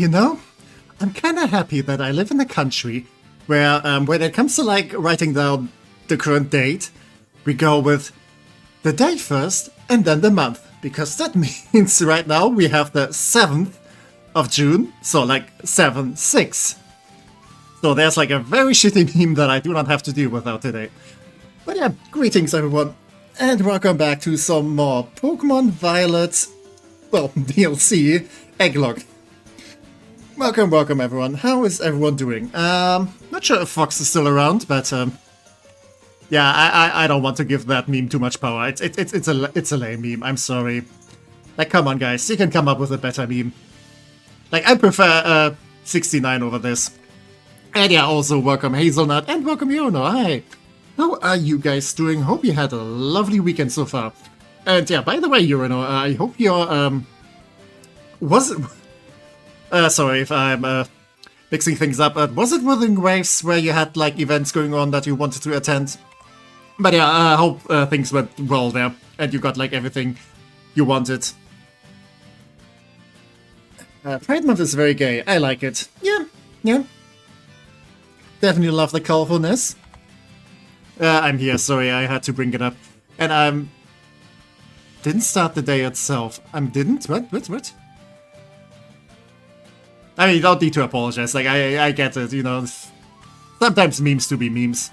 You know, I'm kind of happy that I live in a country where, when it comes to like writing down the current date, we go with the day first and then the month, because that means right now we have the 7th of June, so like 7-6. So there's like a very shitty meme that I do not have to deal with out today. But yeah, greetings everyone, and welcome back to some more Pokemon Violet, well, DLC, Egglocke. Welcome everyone. How is everyone doing? Not sure if Fox is still around, but yeah, I don't want to give that meme too much power. It's a lame meme. I'm sorry. Like, come on, guys, you can come up with a better meme. Like, I prefer 69 over this. And yeah, also welcome Hazelnut and welcome Yono. Hi. How are you guys doing? Hope you had a lovely weekend so far. And yeah, by the way, Urano, I hope you're was it? Sorry if I'm mixing things up. Was it Wuthering Waves where you had like events going on that you wanted to attend? But yeah, I hope things went well there and you got like everything you wanted. Pride Month is very gay. I like it. Yeah. Definitely love the colorfulness. I'm here. Sorry, I had to bring it up. And didn't start the day itself. Didn't? What? I mean, you don't need to apologize, like, I get it, you know, sometimes memes to be memes.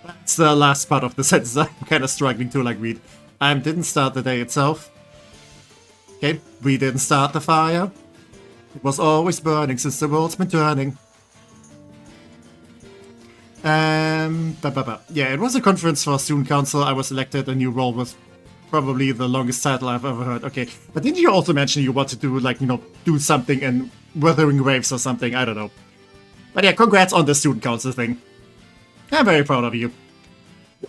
That's the last part of the sentence I'm kind of struggling to, like, read. Didn't start the day itself. Okay, we didn't start the fire. It was always burning since the world's been turning. Yeah, it was a conference for student council. I was elected a new role with probably the longest title I've ever heard. Okay, but didn't you also mention you wanted to, like, you know, do something in Wuthering Waves or something? I don't know. But yeah, congrats on the student council thing. I'm very proud of you.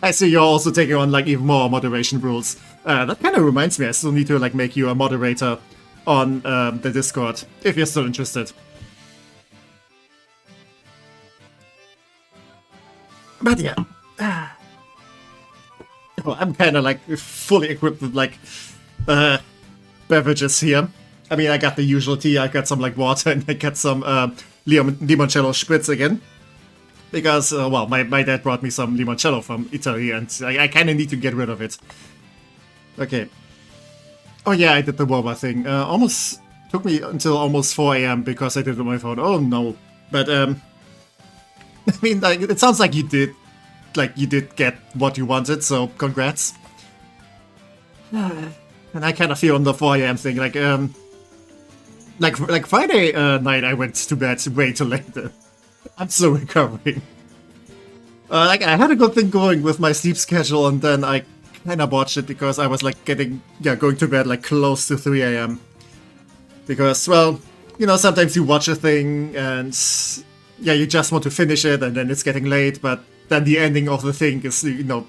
I see you're also taking on, like, even more moderation rules. That kind of reminds me, I still need to, like, make you a moderator on the Discord, if you're still interested. But yeah. Well, I'm kind of like fully equipped with like beverages here. I mean, I got the usual tea, I got some like water, and I got some limoncello spritz again. Because, well, my dad brought me some limoncello from Italy, and I kind of need to get rid of it. Okay. Oh yeah, I did the WOBA thing. Almost took me until almost 4 AM because I did it on my phone. Oh no. But, I mean, like, it sounds like you did. Like, you did get what you wanted, so congrats. And I kind of feel on the 4 AM thing, like Friday night I went to bed way too late. I'm still recovering. Like, I had a good thing going with my sleep schedule, and then I kind of botched it because I was, like, going to bed, like, close to 3 AM. Because, well, you know, sometimes you watch a thing, and yeah, you just want to finish it, and then it's getting late, but then the ending of the thing is, you know,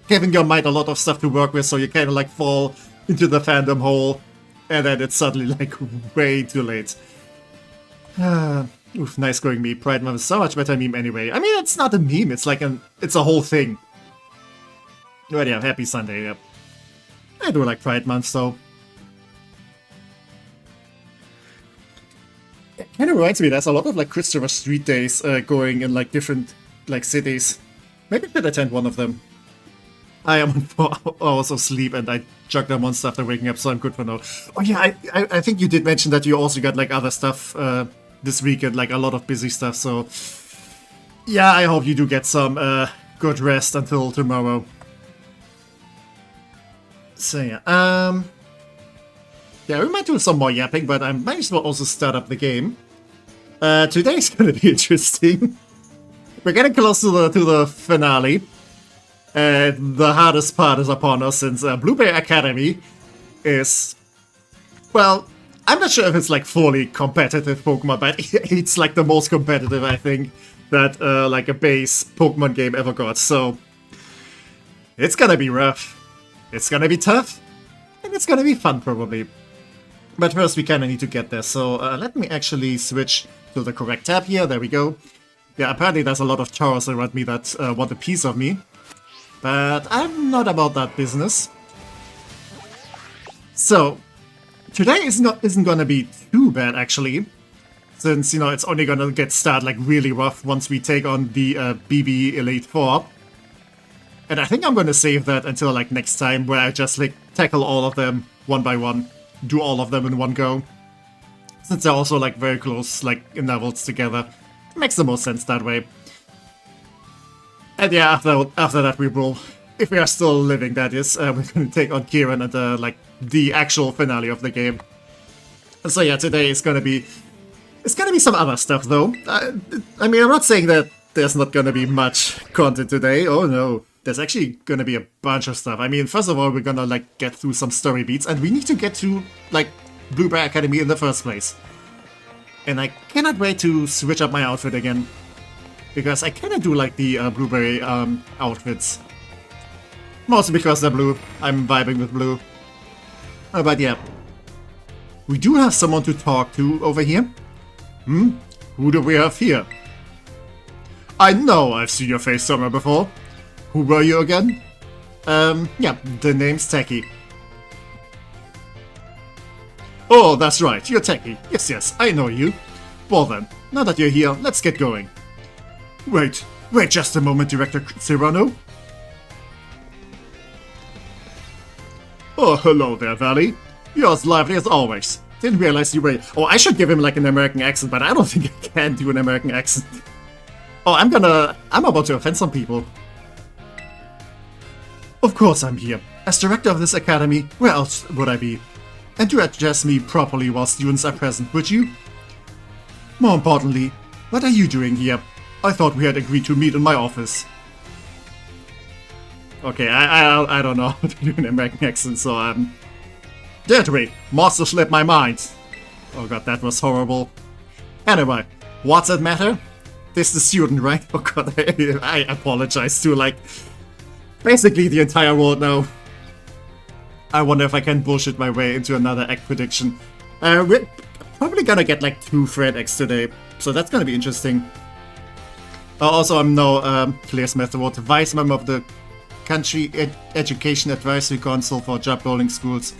giving your mind a lot of stuff to work with, so you kind of like fall into the fandom hole, and then it's suddenly like way too late. Oof, nice going meme. Pride Month is so much better meme anyway. I mean, it's not a meme, it's like it's a whole thing. But yeah, happy Sunday, yep. I do like Pride Month, so. It kind of reminds me, there's a lot of like Christopher Street days going in like different like cities. Maybe I could attend one of them. I am on 4 hours of sleep and I chugged that monster after waking up, so I'm good for now. Oh yeah, I think you did mention that you also got like other stuff this weekend, like a lot of busy stuff, so yeah, I hope you do get some good rest until tomorrow. So yeah, yeah, we might do some more yapping, but I might as well also start up the game. Today's gonna be interesting. We're getting close to the finale. And the hardest part is upon us, since Blueberry Academy is, well, I'm not sure if it's like fully competitive Pokemon, but it's like the most competitive, I think, that like a base Pokemon game ever got. So it's gonna be rough. It's gonna be tough. And it's gonna be fun, probably. But first, we kind of need to get there, so let me actually switch to the correct tab here. There we go. Yeah, apparently there's a lot of Tauros around me that want a piece of me. But I'm not about that business. So, Today isn't gonna be too bad, actually. Since, you know, it's only gonna get started, like, really rough once we take on the BB Elite Four. And I think I'm gonna save that until, like, next time, where I just, like, tackle all of them one by one. Do all of them in one go. Since they're also, like, very close, like, in levels together. It makes the most sense that way. And yeah, after that we will, if we are still living, that is, we're gonna take on Kieran at the actual finale of the game. And so yeah, today it's gonna be some other stuff though. I mean, I'm not saying that there's not gonna be much content today. Oh no, there's actually gonna be a bunch of stuff. I mean, first of all, we're gonna like get through some story beats, and we need to get to like Blueberry Academy in the first place. And I cannot wait to switch up my outfit again. Because I kinda do like the Blueberry outfits. Mostly because they're blue. I'm vibing with blue. But yeah. We do have someone to talk to over here. Who do we have here? I know I've seen your face somewhere before. Who were you again? Yeah, the name's Techie. Oh, that's right, you're Techie. Yes, I know you. Well then, now that you're here, let's get going. Wait just a moment, Director Cyrano. Oh, hello there, Valley. You're as lively as always. Didn't realize you were... Oh, I should give him like an American accent, but I don't think I can do an American accent. Oh, I'm about to offend some people. Of course I'm here. As director of this academy, where else would I be? And to address me properly while students are present, would you? More importantly, what are you doing here? I thought we had agreed to meet in my office. Okay, I don't know how to do an American accent, so Dead wait, master slipped my mind. Oh god, that was horrible. Anyway, what's that matter? This is the student, right? Oh god, I apologize to like basically the entire world now. I wonder if I can bullshit my way into another act prediction. We're probably gonna get like 2 Fred acts today, so that's gonna be interesting. Also, I'm now Claire Smith-Award, Vice Member of the Country Education Advisory Council for Job Bowling Schools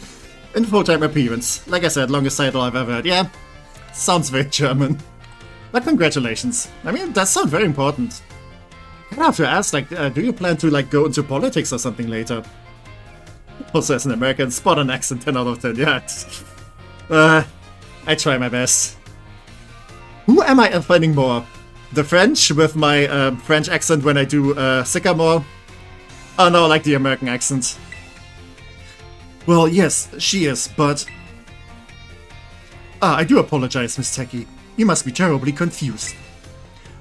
in full-time appearance. Like I said, longest title I've ever had. Yeah, sounds very German. But congratulations. I mean, that sounds very important. I have to ask, like, do you plan to like go into politics or something later? Also, as an American, spot on accent, 10 out of 10. Yeah, I try my best. Who am I offending more? The French with my French accent when I do Sycamore? Oh no, like the American accent. Well, yes, she is, but... I do apologize, Miss Techie. You must be terribly confused.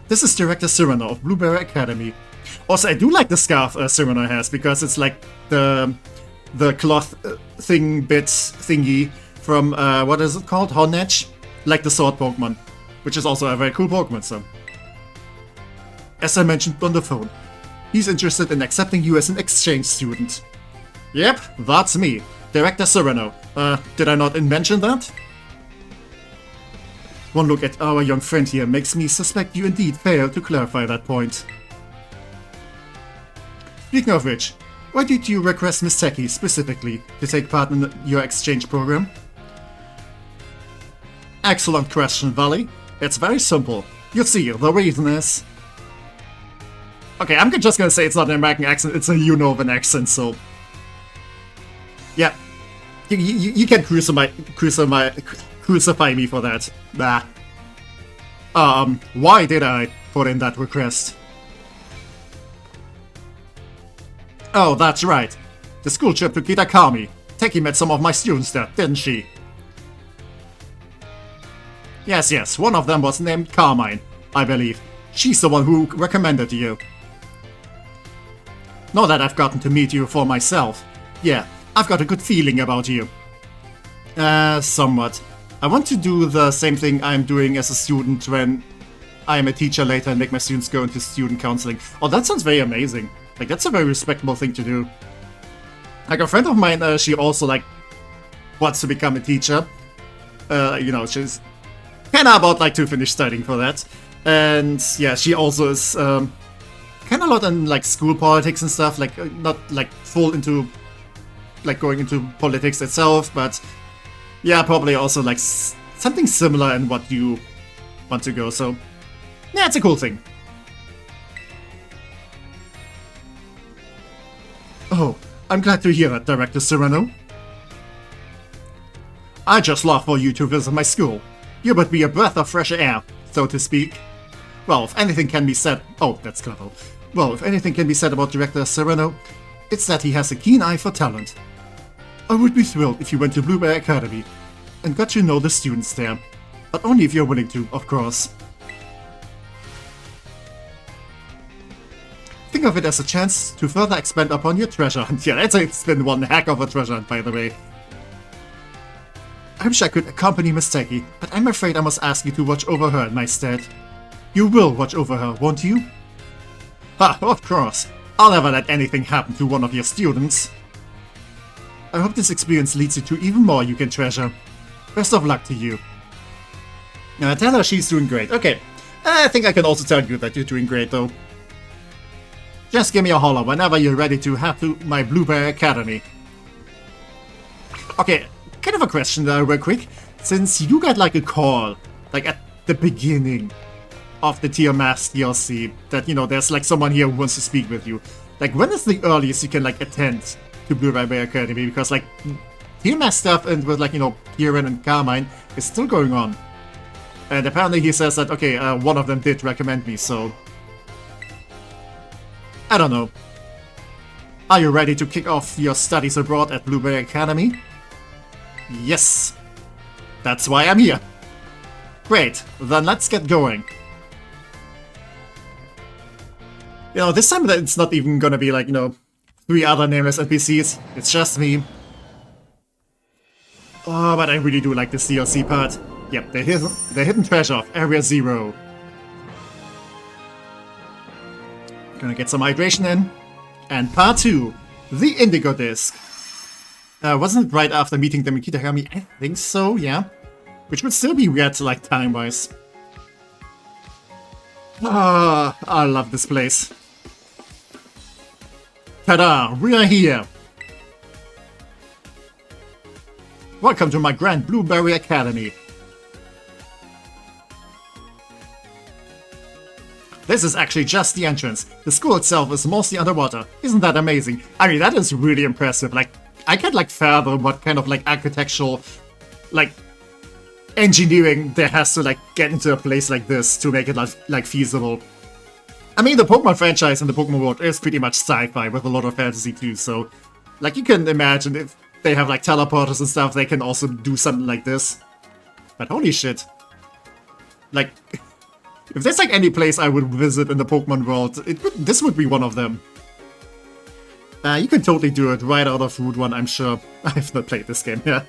This is Director Cyrano of Blueberry Academy. Also, I do like the scarf Cyrano has, because it's like the cloth thingy from, what is it called? Hornedge? Like the sword Pokemon. Which is also a very cool Pokemon, so... As I mentioned on the phone, he's interested in accepting you as an exchange student. Yep, that's me, Director Cyrano. Did I not mention that? One look at our young friend here makes me suspect you indeed failed to clarify that point. Speaking of which, why did you request Miss Techie specifically to take part in your exchange program? Excellent question, Valley. It's very simple. You see, the reason is... Okay, I'm just gonna say it's not an American accent, it's a Unovan accent, so... Yeah. You can crucify me for that. Nah. Why did I put in that request? Oh, that's right. The school trip to Kitakami. Techie met some of my students there, didn't she? Yes, one of them was named Carmine, I believe. She's the one who recommended you. Now that I've gotten to meet you for myself, yeah, I've got a good feeling about you. Somewhat. I want to do the same thing I'm doing as a student when I'm a teacher later and make my students go into student counseling. Oh, that sounds very amazing. Like, that's a very respectable thing to do. Like, a friend of mine, she also, like, wants to become a teacher. You know, she's kinda about, like, to finish studying for that. And, yeah, she also is, kinda a lot in, like, school politics and stuff. Like, not, like, full into, like, going into politics itself, but Yeah, probably also like something similar in what you want to go, so yeah, it's a cool thing. Oh, I'm glad to hear it, Director Sereno. I just love for you to visit my school. You would be a breath of fresh air, so to speak. Well, if anything can be said... Oh, that's clever. Well, if anything can be said about Director Sereno, it's that he has a keen eye for talent. I would be thrilled if you went to Blueberry Academy and got to know the students there. But only if you're willing to, of course. Think of it as a chance to further expand upon your treasure hunt. Yeah, it's been one heck of a treasure hunt, by the way. I wish I could accompany Miss Techie, but I'm afraid I must ask you to watch over her in my stead. You will watch over her, won't you? Ha, of course. I'll never let anything happen to one of your students. I hope this experience leads you to even more you can treasure. Best of luck to you. Now tell her she's doing great. Okay, I think I can also tell you that you're doing great though. Just give me a holler whenever you're ready to head to my Blueberry Academy. Okay, kind of a question there real quick. Since you got like a call, like at the beginning of the Tier Mass DLC, that, you know, there's like someone here who wants to speak with you. Like, when is the earliest you can like attend to Blueberry Academy? Because like, Tier Mass stuff and with like, you know, Kieran and Carmine is still going on. And apparently he says that, okay, one of them did recommend me, so... I don't know. Are you ready to kick off your studies abroad at Blueberry Academy? Yes. That's why I'm here. Great, then let's get going. You know, this time it's not even gonna be like, you know, 3 other nameless NPCs. It's just me. Oh, but I really do like this DLC part. Yep, the hidden treasure of Area 0. Gonna get some hydration in. And part 2, the Indigo Disc. Wasn't it right after meeting the Mikitagami? I think so, yeah. Which would still be weird, like, time-wise. Ah, I love this place. Ta-da! We are here! Welcome to my grand Blueberry Academy. This is actually just the entrance. The school itself is mostly underwater. Isn't that amazing? I mean, that is really impressive. Like, I can't like fathom what kind of like architectural, like, engineering there has to like get into a place like this to make it like feasible. I mean, the Pokemon franchise and the Pokemon world is pretty much sci-fi with a lot of fantasy too, so like you can imagine if they have like teleporters and stuff, they can also do something like this. But holy shit. Like, if there's like any place I would visit in the Pokemon world, this would be one of them. You can totally do it right out of Route 1, I'm sure. I have not played this game, yeah.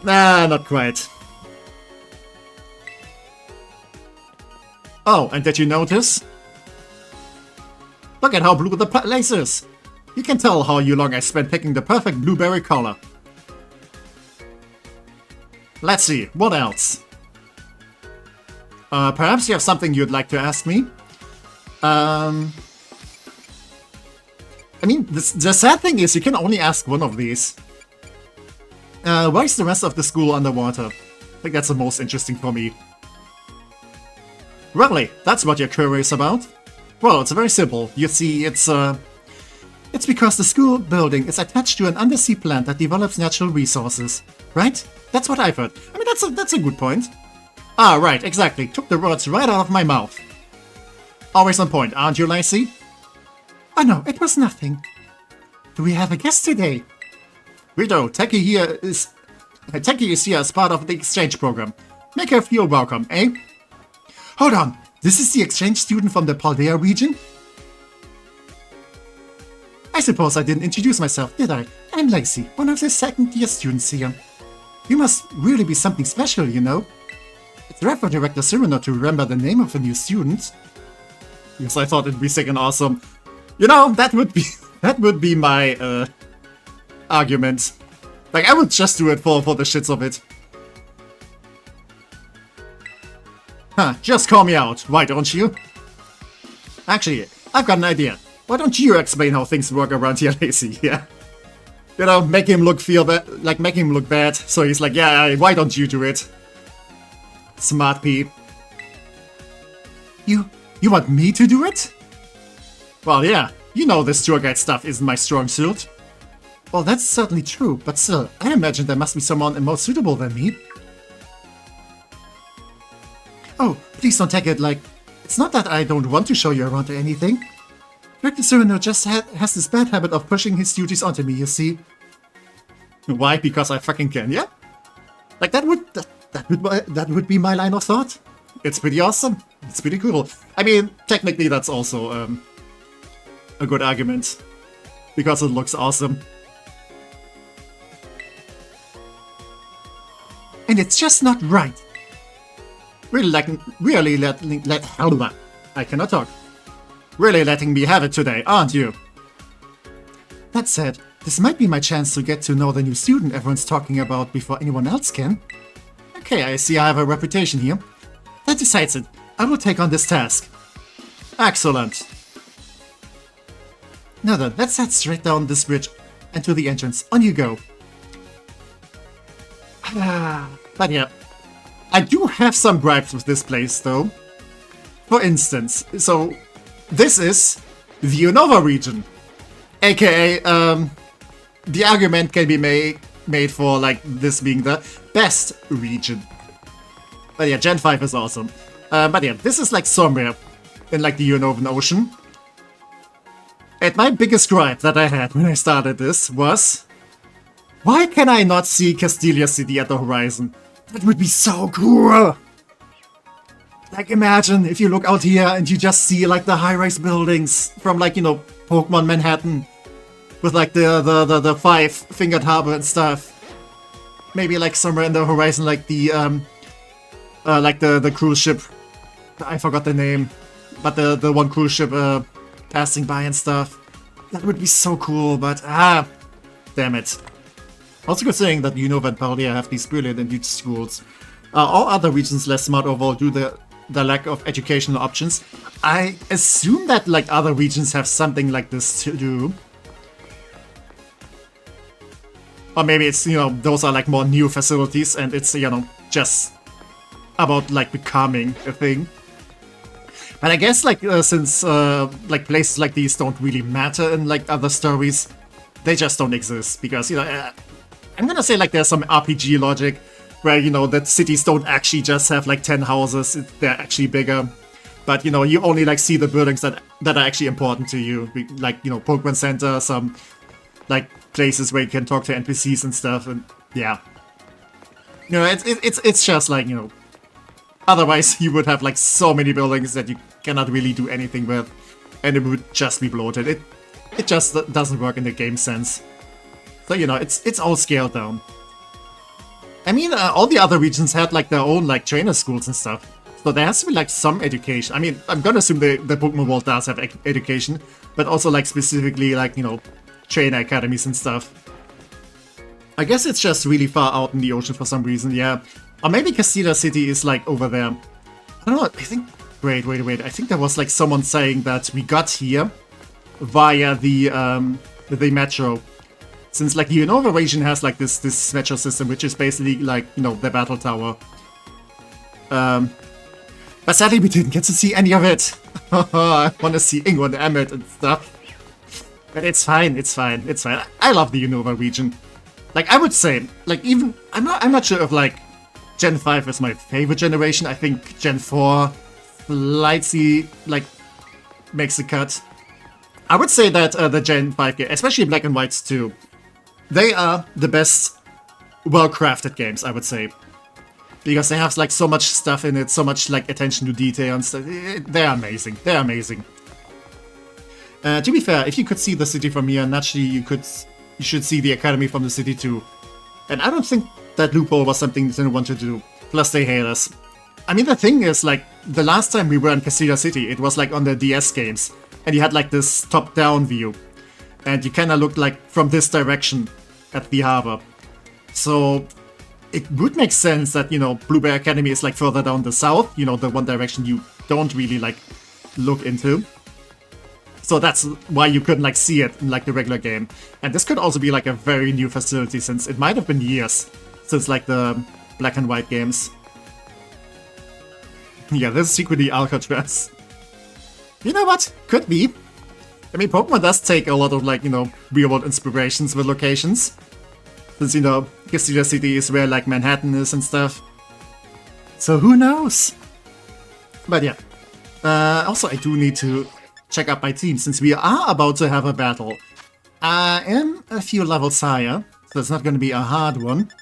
Nah, not quite. Oh, and did you notice? Look at how blue the place is! You can tell how long I spent picking the perfect blueberry color. Let's see, what else? Perhaps you have something you'd like to ask me? I mean, the sad thing is you can only ask one of these. Why is the rest of the school underwater? I think that's the most interesting for me. Really? That's what you're curious about? Well, it's very simple. You see, it's because the school building is attached to an undersea plant that develops natural resources. Right? That's what I've heard. I mean, that's a good point. Ah, right, exactly. Took the words right out of my mouth. Always on point, aren't you, Lacey? Oh no, it was nothing. Do we have a guest today? We do. Techie is here as part of the exchange program. Make her feel welcome, eh? Hold on, this is the exchange student from the Paldea region? I suppose I didn't introduce myself, did I? I'm Lacey, one of the second-year students here. You must really be something special, you know? It's rare for Director Sereno to remember the name of a new student. Yes, I thought it'd be sick and awesome. You know, that would be my argument. Like, I would just do it for the shits of it. Huh, just call me out, why don't you? Actually, I've got an idea. Why don't you explain how things work around here, Lacey? Yeah. You know, make him look make him look bad. So he's like, yeah, why don't you do it? Smart P. You want me to do it? Well, yeah, you know this tour guide stuff isn't my strong suit. Well, that's certainly true, but still, I imagine there must be someone more suitable than me. Oh, please don't take it like... It's not that I don't want to show you around or anything. Director Cyrano just has this bad habit of pushing his duties onto me, you see. Why? Because I fucking can, yeah? Like, that would be my line of thought. It's pretty awesome. It's pretty cool. I mean, technically that's also a good argument. Because it looks awesome. And it's just not right. Really I cannot talk. Really letting me have it today, aren't you? That said, this might be my chance to get to know the new student everyone's talking about before anyone else can. Okay, I see I have a reputation here. That decides it. I will take on this task. Excellent. Now then, let's head straight down this bridge and to the entrance. On you go. But yeah, I do have some gripes with this place though. For instance, so this is the Unova region, aka the argument can be made for like this being the best region. But yeah, Gen 5 is awesome. But yeah, this is like somewhere in like the Unovan Ocean. And my biggest gripe that I had when I started this was, why can I not see Castelia City at the horizon? That would be so cool! Like, imagine if you look out here and you just see, like, the high-rise buildings from, like, you know, Pokemon Manhattan. With, like, the five-fingered harbor and stuff. Maybe, like, somewhere in the horizon, like the cruise ship. I forgot the name. But the one cruise ship, passing by and stuff. That would be so cool, but, damn it. Also considering that Unova and Paldea have these brilliant and huge schools. All other regions less smart overall due to the lack of educational options. I assume that like other regions have something like this to do. Or maybe it's, you know, those are like more new facilities and it's, you know, just about like becoming a thing. But I guess like since like places like these don't really matter in like other stories, they just don't exist because, you know, I'm gonna say like there's some RPG logic where, you know, that cities don't actually just have like 10 houses, they're actually bigger. But, you know, you only like see the buildings that are actually important to you. Like, you know, Pokemon Center, some like places where you can talk to NPCs and stuff, and yeah. You know, it's just like, you know, otherwise you would have like so many buildings that you cannot really do anything with, and it would just be bloated. It just doesn't work in the game sense. So, you know, it's all scaled down. I mean, all the other regions had like their own like trainer schools and stuff. So there has to be like some education. I mean, I'm gonna assume the Pokemon world does have education, but also like specifically like, you know, trainer academies and stuff. I guess it's just really far out in the ocean for some reason, yeah. Or maybe Castelia City is like over there. I don't know, I think... Wait. I think there was like someone saying that we got here via the metro. Since like the Unova region has like this metro system, which is basically like, you know, the battle tower. But sadly we didn't get to see any of it. I want to see Ingo and Emmett and stuff. But it's fine. I love the Unova region. Like, I would say, like, even... I'm not sure if, like, Gen 5 is my favorite generation. I think Gen 4 slightly, like, makes the cut. I would say that the Gen 5 game, especially Black and Whites too, they are the best well-crafted games, I would say. Because they have, like, so much stuff in it, so much, like, attention to detail and stuff. They're amazing. To be fair, if you could see the city from here, naturally you should see the academy from the city too. And I don't think that loophole was something Nintendo wanted to do. Plus they hate us. I mean, the thing is, like, the last time we were in Castelia City, it was like on the DS games. And you had like this top-down view. And you kinda looked like from this direction at the harbor. So it would make sense that, you know, Blueberry Academy is like further down the south. You know, the one direction you don't really like look into. So that's why you couldn't like see it in like the regular game. And this could also be like a very new facility, since it might have been years since like the black and white games. Yeah, this is secretly Alcatraz. You know what? Could be. I mean, Pokemon does take a lot of like, you know, real-world inspirations with locations. Since, you know, Castillo City is where like Manhattan is and stuff. So who knows? But yeah. Also, I do need to check out my team, since we are about to have a battle. I am a few levels higher, so it's not going to be a hard one.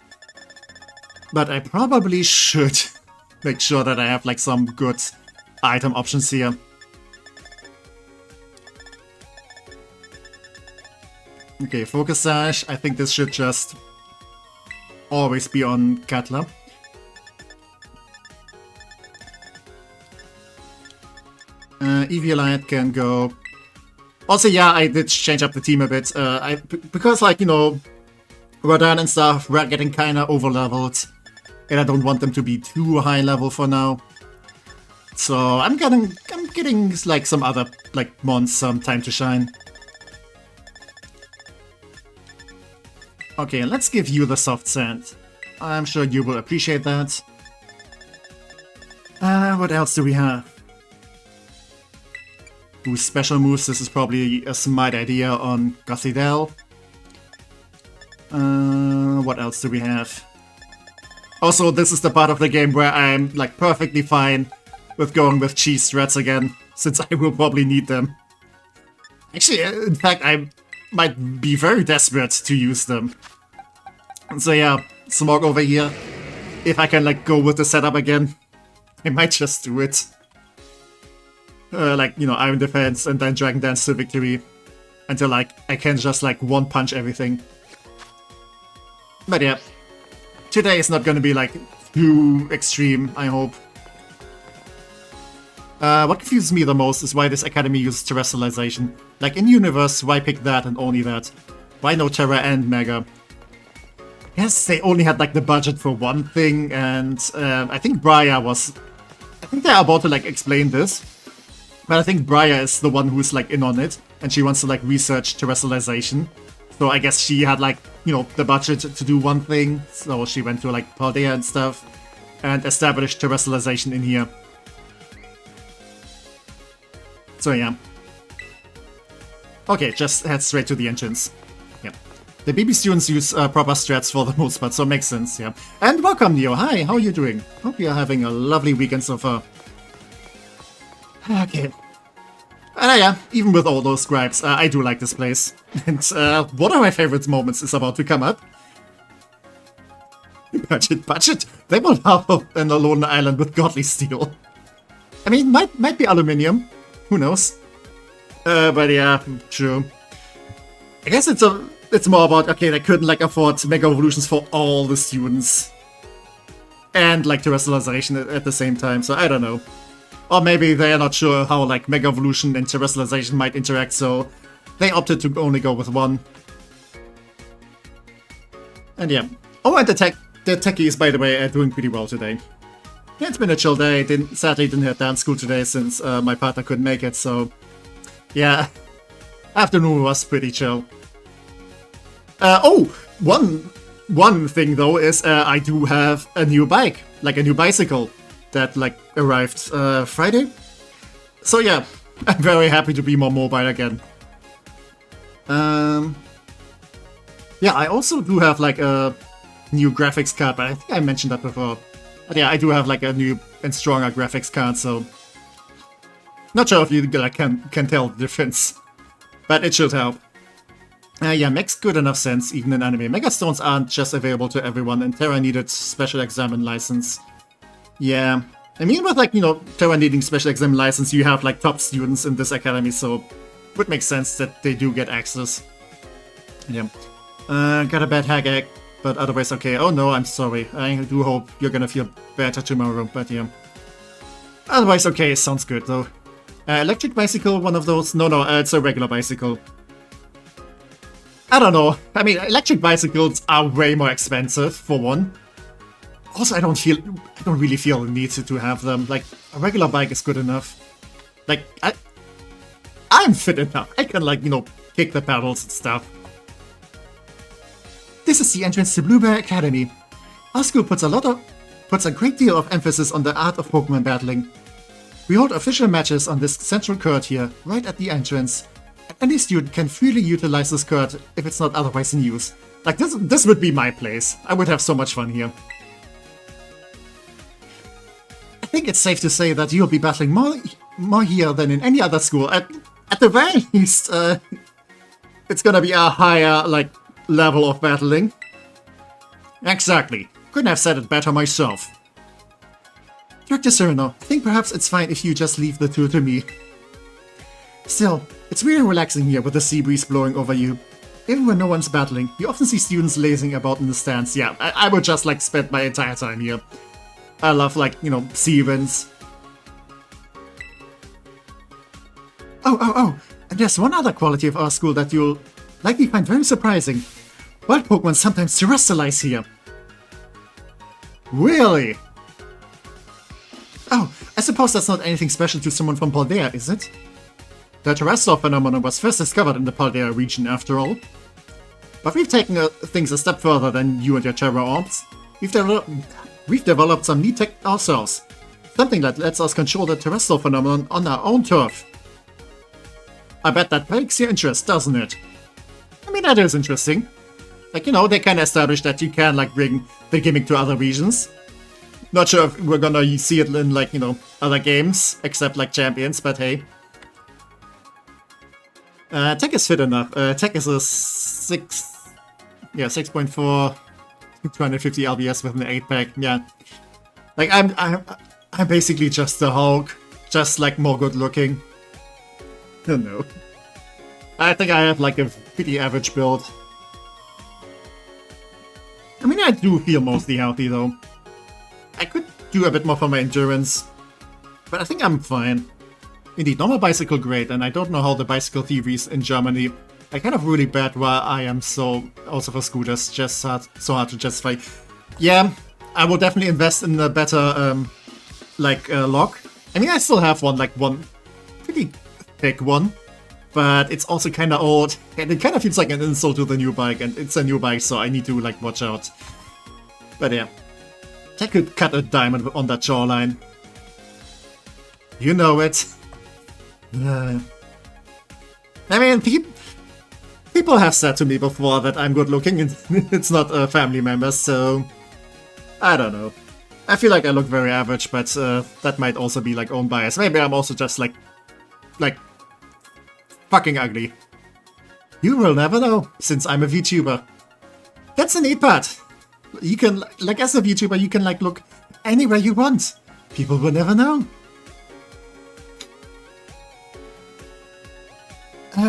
But I probably should make sure that I have like some good item options here. Okay, Focus Sash. I think this should just always be on Cutler. Eviolite can go. Also, yeah, I did change up the team a bit. Because, like, you know, Rodan and stuff were getting kind of over-leveled. And I don't want them to be too high level for now. So I'm getting like some other like mons some time to shine. Okay, let's give you the soft sand. I'm sure you will appreciate that. What else do we have? Boost special moves. This is probably a smart idea on Gothidel. What else do we have? Also, this is the part of the game where I'm like perfectly fine with going with cheese threats again, since I will probably need them. Actually, in fact, I might be very desperate to use them. So yeah, Smog over here. If I can like go with the setup again, I might just do it. Like, you know, Iron Defense and then Dragon Dance to victory. Until like I can just like one punch everything. But yeah, today is not gonna be like too extreme, I hope. What confuses me the most is why this academy uses terrestrialization. Like in universe, why pick that and only that? Why no Terra and Mega? Yes, they only had like the budget for one thing, and I think Briar was... I think they're about to like explain this. But I think Briar is the one who's like in on it, and she wants to like research terrestrialization. So I guess she had like, you know, the budget to do one thing, so she went to like Paldea and stuff, and established terrestrialization in here. So yeah. Okay, just head straight to the entrance. Yeah. The BB students use proper strats for the most part, so it makes sense, yeah. And welcome, Neo. Hi, how are you doing? Hope you're having a lovely weekend so far. Okay. Yeah, even with all those gripes, I do like this place. And one of my favorite moments is about to come up. Budget! They will have an alone island with godly steel. I mean, might be aluminium. Who knows? But yeah, true. I guess it's more about, okay, they couldn't like afford Mega Evolutions for all the students. And like terrestrialization at the same time, so I don't know. Or maybe they are not sure how like Mega Evolution and terrestrialization might interact, so they opted to only go with one. And yeah. Oh, and the techies, by the way, are doing pretty well today. Yeah, it's been a chill day. Sadly didn't have dance school today since my partner couldn't make it, so yeah, afternoon was pretty chill. Oh, one thing though is I do have a new bike, like a new bicycle that like arrived Friday. So yeah, I'm very happy to be more mobile again. Yeah, I also do have like a new graphics card, but I think I mentioned that before. But yeah, I do have like a new and stronger graphics card, so not sure if you like, can tell the difference, but it should help. Yeah, makes good enough sense even in anime. Megastones aren't just available to everyone, and Terra needed special exam license. Yeah, I mean with like, you know, Terra needing special exam license, you have like top students in this academy, so it would make sense that they do get access. Yeah. Got a bad headache, but otherwise okay. Oh no, I'm sorry. I do hope you're gonna feel better tomorrow, but yeah. Otherwise okay, sounds good though. Electric bicycle, one of those? No, it's a regular bicycle. I don't know. I mean, electric bicycles are way more expensive, for one. Also, I don't really feel the need to have them. Like, a regular bike is good enough. Like, I I'm fit enough. I can, like, you know, kick the paddles and stuff. This is the entrance to Blueberry Academy. Our school puts a great deal of emphasis on the art of Pokemon battling. We hold official matches on this central court here, right at the entrance. And any student can freely utilize this court if it's not otherwise in use. Like, this would be my place. I would have so much fun here. I think it's safe to say that you'll be battling more here than in any other school. At the very least, it's gonna be a higher, like, level of battling. Exactly. Couldn't have said it better myself. Director Cyrano, I think perhaps it's fine if you just leave the tour to me. Still, it's really relaxing here with the sea breeze blowing over you. Even when no one's battling, you often see students lazing about in the stands. Yeah, I would just, like, spend my entire time here. I love, like, you know, sea winds. Oh, and there's one other quality of our school that you'll likely find very surprising. Wild Pokemon sometimes terrestrialize here. Really? Oh, I suppose that's not anything special to someone from Paldea, is it? The terrestrial phenomenon was first discovered in the Paldea region, after all. But we've taken things a step further than you and your terror orbs. We've developed some neat tech ourselves. Something that lets us control the terrestrial phenomenon on our own turf. I bet that piques your interest, doesn't it? I mean, that is interesting. Like, you know, they can establish that you can, like, bring the gimmick to other regions. Not sure if we're gonna see it in, like, you know, other games, except, like, Champions, but hey. Tech is fit enough. Tech is a 6.4, 250 LBS with an 8-pack, yeah. Like, I'm basically just a Hulk, just, like, more good looking. I don't know. I think I have, like, a pretty average build. I mean, I do feel mostly healthy, though. I could do a bit more for my endurance, but I think I'm fine. Indeed, normal bicycle great, and I don't know how the bicycle thieveries in Germany are kind of really bad where I am, so also for scooters, just so hard to justify. Yeah, I will definitely invest in a better, lock. I mean, I still have one pretty thick one, but it's also kind of old, and it kind of feels like an insult to the new bike, and it's a new bike, so I need to, like, watch out. But yeah, I could cut a diamond on that jawline. You know it. I mean, people have said to me before that I'm good looking, and it's not family members, so I don't know. I feel like I look very average, but that might also be, like, own bias. Maybe I'm also just, like, fucking ugly. You will never know, since I'm a VTuber. That's the neat part. You can, like, as a VTuber, you can, like, look anywhere you want. People will never know.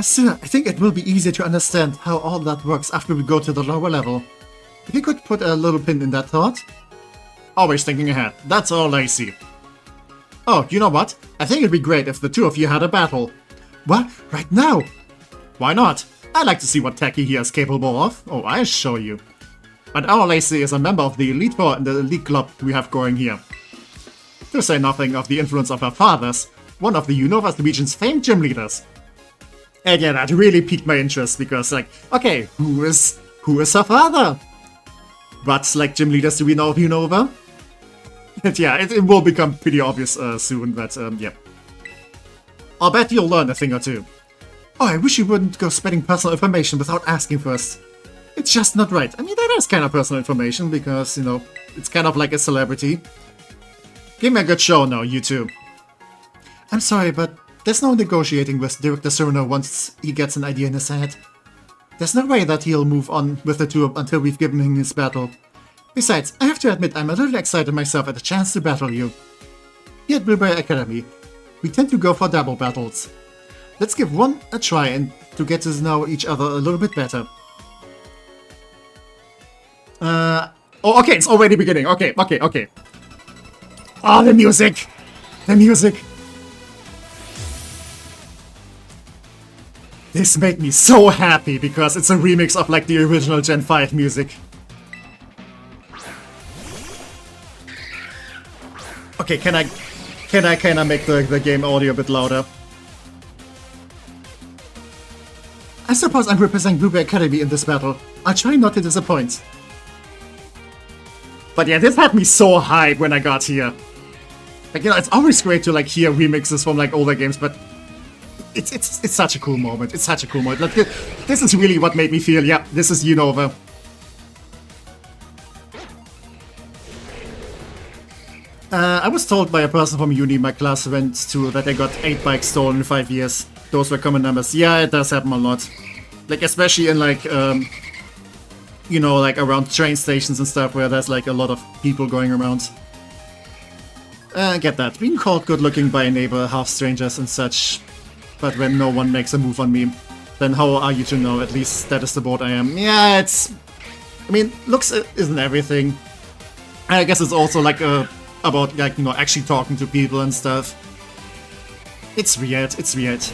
Sir, I think it will be easier to understand how all that works after we go to the lower level. If you could put a little pin in that thought? Always thinking ahead, that's all I see. Oh, you know what? I think it'd be great if the two of you had a battle. What? Right now? Why not? I like to see what Techie here is capable of. Oh, I'll show you. But our Lacey is a member of the Elite Four and the Elite Club we have going here. To say nothing of the influence of her fathers, one of the Unova region's famed gym leaders. And yeah, that really piqued my interest because, like, okay, who is her father? What, like, gym leaders do we know of Unova? And yeah, it will become pretty obvious soon, but yeah. I'll bet you'll learn a thing or two. Oh, I wish you wouldn't go spreading personal information without asking first. It's just not right. I mean, that is kind of personal information because, you know, it's kind of like a celebrity. Give me a good show now, you two. I'm sorry, but there's no negotiating with Director Cyrano once he gets an idea in his head. There's no way that he'll move on with the tour until we've given him his battle. Besides, I have to admit I'm a little excited myself at the chance to battle you. Here at Blueberry Academy, we tend to go for double battles. Let's give one a try and to get to know each other a little bit better. Oh, okay, it's already beginning. Okay. Oh, the music! The music! This made me so happy because it's a remix of, like, the original Gen 5 music. Okay, can I make the game audio a bit louder? I suppose I'm representing Blueberry Academy in this battle. I'll try not to disappoint. But yeah, this had me so hyped when I got here. Like, you know, it's always great to like hear remixes from like older games, but it's such a cool moment. It's such a cool moment. Like, this is really what made me feel, yeah, this is Unova. I was told by a person from uni my class went to that they got 8 bikes stolen in 5 years. Those were common numbers. Yeah, it does happen a lot. Like, especially in like, you know, like around train stations and stuff where there's like a lot of people going around. I get that. Being called good looking by a neighbor, half strangers and such. But when no one makes a move on me, then how are you to know? At least that is the boat I am. Yeah, it's... I mean, looks isn't everything. I guess it's also like about like, you know, actually talking to people and stuff. It's weird, it's weird.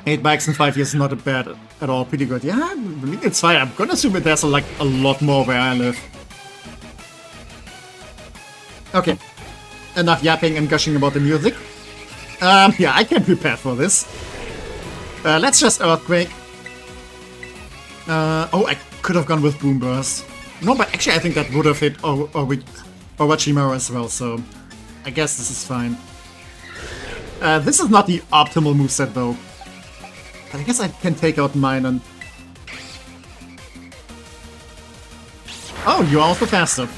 8 bikes in 5 years is not bad at all, pretty good. Yeah, I mean, it's fine. I'm gonna assume that there's like a lot more where I live. Okay, enough yapping and gushing about the music. Yeah, I can prepare for this. Let's just Earthquake. Oh, I could have gone with Boom Burst. No, but actually I think that would have hit Orochimaru as well, so I guess this is fine. This is not the optimal moveset though. But I guess I can take out mine and... Oh, you're also faster.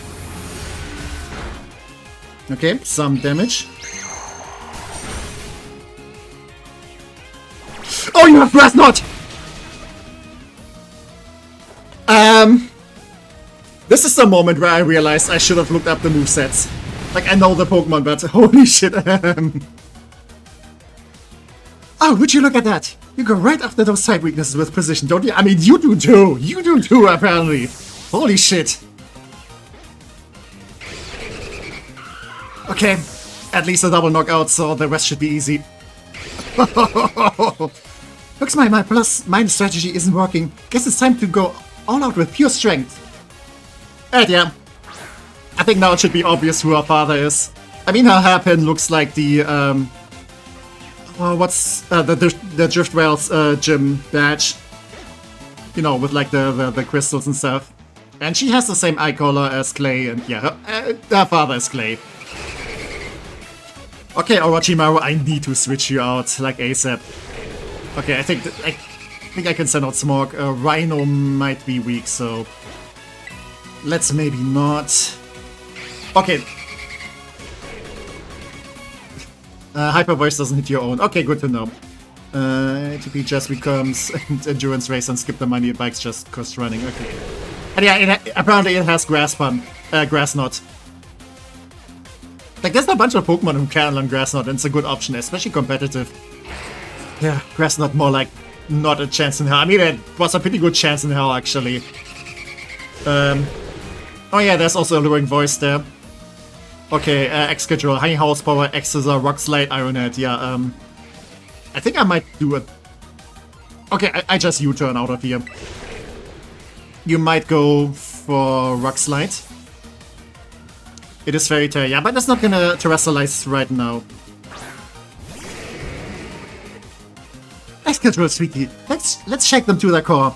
Okay, some damage. Oh, you have Grass Knot! This is the moment where I realized I should have looked up the movesets. Like, I know the Pokemon, but holy shit. Oh, would you look at that? You go right after those side weaknesses with precision, don't you? I mean, you do too! You do too, apparently! Holy shit! Okay, at least a double knockout, so the rest should be easy. Looks my plus mind strategy isn't working. Guess it's time to go all out with pure strength. And yeah, I think now it should be obvious who her father is. I mean, her hairpin looks like the what's the Driftwell's gym badge. You know, with like the crystals and stuff. And she has the same eye color as Clay, and yeah, her father is Clay. Okay, Orochimaru, I need to switch you out, like ASAP. Okay, I think I can send out Smog. Rhino might be weak, so let's maybe not. Okay. Hyper Voice doesn't hit your own. Okay, good to know. ATP just becomes endurance race and skip the money. Bikes just cost running. Okay. And yeah, apparently it has Grass Knot. Like, there's a bunch of Pokemon who can learn Grass Knot, and it's a good option, especially competitive. Yeah, Grass Knot more like not a chance in hell. I mean, it was a pretty good chance in hell, actually. Oh yeah, there's also a Luring Voice there. Okay, X-Control, High Horsepower, X-Scissor, Rock Slide, Iron Head, yeah, I think I might do it. Okay, I just U-turn out of here. You might go for Rock Slide. It is Fairy Tail, yeah, but it's not gonna Terrestrialize right now. X-Control, sweetie. Let's check them to their core.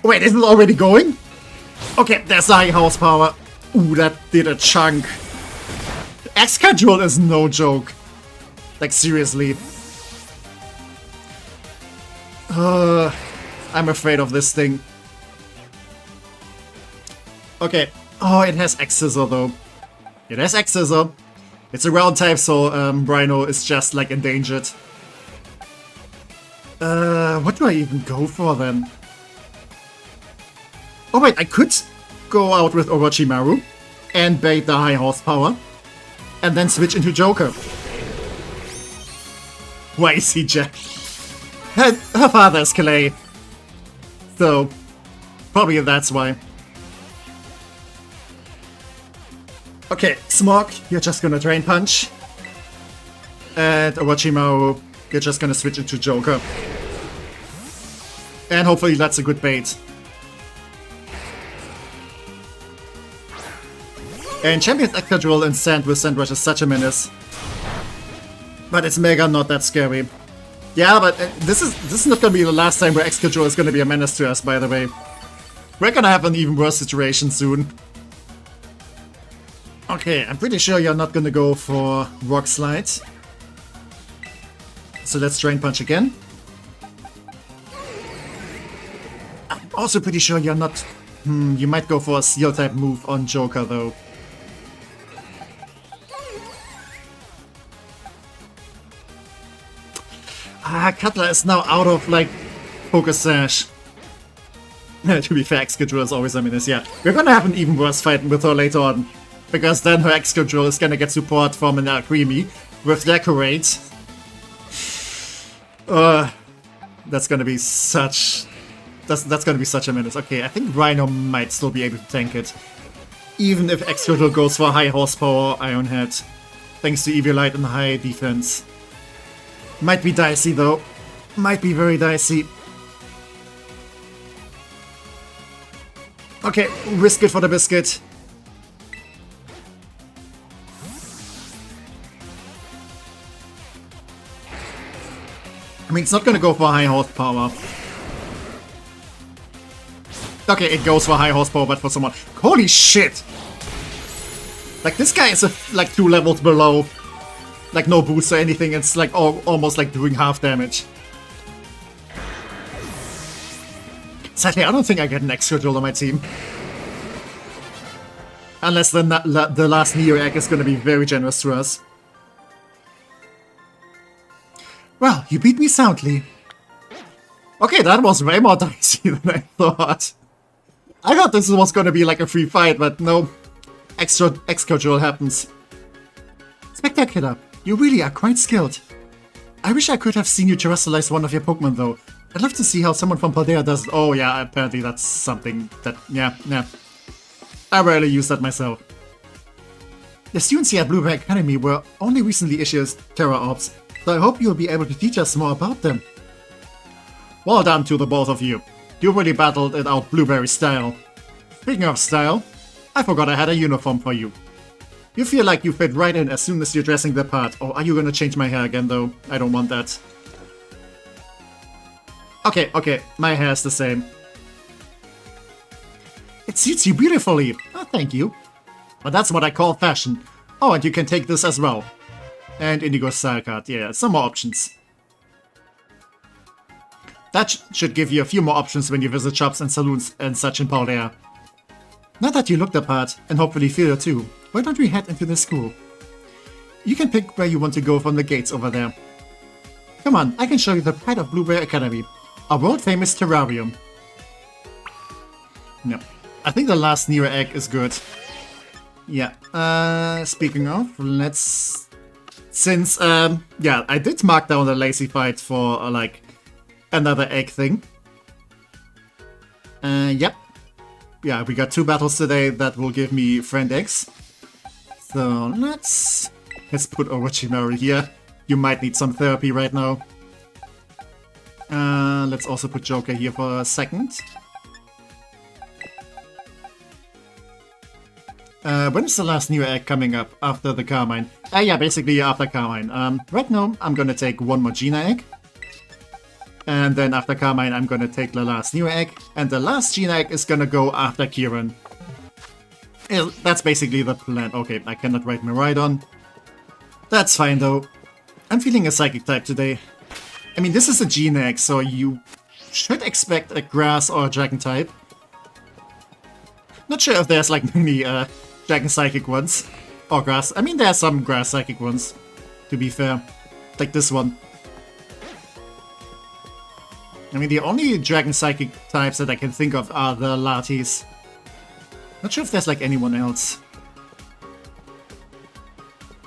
Wait, isn't it already going? Okay, there's the High Horsepower. Ooh, that did a chunk. X-Control is no joke. Like, seriously. I'm afraid of this thing. Okay. Oh, it has X-Scissor, though. It has X-Scissor. It's a ground type, so Rhino is just, like, endangered. What do I even go for, then? Oh, wait, I could go out with Orochimaru and bait the High Horsepower and then switch into Joker. Why is he Jack? Her father is Clay. So, probably that's why. Okay, Smog, you're just gonna Drain Punch. And Orochimaru, you're just gonna switch into Joker. And hopefully that's a good bait. And Champion's Excadrill and Sand with Sand Rush is such a menace. But it's mega not that scary. Yeah, but this is not gonna be the last time where Excadrill is gonna be a menace to us, by the way. We're gonna have an even worse situation soon. Okay, I'm pretty sure you're not gonna go for Rock Slide. So let's Drain Punch again. I'm also pretty sure you're not... you might go for a Steel-type move on Joker, though. Cutler is now out of, like, Focus Sash. To be fair, Excadrill is always a menace, yeah. We're gonna have an even worse fight with her later on. Because then her Excadrill is gonna get support from an Alcremie with Decorate. That's gonna be such... That's gonna be such a menace. Okay, I think Rhino might still be able to tank it. Even if Excadrill goes for high horsepower Iron Head. Thanks to Eviolite and high defense. Might be dicey though. Might be very dicey. Okay, risk it for the biscuit. I mean, it's not gonna go for high horsepower. Okay, it goes for high horsepower, but for someone... Holy shit! Like, this guy is like 2 levels below. Like, no boost or anything. It's like almost like doing half damage. Sadly, I don't think I get an Excadrill on my team. Unless the last Neo Egg is gonna be very generous to us. Well, you beat me soundly. Okay, that was way more dicey than I thought. I thought this was gonna be like a free fight, but no. Excadrill happens. Spectacular. You really are quite skilled. I wish I could have seen you terrestrialize one of your Pokemon though. I'd love to see how someone from Paldea does it. Oh yeah, apparently that's something that... Yeah. I rarely use that myself. The students here at Blueberry Academy were only recently issued as Terra Ops, so I hope you'll be able to teach us more about them. Well done to the both of you. You really battled it out Blueberry style. Speaking of style, I forgot I had a uniform for you. You feel like you fit right in as soon as you're dressing the part. Oh, are you gonna change my hair again though? I don't want that. Okay, my hair's the same. It suits you beautifully. Oh, thank you. But that's what I call fashion. Oh, and you can take this as well. And Indigo style card, yeah, some more options. That should give you a few more options when you visit shops and saloons and such in Paldea. Now that you look the part, and hopefully feel it too, why don't we head into the school? You can pick where you want to go from the gates over there. Come on, I can show you the pride of Blueberry Academy, a world-famous terrarium. No, I think the last Neo Egg is good. Yeah, speaking of, let's... Since, yeah, I did mark down the lazy fight for, like, another egg thing. Yep. Yeah, we got 2 battles today that will give me friend eggs. So let's put Orochimaru here. You might need some therapy right now. Let's also put Joker here for a second. When is the last new egg coming up after the Carmine? Yeah, basically after Carmine. Right now, I'm gonna take 1 more Gina egg. And then after Carmine, I'm gonna take the last new egg. And the last Gina egg is gonna go after Kieran. That's basically the plan. Okay, I cannot write Miraidon. That's fine though. I'm feeling a Psychic type today. I mean, this is a Gina egg, so you should expect a Grass or a Dragon type. Not sure if there's like many Dragon Psychic ones. Or Grass. I mean, there are some Grass Psychic ones, to be fair. Like this one. I mean, the only Dragon Psychic types that I can think of are the Latis. Not sure if there's like anyone else.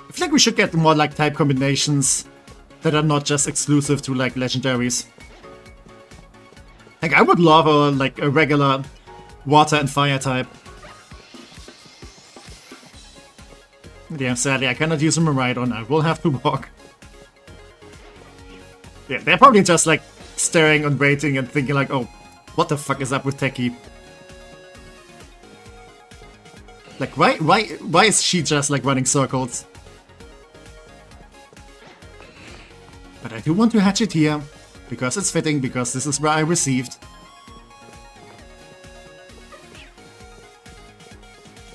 I feel like we should get more like type combinations that are not just exclusive to like legendaries. Like I would love a regular water and fire type. Yeah, sadly I cannot use a Miraidon. I will have to walk. Yeah, they're probably just like staring and waiting and thinking like, oh, what the fuck is up with Techie? Like, why is she just like running circles? But I do want to hatch it here, because it's fitting, because this is where I received.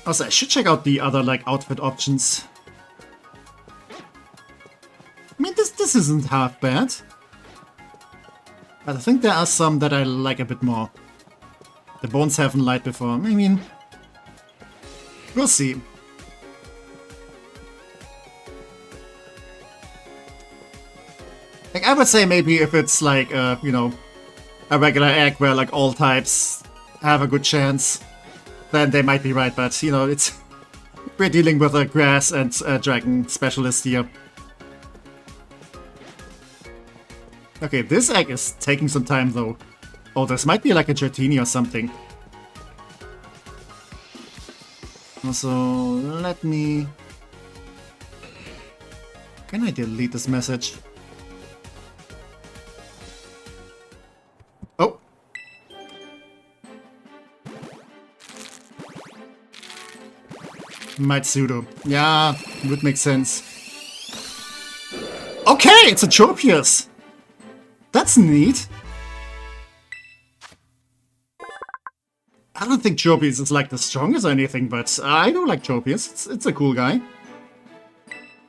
Also, I should check out the other, like, outfit options. I mean, this isn't half bad. But I think there are some that I like a bit more. The bones haven't lied before. I mean, we'll see. Like, I would say maybe if it's like, you know, a regular egg where like all types have a good chance, then they might be right. But, you know, we're dealing with a grass and dragon specialist here. Okay, this egg is taking some time though. Oh, this might be like a Dratini or something. Also, let me... Can I delete this message? Oh! Matsudo. Yeah, would make sense. Okay, it's a Tropius! That's neat! I don't think Tropius is like the strongest or anything, but I do like Tropius. It's a cool guy.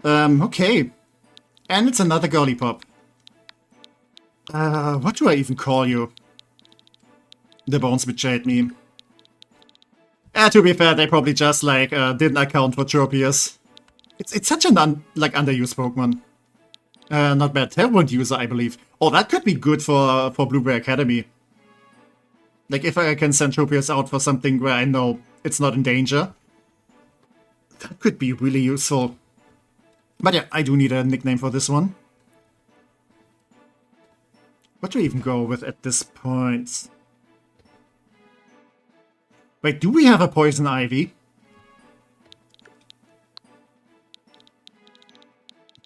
Okay. And it's another girly pop. What do I even call you? The bones betrayed me. To be fair, they probably just like didn't account for Tropius. It's such an underused Pokemon. Not bad. Tailwind user, I believe. Oh, that could be good for Blueberry Academy. Like, if I can send Tropius out for something where I know it's not in danger. That could be really useful. But yeah, I do need a nickname for this one. What do we even go with at this point? Wait, do we have a Poison Ivy?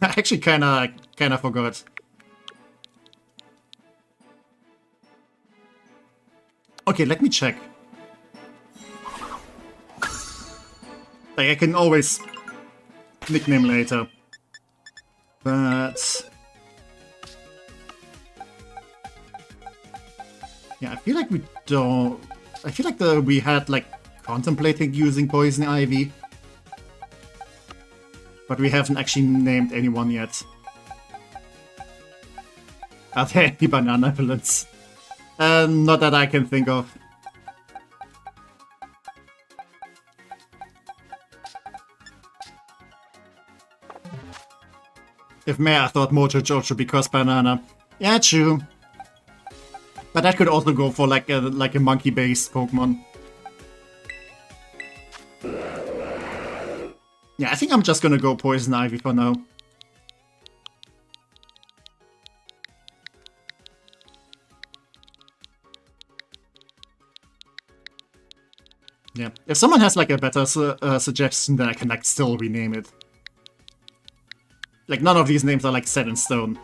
I actually kinda forgot. Okay, let me check. Like, I can always nickname later. But... yeah, I feel like we don't... I feel like we had, like, contemplating using Poison Ivy. But we haven't actually named anyone yet. Are there any banana villains? Not that I can think of. If May, I thought Mojo Jojo because banana. Yeah, true. But that could also go for like a monkey-based Pokemon. Yeah, I think I'm just gonna go Poison Ivy for now. Yeah, if someone has like a better suggestion, then I can like still rename it. Like, none of these names are like set in stone.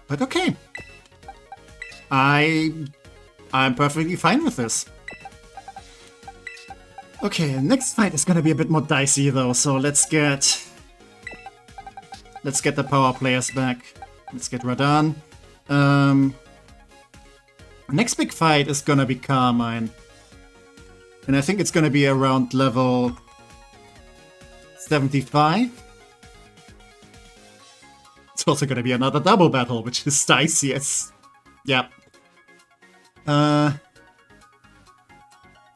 But okay. I'm perfectly fine with this. Okay, next fight is gonna be a bit more dicey though, so let's get the power players back. Let's get Radan. Next big fight is gonna be Carmine. And I think it's gonna be around level 75. It's also gonna be another double battle, which is dicey as... yeah.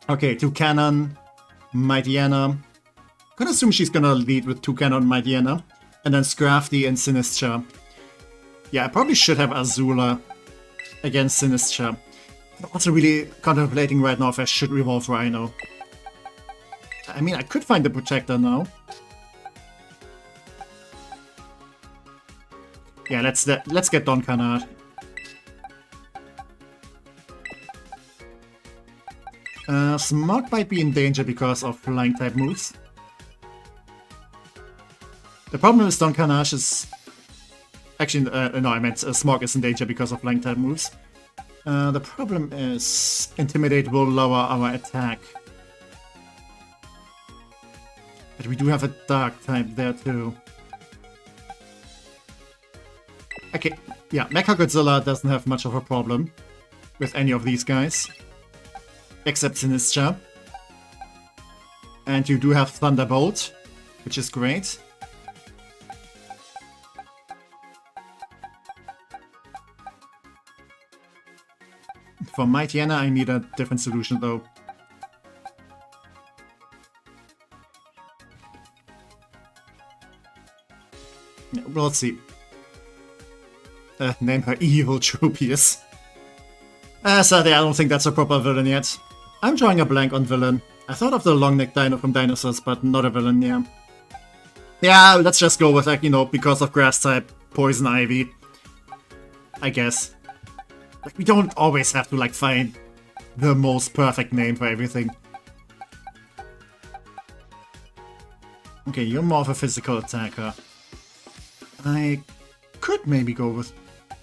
Okay, Toucannon, Mightyena. Gonna assume she's gonna lead with Toucannon, Mightyena. And then Scrafty and Sinistcha. Yeah, I probably should have Azula against Sinistcha. I'm also really contemplating right now if I should revolve Rhino. I mean, I could find the Protector now. Yeah, let's get Don Canard. Smog might be in danger because of flying type moves. The problem with Don Carnage is... actually, no, I meant Smog is in danger because of flying type moves. The problem is Intimidate will lower our attack. But we do have a dark type there too. Okay, yeah, Mechagodzilla doesn't have much of a problem with any of these guys. Except Sinistra. And you do have Thunderbolt, which is great. For Mightyena, I need a different solution though. Well, let's see. Name her Evil Tropius. Sadly, I don't think that's a proper villain yet. I'm drawing a blank on villain. I thought of the long-necked dino from Dinosaurs, but not a villain, yeah. Yeah, let's just go with, like, you know, because of grass type, Poison Ivy. I guess. Like, we don't always have to, like, find the most perfect name for everything. Okay, you're more of a physical attacker. I could maybe go with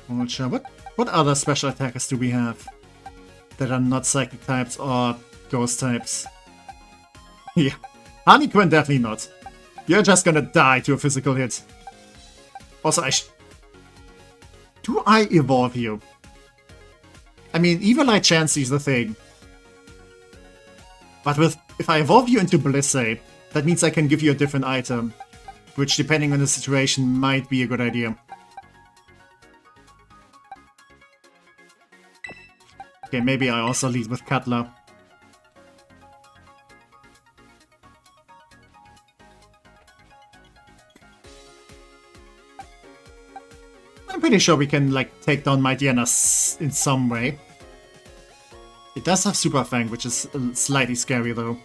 Vulture. What other special attackers do we have that are not psychic types or ghost types? Yeah, Harlequin definitely not. You're just gonna die to a physical hit. Also, do I evolve you? I mean, Evil Eye Chansey is the thing. But if I evolve you into Blissey, that means I can give you a different item. Which, depending on the situation, might be a good idea. Okay, maybe I also lead with Cutler. I'm pretty sure we can, like, take down Mightyena in some way. It does have Super Fang, which is slightly scary, though.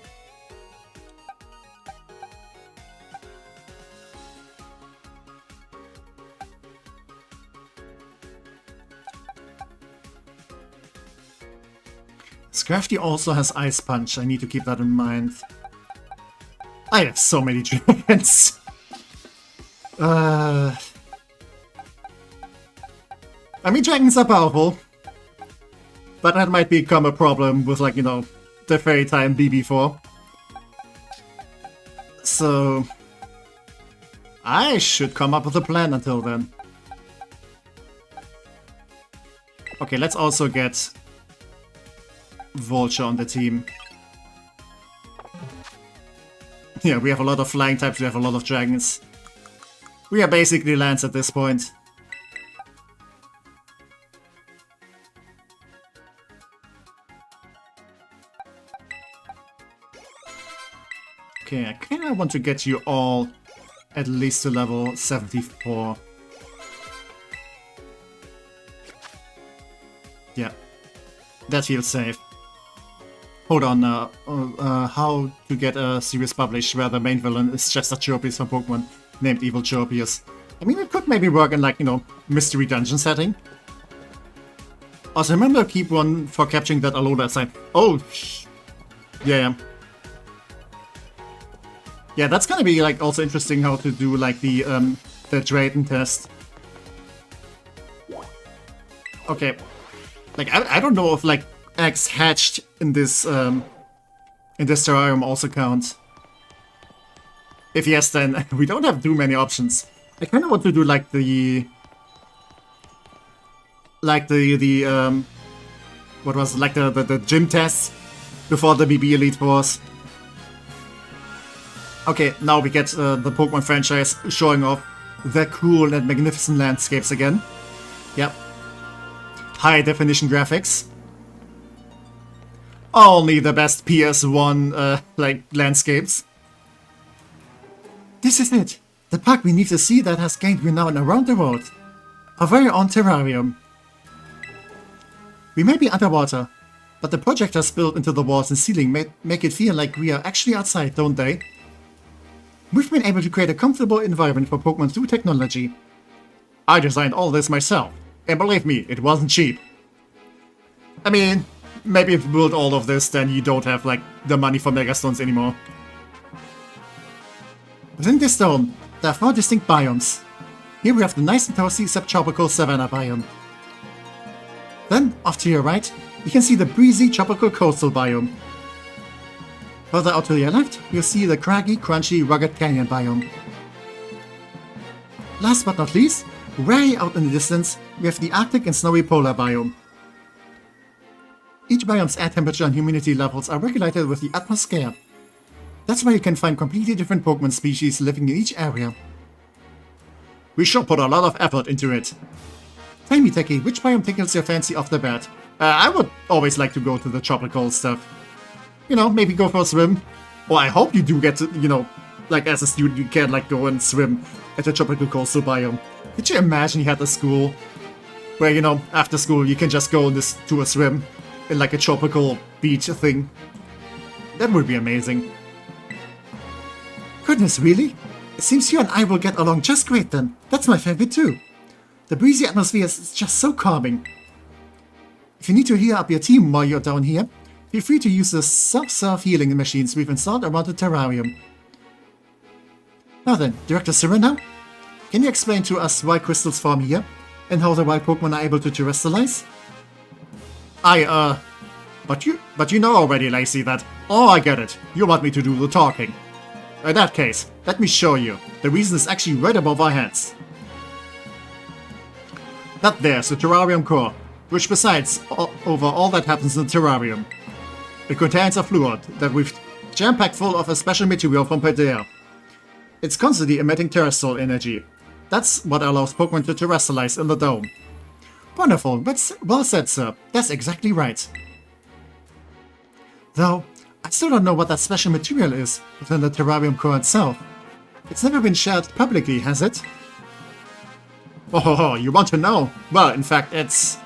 Scrafty also has Ice Punch, I need to keep that in mind. I have so many dragons. I mean, dragons are powerful. But that might become a problem with, like, you know, the Fairy Time BB4. So I should come up with a plan until then. Okay, let's also get Vulture on the team. Yeah, we have a lot of flying types, we have a lot of dragons. We are basically lands at this point. Okay, I kinda want to get you all at least to level 74. Yeah, that feels safe. Hold on, how to get a series published where the main villain is just a Tropius from Pokemon named Evil Tropius. I mean, it could maybe work in, like, you know, mystery dungeon setting. Also, remember keep one for capturing that Alola sign. Oh, yeah. Yeah, that's gonna be, like, also interesting how to do, like, the Drayton test. Okay. Like, I don't know if, like, eggs hatched in this terrarium also count. If yes, then we don't have too many options. I kind of want to do like the what was it? Like the gym tests before the BB Elite Wars. Okay, now we get the Pokemon franchise showing off their cool and magnificent landscapes again. Yep. High definition graphics. Only the best PS1, like, landscapes. This is it! The park beneath the sea that has gained renown around the world. Our very own terrarium. We may be underwater, but the projectors built into the walls and ceiling make it feel like we are actually outside, don't they? We've been able to create a comfortable environment for Pokemon through technology. I designed all this myself, and believe me, it wasn't cheap. I mean, maybe if you build all of this, then you don't have, like, the money for Megastones anymore. Within this dome, there are 4 distinct biomes. Here we have the nice and toasty subtropical savanna biome. Then, off to your right, you can see the breezy tropical coastal biome. Further out to your left, you'll see the craggy, crunchy, rugged canyon biome. Last but not least, way out in the distance, we have the Arctic and snowy polar biome. Each biome's air temperature and humidity levels are regulated with the atmosphere. That's why you can find completely different Pokémon species living in each area. We sure put a lot of effort into it. Tell me, Techie, which biome tickles your fancy off the bat? I would always like to go to the tropical stuff. You know, maybe go for a swim. Or I hope you do get to, you know, like as a student you can like go and swim at the tropical coastal biome. Could you imagine you had a school where, you know, after school you can just go to a swim in like a tropical beach thing? That would be amazing. Goodness, really? It seems you and I will get along just great then. That's my favorite too. The breezy atmosphere is just so calming. If you need to heal up your team while you're down here, feel free to use the self-serve healing machines we've installed around the terrarium. Now then, Director Serena, can you explain to us why crystals form here, and how the wild Pokémon are able to terrestrialize? But you know already, Lacey, that... Oh, I get it. You want me to do the talking. In that case, let me show you. The reason is actually right above our heads. That there's the terrarium core, which presides over all that happens in the terrarium. It contains a fluid that we've jam-packed full of a special material from Paldea. It's constantly emitting terrestrial energy. That's what allows Pokémon to terrestrialize in the dome. Wonderful, well said, sir. That's exactly right. Though, I still don't know what that special material is within the terrarium core itself. It's never been shared publicly, has it? Oh, you want to know? Well, in fact, it's...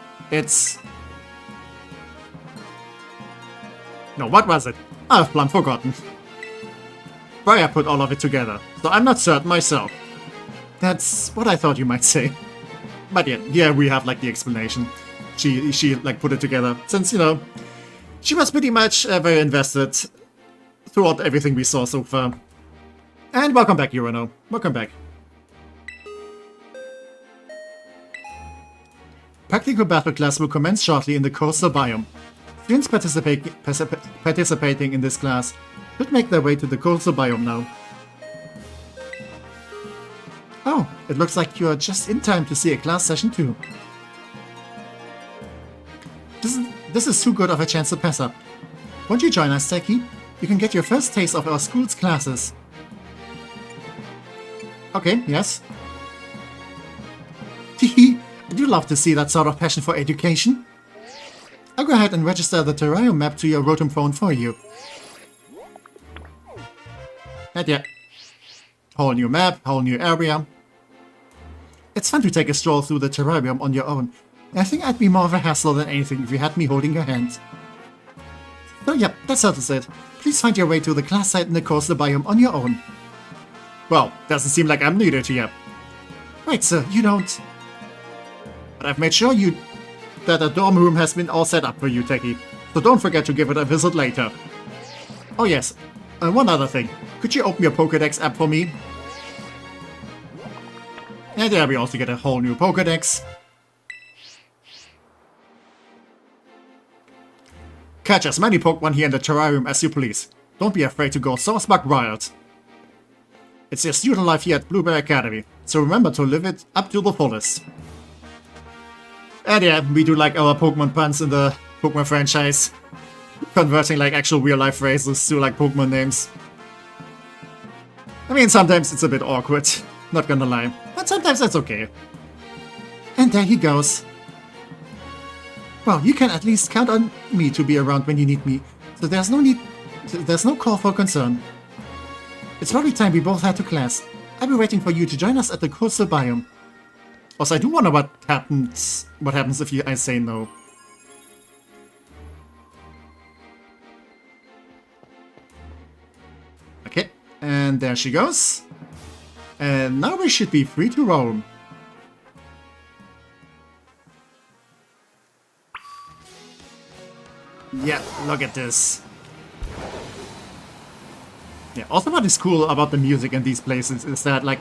No, what was it? I've plumb forgotten. Briar put all of it together, so I'm not certain myself. That's what I thought you might say. But yeah, we have like the explanation. She like put it together, since, you know, she was pretty much very invested throughout everything we saw so far. And welcome back, Urano. Welcome back. Practical battle class will commence shortly in the coastal biome. Students participating in this class should make their way to the coastal biome now. Oh, it looks like you are just in time to see a class session too. This is too good of a chance to pass up. Won't you join us, Techie? You can get your first taste of our school's classes. Okay, yes. Hehe, I do love to see that sort of passion for education. I'll go ahead and register the terrarium map to your Rotom phone for you. And yeah. Whole new map, whole new area. It's fun to take a stroll through the terrarium on your own. I think I'd be more of a hassle than anything if you had me holding your hand. So yeah, that settles it. Please find your way to the class site in the coastal biome on your own. Well, doesn't seem like I'm needed here. Right, sir, you don't... But I've made sure that a dorm room has been all set up for you, Techie. So don't forget to give it a visit later. Oh yes, one other thing. Could you open your Pokédex app for me? And there we also get a whole new Pokédex. Catch as many Pokémon here in the terrarium as you please. Don't be afraid to go Sourcebug wild. It's your student life here at Blueberry Academy, so remember to live it up to the fullest. And yeah, we do like our Pokemon puns in the Pokemon franchise. Converting like actual real life phrases to like Pokemon names. I mean, sometimes it's a bit awkward, not gonna lie, but sometimes that's okay. And there he goes. Well, you can at least count on me to be around when you need me, so there's no call for concern. It's probably time we both head to class. I'll be waiting for you to join us at the coastal biome. Also, I do wonder what happens if I say no. Okay, and there she goes. And now we should be free to roam. Yeah, look at this. Yeah, also what is cool about the music in these places is that like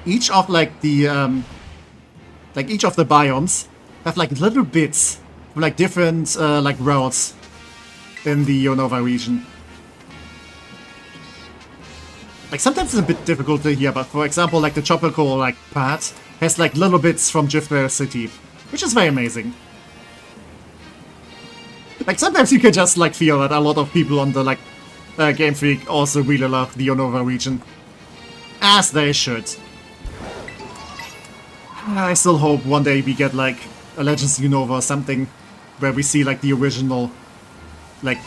each of like the biomes have like little bits of like different like routes in the Unova region. Like, sometimes it's a bit difficult to hear, but for example, like the tropical, like, part has, like, little bits from Driftwell City, which is very amazing. Like, sometimes you can just, like, feel that a lot of people on the, like, Game Freak also really love the Unova region. As they should. I still hope one day we get, like, a Legends Unova or something, where we see, like, the original, like,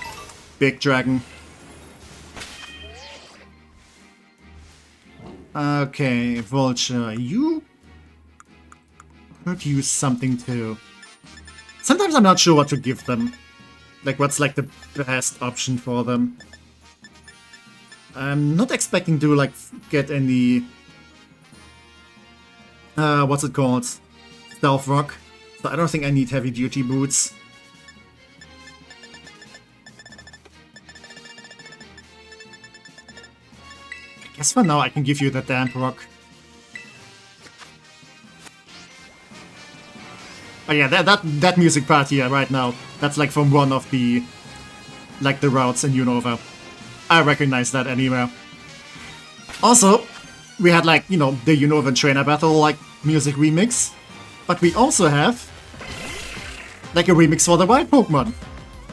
big dragon. Okay, Vulture, you could use something too. Sometimes I'm not sure what to give them. Like, what's like the best option for them. I'm not expecting to, like, get any... what's it called? Stealth Rock. So I don't think I need heavy duty boots. I guess for now I can give you the Damp Rock. Oh yeah, that music part here right now, that's like from one of the, like, the routes in Unova. I recognize that anywhere. Also, we had, like, you know, the Unova Trainer Battle, like, music remix. But we also have, like, a remix for the wild Pokemon.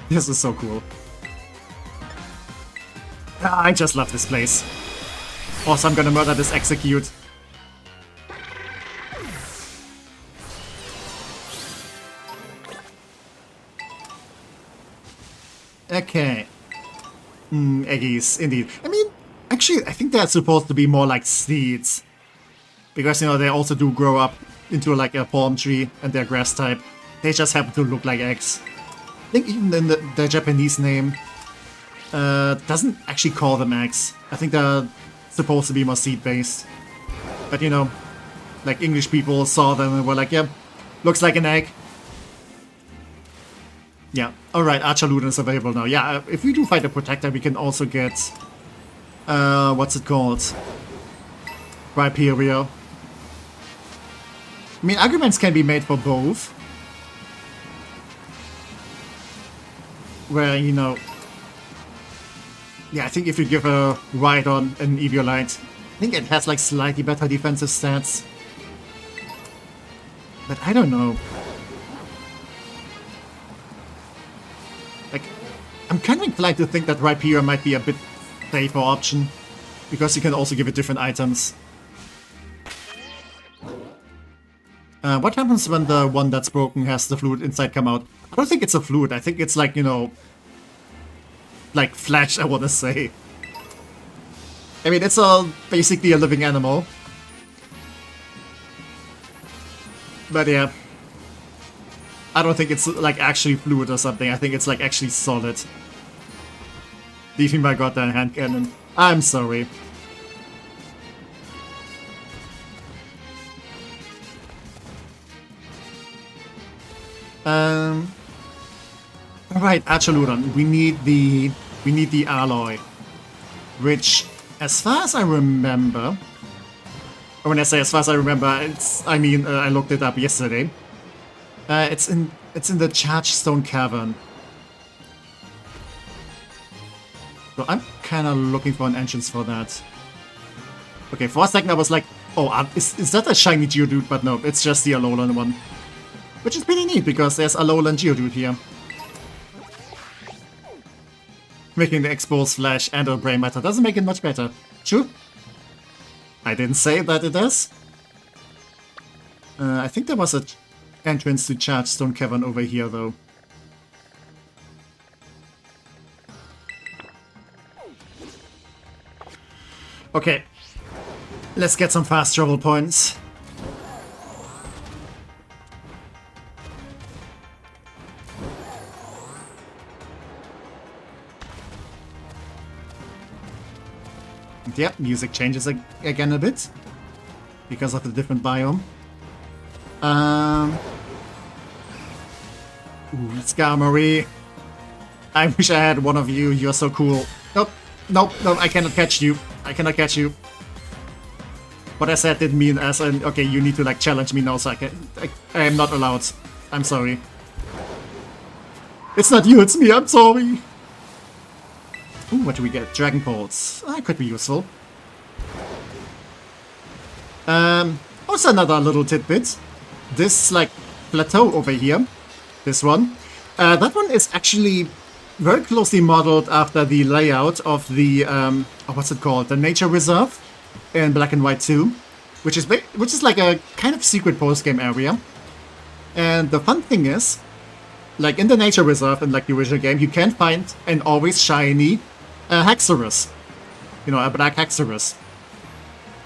This is so cool. I just love this place. Also, I'm gonna murder this Execute. Okay. Eggies, indeed. I mean, actually, I think they're supposed to be more like seeds. Because, you know, they also do grow up into, like, a palm tree, and they're grass type. They just happen to look like eggs. I think even in the Japanese name doesn't actually call them eggs. I think they're supposed to be more seed-based. But, you know, like, English people saw them and were like, yeah, looks like an egg. Yeah, alright, Archaludon is available now. Yeah, if we do fight a Protector, we can also get... what's it called? Rhyperior. I mean, arguments can be made for both. Where, you know... Yeah, I think if you give a Rhydon an Eviolite, I think it has, like, slightly better defensive stats. But I don't know. Like, I'm kind of inclined to think that Rhyperior might be a bit safer option, because you can also give it different items. What happens when the one that's broken has the fluid inside come out? I don't think it's a fluid, I think it's like, you know, like flesh, I want to say. I mean, it's basically a living animal. But yeah. I don't think it's, like, actually fluid or something. I think it's, like, actually solid. Leaving my goddamn hand cannon. I'm sorry. Alright, Archaludon. We need the alloy. Which, as far as I remember... When I say as far as I remember, I mean, I looked it up yesterday. It's in the Chargestone Cavern. So I'm kind of looking for an entrance for that. Okay, for a second I was like, oh, is that a shiny Geodude? But no, it's just the Alolan one. Which is pretty neat, because there's Alolan Geodude here. Making the exposed flesh and or gray matter doesn't make it much better. True? I didn't say that it does. I think there was a entrance to Chargestone Cavern over here, though. Okay. Let's get some fast travel points. And yeah, music changes again a bit. Because of the different biome. Ooh, Skarmory. I wish I had one of you. You're so cool. Nope. Nope. Nope. I cannot catch you. I cannot catch you. What I said didn't mean as in, okay, you need to, like, challenge me now, so I am not allowed. I'm sorry. It's not you, it's me. I'm sorry. Ooh, what do we get? Dragon Pulse. That could be useful. Also another little tidbit. This, like, plateau over here, this one, that one is actually very closely modeled after the layout of the, what's it called? The Nature Reserve in Black and White 2, which is like a kind of secret post-game area. And the fun thing is, like in the Nature Reserve in like the original game, you can find an always shiny Haxorus. You know, a black Haxorus.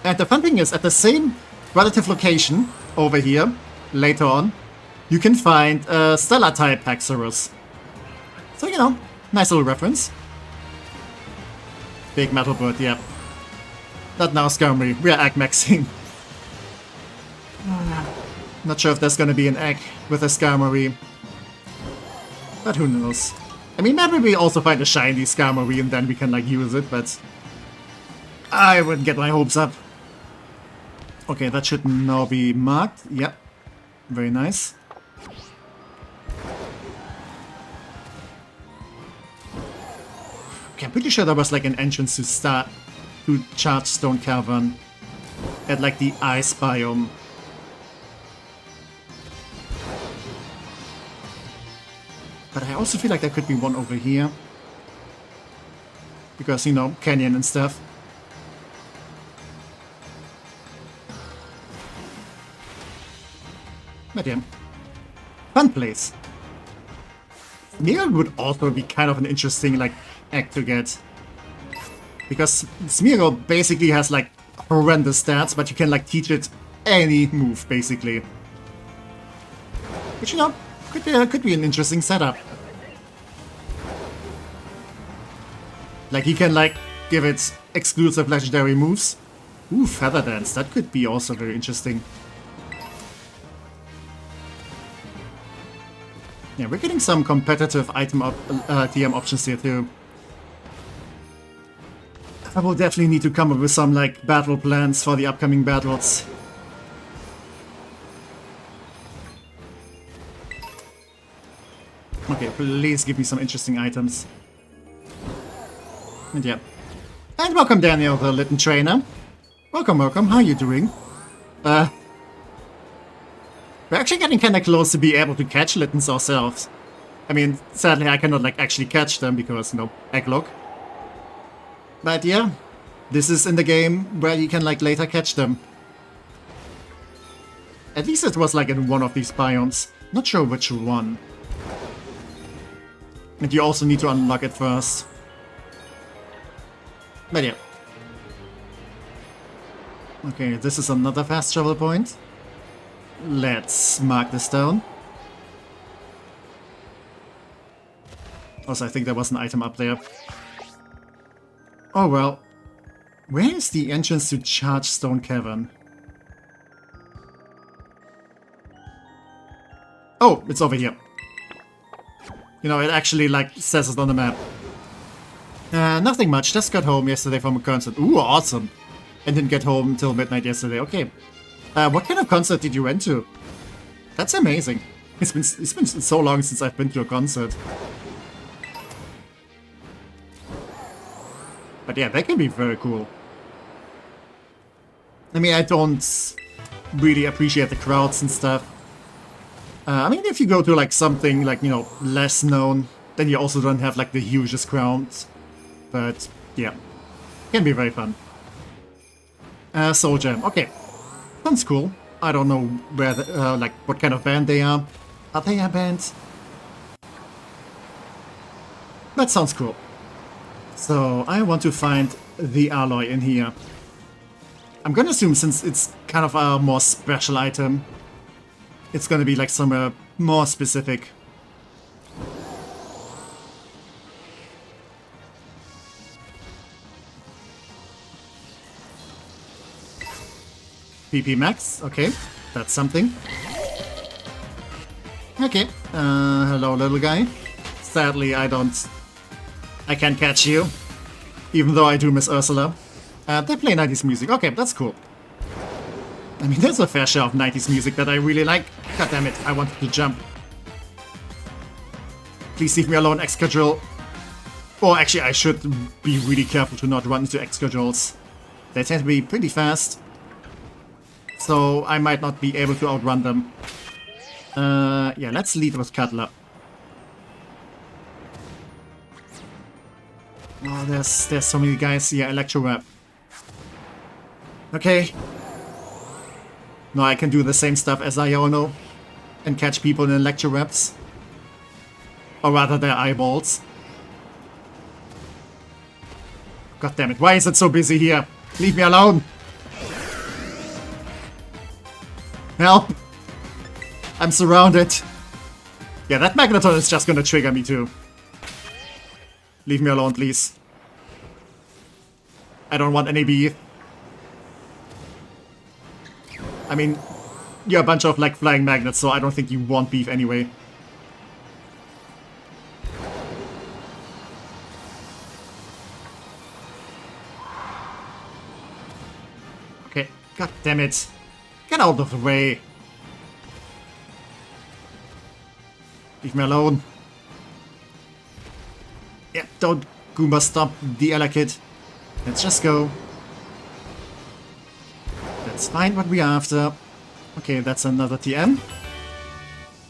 And the fun thing is, at the same relative location over here, later on, you can find a Stellar-type Haxorus. So, you know, nice little reference. Big metal bird, yeah. Not now, Skarmory. We are egg maxing. Not sure if there's gonna be an egg with a Skarmory. But who knows. I mean, maybe we also find a shiny Skarmory and then we can, like, use it, but I wouldn't get my hopes up. Okay, that should now be marked. Yep. Very nice. Okay, I'm pretty sure there was like an entrance to Chargestone Cavern at like the ice biome. But I also feel like there could be one over here. Because, you know, canyon and stuff. But yeah. Fun place. Smeargle would also be kind of an interesting, like, egg to get. Because Smeargle basically has, like, horrendous stats, but you can, like, teach it any move, basically. Which, you know, could be an interesting setup. Like, you can, like, give it exclusive legendary moves. Ooh, Feather Dance. That could be also very interesting. Yeah, we're getting some competitive item TM options here, too. I will definitely need to come up with some, like, battle plans for the upcoming battles. Okay, please give me some interesting items. And yeah. And welcome, Daniel, the Litten Trainer. Welcome, welcome. How are you doing? We're actually getting kind of close to be able to catch Littens ourselves. I mean, sadly I cannot, like, actually catch them because, you know, Egglocke. But yeah, this is in the game where you can, like, later catch them. At least it was, like, in one of these biomes. Not sure which one. And you also need to unlock it first. But yeah. Okay, this is another fast travel point. Let's mark this down. Also, I think there was an item up there. Oh well. Where is the entrance to Chargestone Cavern? Oh, it's over here. You know, it actually, like, says it on the map. Nothing much. Just got home yesterday from a concert. Ooh, awesome. And didn't get home till midnight yesterday. Okay. What kind of concert did you went to? That's amazing. It's been so long since I've been to a concert. But yeah, that can be very cool. I mean, I don't really appreciate the crowds and stuff. I mean, if you go to, like, something, like, you know, less known, then you also don't have, like, the hugest crowds. But, yeah. Can be very fun. Soul Jam. Okay. Sounds cool. I don't know where, like, what kind of band they are. Are they a band? That sounds cool. So, I want to find the alloy in here. I'm gonna assume since it's kind of a more special item, it's gonna be, like, somewhere more specific. PP max, okay, that's something. Okay, hello little guy. Sadly I can't catch you, even though I do miss Ursula. They play 90s music, okay, that's cool. I mean, there's a fair share of 90s music that I really like. God damn it, I wanted to jump. Please leave me alone, Excadrill. Or actually, I should be really careful to not run into Excadrills. They tend to be pretty fast. so I might not be able to outrun them. Yeah, let's lead with Cutler. Oh, there's so many guys here. Electro Web. Okay. No, I can do the same stuff as Iono and catch people in Electro Webs. Or rather, their eyeballs. God damn it, why is it so busy here? Leave me alone! Help! I'm surrounded. Yeah, that Magneton is just gonna trigger me too. Leave me alone, please. I don't want any beef. I mean, you're a bunch of, like, flying magnets, so I don't think you want beef anyway. Okay, god damn it. Get out of the way. Leave me alone. Yeah, don't Goomba stop the Egglocke. Let's just go. Let's find what we're after. Okay, that's another TM.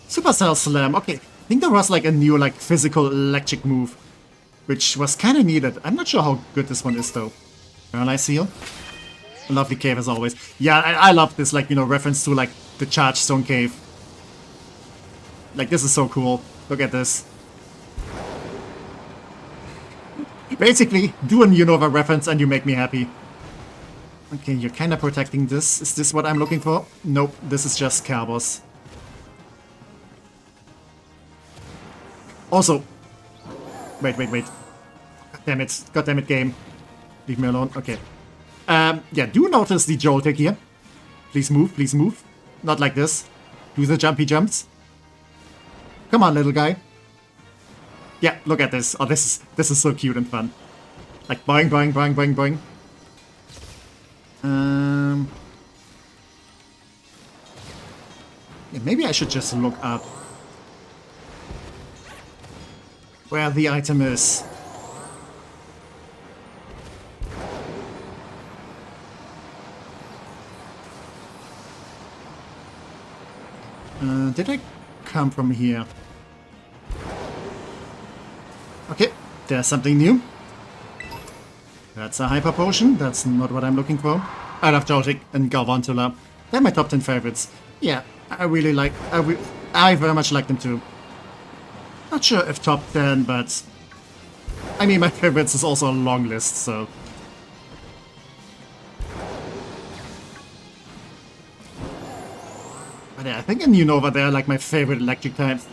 Supercell Slam. Okay, I think there was like a new like physical electric move, which was kind of needed. I'm not sure how good this one is though. Paralyze Seal. Lovely cave as always. Yeah, I love this, like, you know, reference to like the Charged Stone Cave. Like, this is so cool. Look at this. Basically, do a Unova reference and you make me happy. Okay, you're kind of protecting this. Is this what I'm looking for? Nope, this is just Carbos. Also... Wait. God damn it, game. Leave me alone. Okay. Yeah, do notice the Joltik here. Please move, please move. Not like this. Do the jumpy jumps. Come on, little guy. Yeah, look at this. Oh, this is so cute and fun. Like boing, boing, boing, boing, boing. Yeah, maybe I should just look up where the item is. Did I come from here? Okay, there's something new. That's a Hyper Potion. That's not what I'm looking for. I love Joltik and Galvantula. They're my top 10 favorites. Yeah, I really like... I very much like them too. Not sure if top 10, but... I mean, my favorites is also a long list, so... But yeah, I think in Unova they're like my favorite electric types.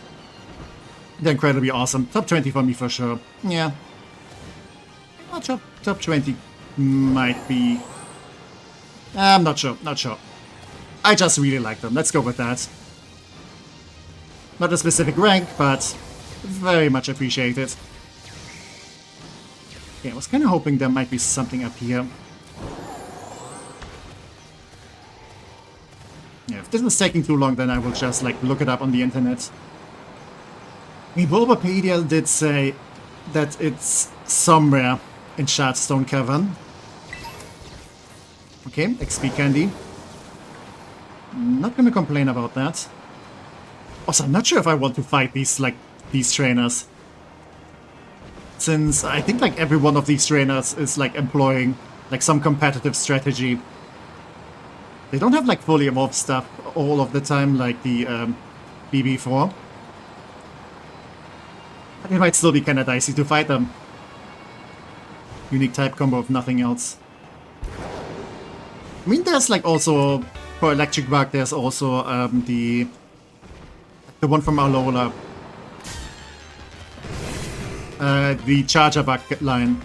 They're incredibly awesome. Top 20 for me for sure. Yeah. Well, top 20 might be... I'm not sure, not sure. I just really like them. Let's go with that. Not a specific rank, but very much appreciated. Okay, I was kind of hoping there might be something up here. Yeah, if this is taking too long, then I will just like look it up on the internet. I mean, Bulbapedia did say that it's somewhere in Shardstone Cavern. Okay, XP Candy. Not gonna complain about that. Also, I'm not sure if I want to fight these trainers. Since I think like every one of these trainers is like employing like some competitive strategy. They don't have like fully evolved stuff all of the time like the BB4. But it might still be kinda dicey to fight them. Unique type combo of nothing else. I mean, there's like also, for Electric Bug, there's also the one from Alola. The Charger Bug line.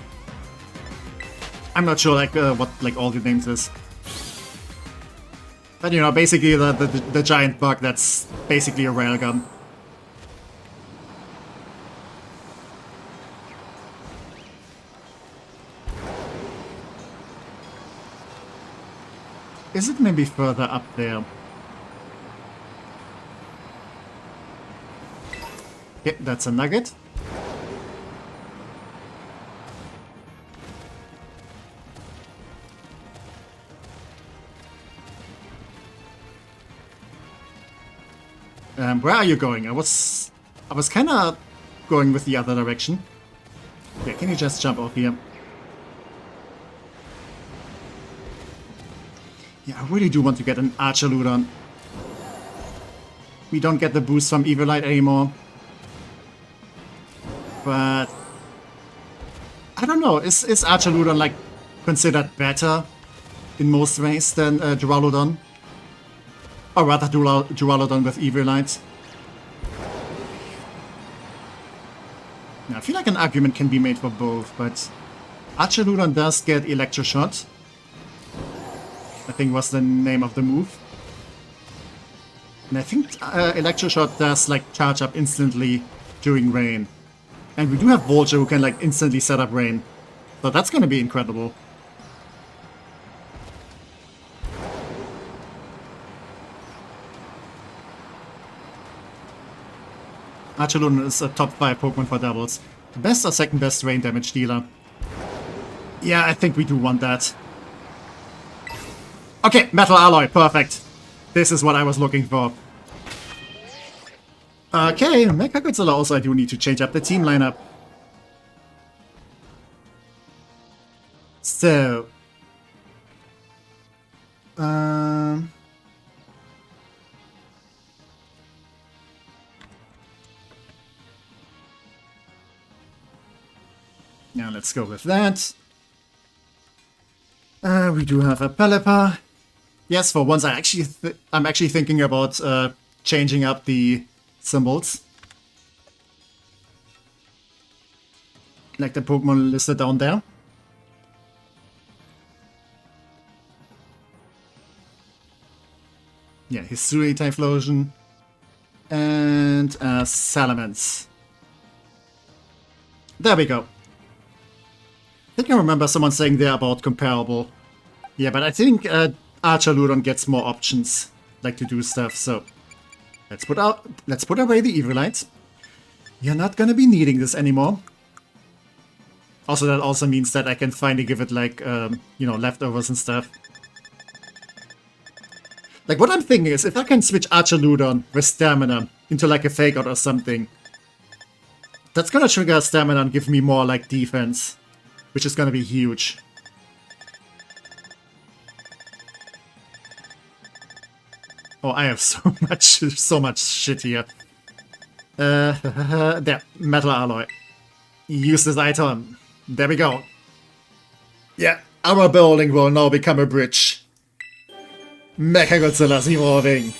I'm not sure like what like all the names is. But you know, basically the giant bug that's basically a railgun. Is it maybe further up there? Yeah, that's a nugget. Where are you going? I was kind of going with the other direction. Okay, can you just jump off here? Yeah, I really do want to get an Archaludon. We don't get the boost from Evilite anymore. But I don't know, is Archaludon like considered better in most ways than Duraludon? Or rather Duraludon with Evilite? Yeah, I feel like an argument can be made for both, but Archaludon does get Electroshot. I think was the name of the move. And I think Electroshot does like charge up instantly during rain. And we do have Vulture who can like instantly set up rain. So that's gonna be incredible. Archaludon is a top 5 Pokemon for doubles. The best or second best rain damage dealer. Yeah, I think we do want that. Okay, Metal Alloy, perfect. This is what I was looking for. Okay, Mechagodzilla also I do need to change up the team lineup. So... Now let's go with that. We do have a Pelipper. Yes, for once I'm actually thinking about changing up the symbols. Like the Pokemon listed down there. Yeah, Hisui Typhlosion. And Salamence. There we go. I think I remember someone saying there about comparable. Yeah, but I think Archaludon gets more options, like to do stuff, so let's put away the Evilite. You're not gonna be needing this anymore. Also, that also means that I can finally give it like, you know, leftovers and stuff. Like, what I'm thinking is, if I can switch Archaludon with Stamina into like a Fake Out or something, that's gonna trigger Stamina and give me more like defense, which is gonna be huge. Oh, I have so much shit here. There, Metal Alloy. Use this item. There we go. Yeah, our building will now become a bridge. Mechagodzilla's evolving.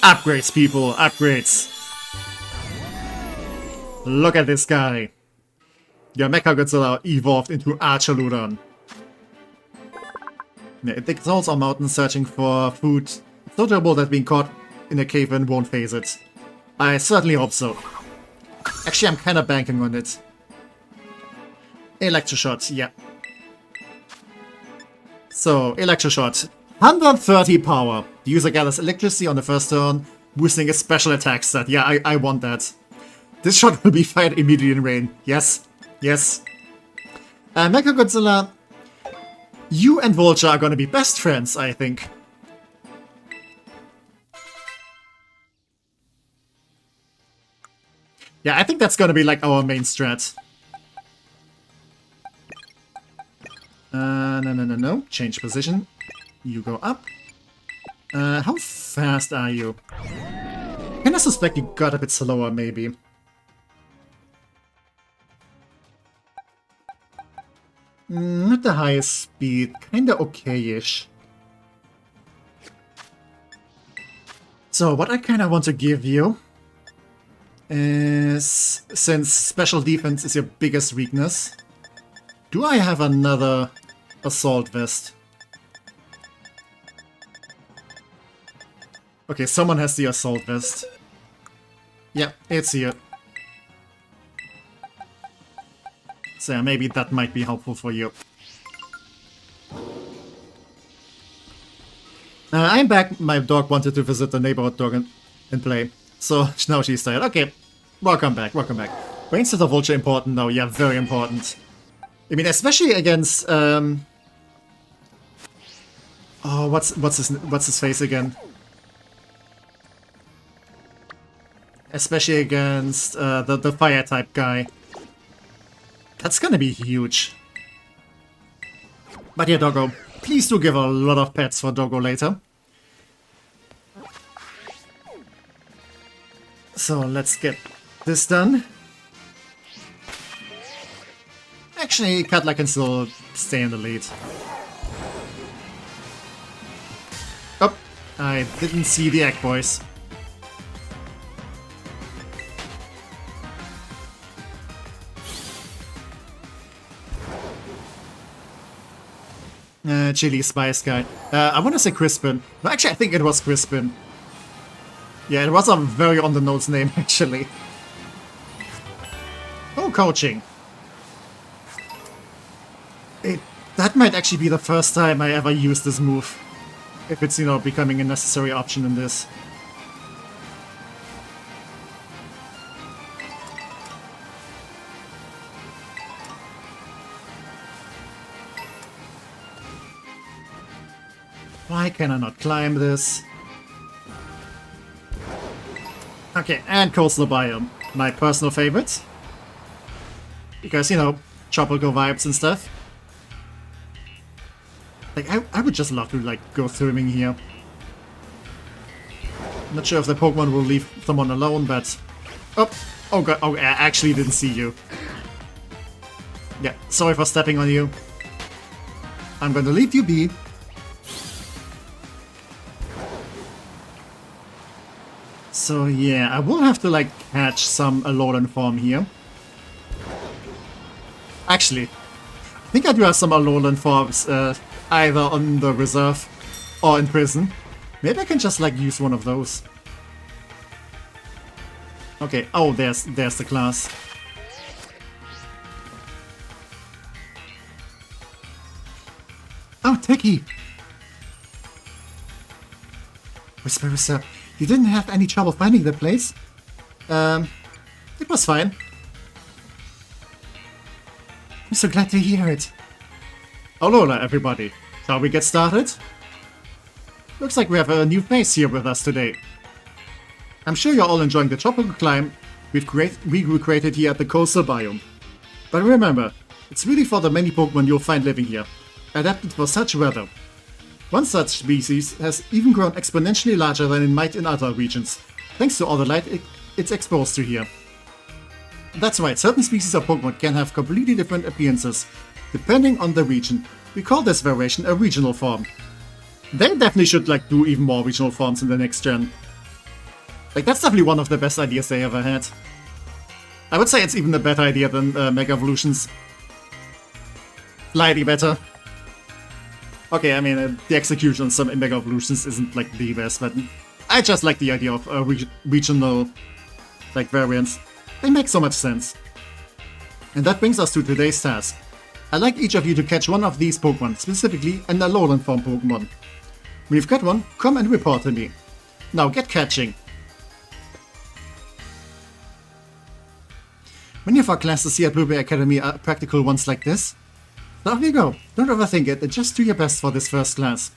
Upgrades, people, upgrades. Look at this guy. Your Mechagodzilla evolved into Archaludon. Yeah, it exalts our mountain searching for food. It's so terrible that being caught in a cave-in won't phase it. I certainly hope so. Actually, I'm kind of banking on it. Electroshot, yeah. So, Electroshot. 130 power. The user gathers electricity on the first turn, boosting its special attack stat. Yeah, I want that. This shot will be fired immediately in rain. Yes. Yes. Mechagodzilla, you and Vulture are gonna be best friends, I think. Yeah, I think that's gonna be like our main strat. No. Change position. You go up. How fast are you? I kinda suspect you got a bit slower, maybe. Not the highest speed. Kinda okay-ish. So, what I kinda want to give you is, since special defense is your biggest weakness, do I have another assault vest? Okay, someone has the assault vest. Yeah, it's here. So yeah, maybe that might be helpful for you. I'm back. My dog wanted to visit the neighborhood dog and play. So now she's tired. Okay, welcome back, welcome back. Brainset of Vulture important now. Yeah, very important. I mean, especially against oh, what's his face again? Especially against the fire type guy. That's gonna be huge. But yeah, Doggo, please do give a lot of pets for Doggo later. So let's get this done. Actually, Cutler can still stay in the lead. Oh, I didn't see the egg boys. Chili Spice guy. I want to say Crispin. No, actually, I think it was Crispin. Yeah, it was a very on-the-nose name, actually. Oh, coaching. That might actually be the first time I ever use this move. If it's, you know, becoming a necessary option in this. Why can I not climb this? Okay, and Coastal Biome. My personal favorite. Because, you know, tropical vibes and stuff. Like, I would just love to, like, go swimming here. Not sure if the Pokemon will leave someone alone, but... Oh god, oh, I actually didn't see you. Yeah, sorry for stepping on you. I'm gonna leave you be. So yeah, I will have to, like, catch some Alolan form here. Actually, I think I do have some Alolan forms, either on the reserve or in prison. Maybe I can just, like, use one of those. Okay, oh, there's the class. Oh, Techie! Whisper, you didn't have any trouble finding the place? It was fine. I'm so glad to hear it. Alola, everybody. Shall we get started? Looks like we have a new face here with us today. I'm sure you're all enjoying the tropical climb we created here at the coastal biome. But remember, it's really for the many Pokemon you'll find living here, adapted for such weather. One such species has even grown exponentially larger than it might in other regions, thanks to all the light it's exposed to here. That's right, certain species of Pokemon can have completely different appearances, depending on the region. We call this variation a regional form. They definitely should, like, do even more regional forms in the next gen. Like, that's definitely one of the best ideas they ever had. I would say it's even a better idea than Mega Evolutions. Slightly better. Okay, I mean, the execution on some Mega Evolutions isn't, like, the best, but I just like the idea of regional, like, variants. They make so much sense. And that brings us to today's task. I'd like each of you to catch one of these Pokemon, specifically an Alolan form Pokemon. When you've got one, come and report to me. Now get catching. Many of our classes here at Blueberry Academy are practical ones like this. So off you go. Don't overthink it, and just do your best for this first class.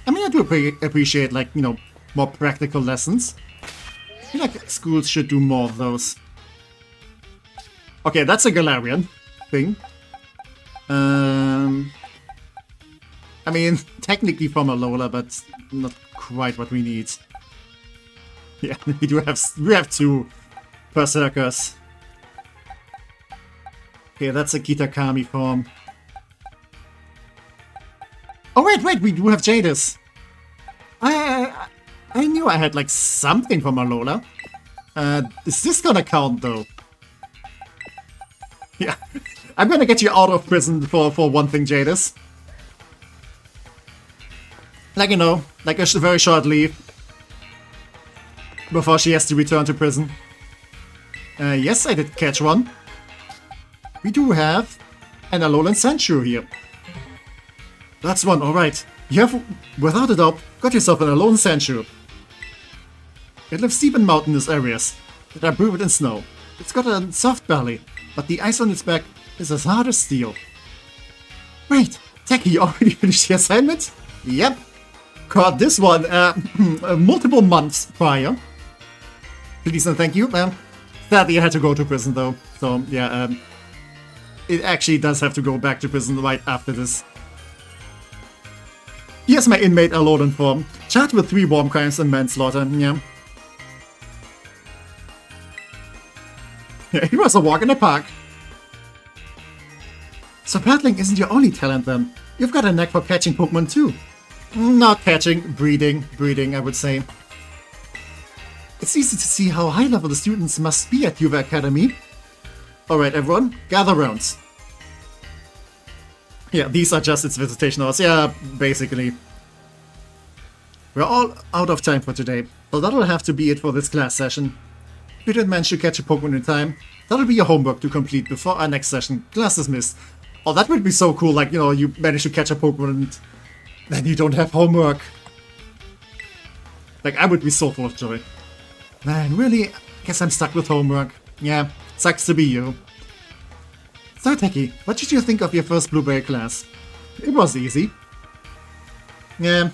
I mean, I do appreciate, like, you know, more practical lessons. I feel like schools should do more of those. Okay, that's a Galarian thing. I mean, technically from Alola, but not quite what we need. Yeah, we have two Berserkers. Okay, that's a Kitakami form. Oh wait, we do have Jadis. I knew I had, like, something from Alola. Is this gonna count though? Yeah, I'm gonna get you out of prison for one thing, Jadis. Like, you know, like a very short leave. Before she has to return to prison. Yes, I did catch one. We do have an Alolan Sandshrew here. That's one, alright. You have, without a doubt, got yourself an Alolan Sandshrew. It lives deep in mountainous areas that are buried in snow. It's got a soft belly, but the ice on its back is as hard as steel. Wait, Techie, you already finished the assignment? Yep. Caught this one multiple months prior. Please and thank you. Sadly, I had to go to prison though. So yeah, it actually does have to go back to prison right after this. Here's my inmate alone in form. Charged with 3 warm crimes and manslaughter. Yeah. Yeah, he was a walk in the park. So paddling isn't your only talent then. You've got a knack for catching Pokemon too. Not catching, breeding, I would say. It's easy to see how high level the students must be at Vtuber Academy. Alright everyone, gather round. Yeah, these are just its visitation hours. Yeah, basically. We're all out of time for today, so that'll have to be it for this class session. If you didn't manage to catch a Pokemon in time, that'll be your homework to complete before our next session. Class dismissed. Oh, that would be so cool, like, you know, you manage to catch a Pokemon and then you don't have homework. Like, I would be so full of joy. Man, really? Guess I'm stuck with homework. Yeah, sucks to be you. So, Techie, what did you think of your first Blueberry class? It was easy. Yeah,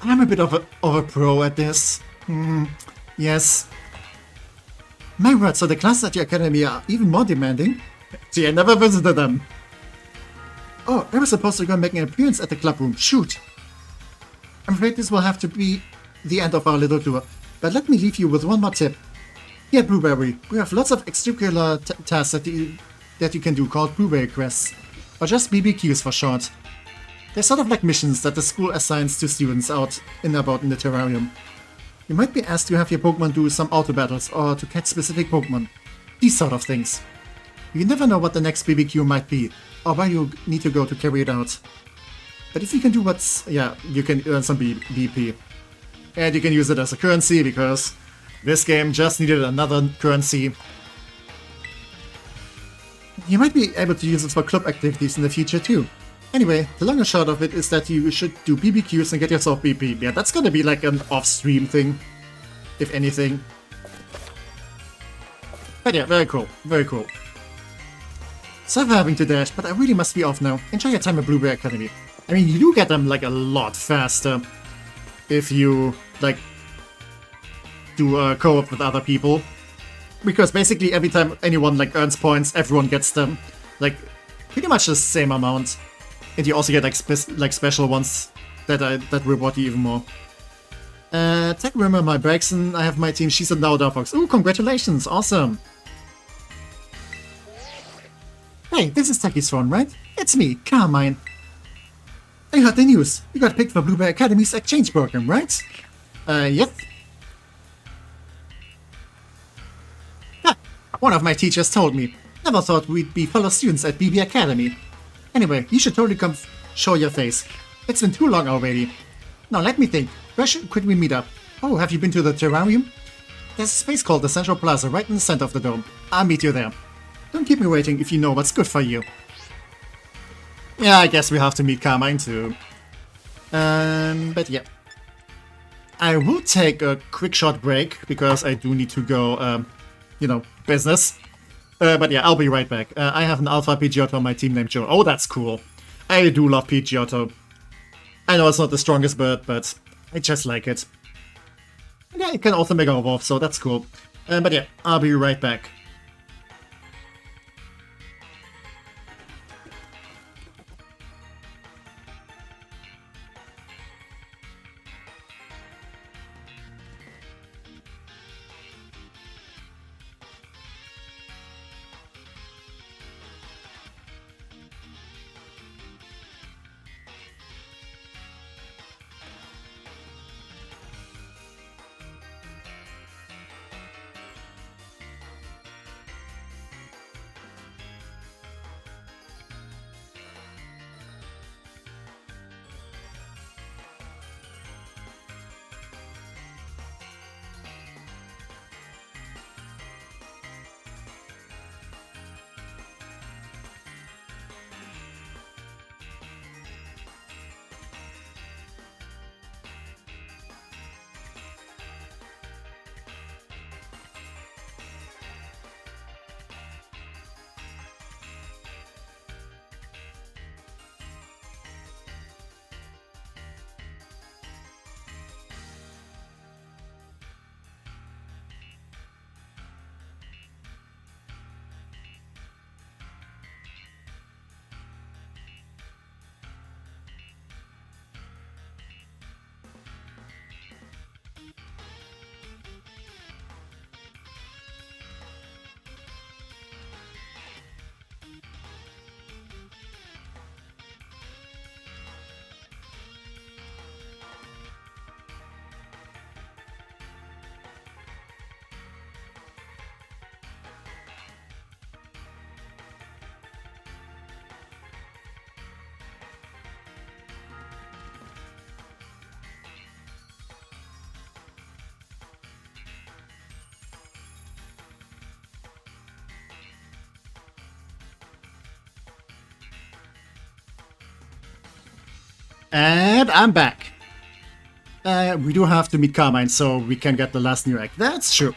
I'm a bit of a pro at this. Yes. My word, so the classes at your academy are even more demanding? Gee, I never visited them. Oh, I was supposed to go make an appearance at the club room. Shoot. I'm afraid this will have to be the end of our little tour, but let me leave you with one more tip. Here at Blueberry, we have lots of extracurricular tasks that you can do called Blueberry quests, or just BBQs for short. They're sort of like missions that the school assigns to students out and about in the terrarium. You might be asked to have your Pokemon do some auto battles or to catch specific Pokemon. These sort of things. You never know what the next BBQ might be, or where you need to go to carry it out. But if you can do what's... yeah, you can earn some BP. And you can use it as a currency, because this game just needed another currency. You might be able to use it for club activities in the future too. Anyway, the long and short of it is that you should do BBQs and get yourself BP. Yeah, that's gonna be like an off-stream thing, if anything. But yeah, very cool, very cool. Sorry for having to dash, but I really must be off now. Enjoy your time at Blueberry Academy. I mean, you do get them like a lot faster if you like do co-op with other people, because basically every time anyone like earns points, everyone gets them like pretty much the same amount. And you also get like special ones that reward you even more. Tech, remember my Braxton, I have my team, she's a now Fox. Ooh, congratulations, awesome! Hey, this is Techie's phone, right? It's me, Carmine. I heard the news. You got picked for Blueberry Academy's exchange program, right? Yep. Ha! One of my teachers told me. Never thought we'd be fellow students at BB Academy. Anyway, you should totally come show your face. It's been too long already. Now let me think. Where could we meet up? Oh, have you been to the terrarium? There's a space called the Central Plaza right in the center of the dome. I'll meet you there. Don't keep me waiting if you know what's good for you. Yeah, I guess we have to meet Carmine too. But yeah. I will take a quick short break because I do need to go, you know, business. But yeah, I'll be right back. I have an Alpha Pidgeotto on my team named Joe. Oh, that's cool. I do love Pidgeotto. I know it's not the strongest bird, but I just like it. Yeah, it can also Mega Evolve, so that's cool. But yeah, I'll be right back. And I'm back. We do have to meet Carmine, so we can get the last new egg. That's true.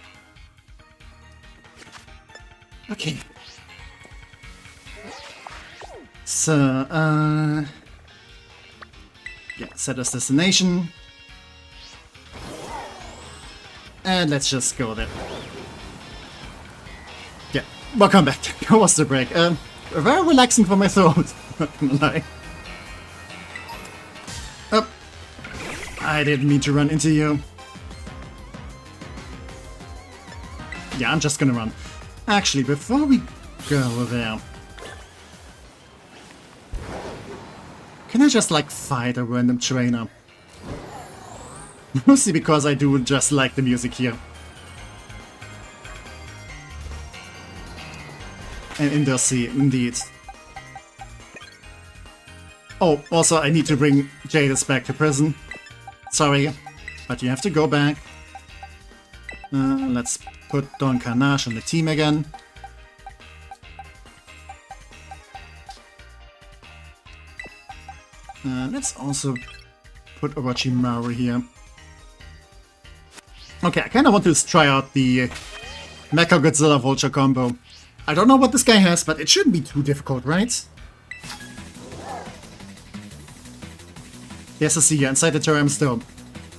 Okay. So, yeah, set as destination. And let's just go there. Yeah, welcome back. How was the break? Very relaxing for my throat, not gonna lie. Oh, I didn't mean to run into you. Yeah, I'm just gonna run. Actually, before we go there, can I just, like, fight a random trainer? Mostly because I do just like the music here. And in the sea, indeed. Oh, also I need to bring Jadis back to prison. Sorry, but you have to go back. Let's put Don Carnage on the team again. Let's also put Orochimaru here. Okay, I kind of want to try out the Mecha Godzilla Vulture combo. I don't know what this guy has, but it shouldn't be too difficult, right? There's a sea inside the terrarium still.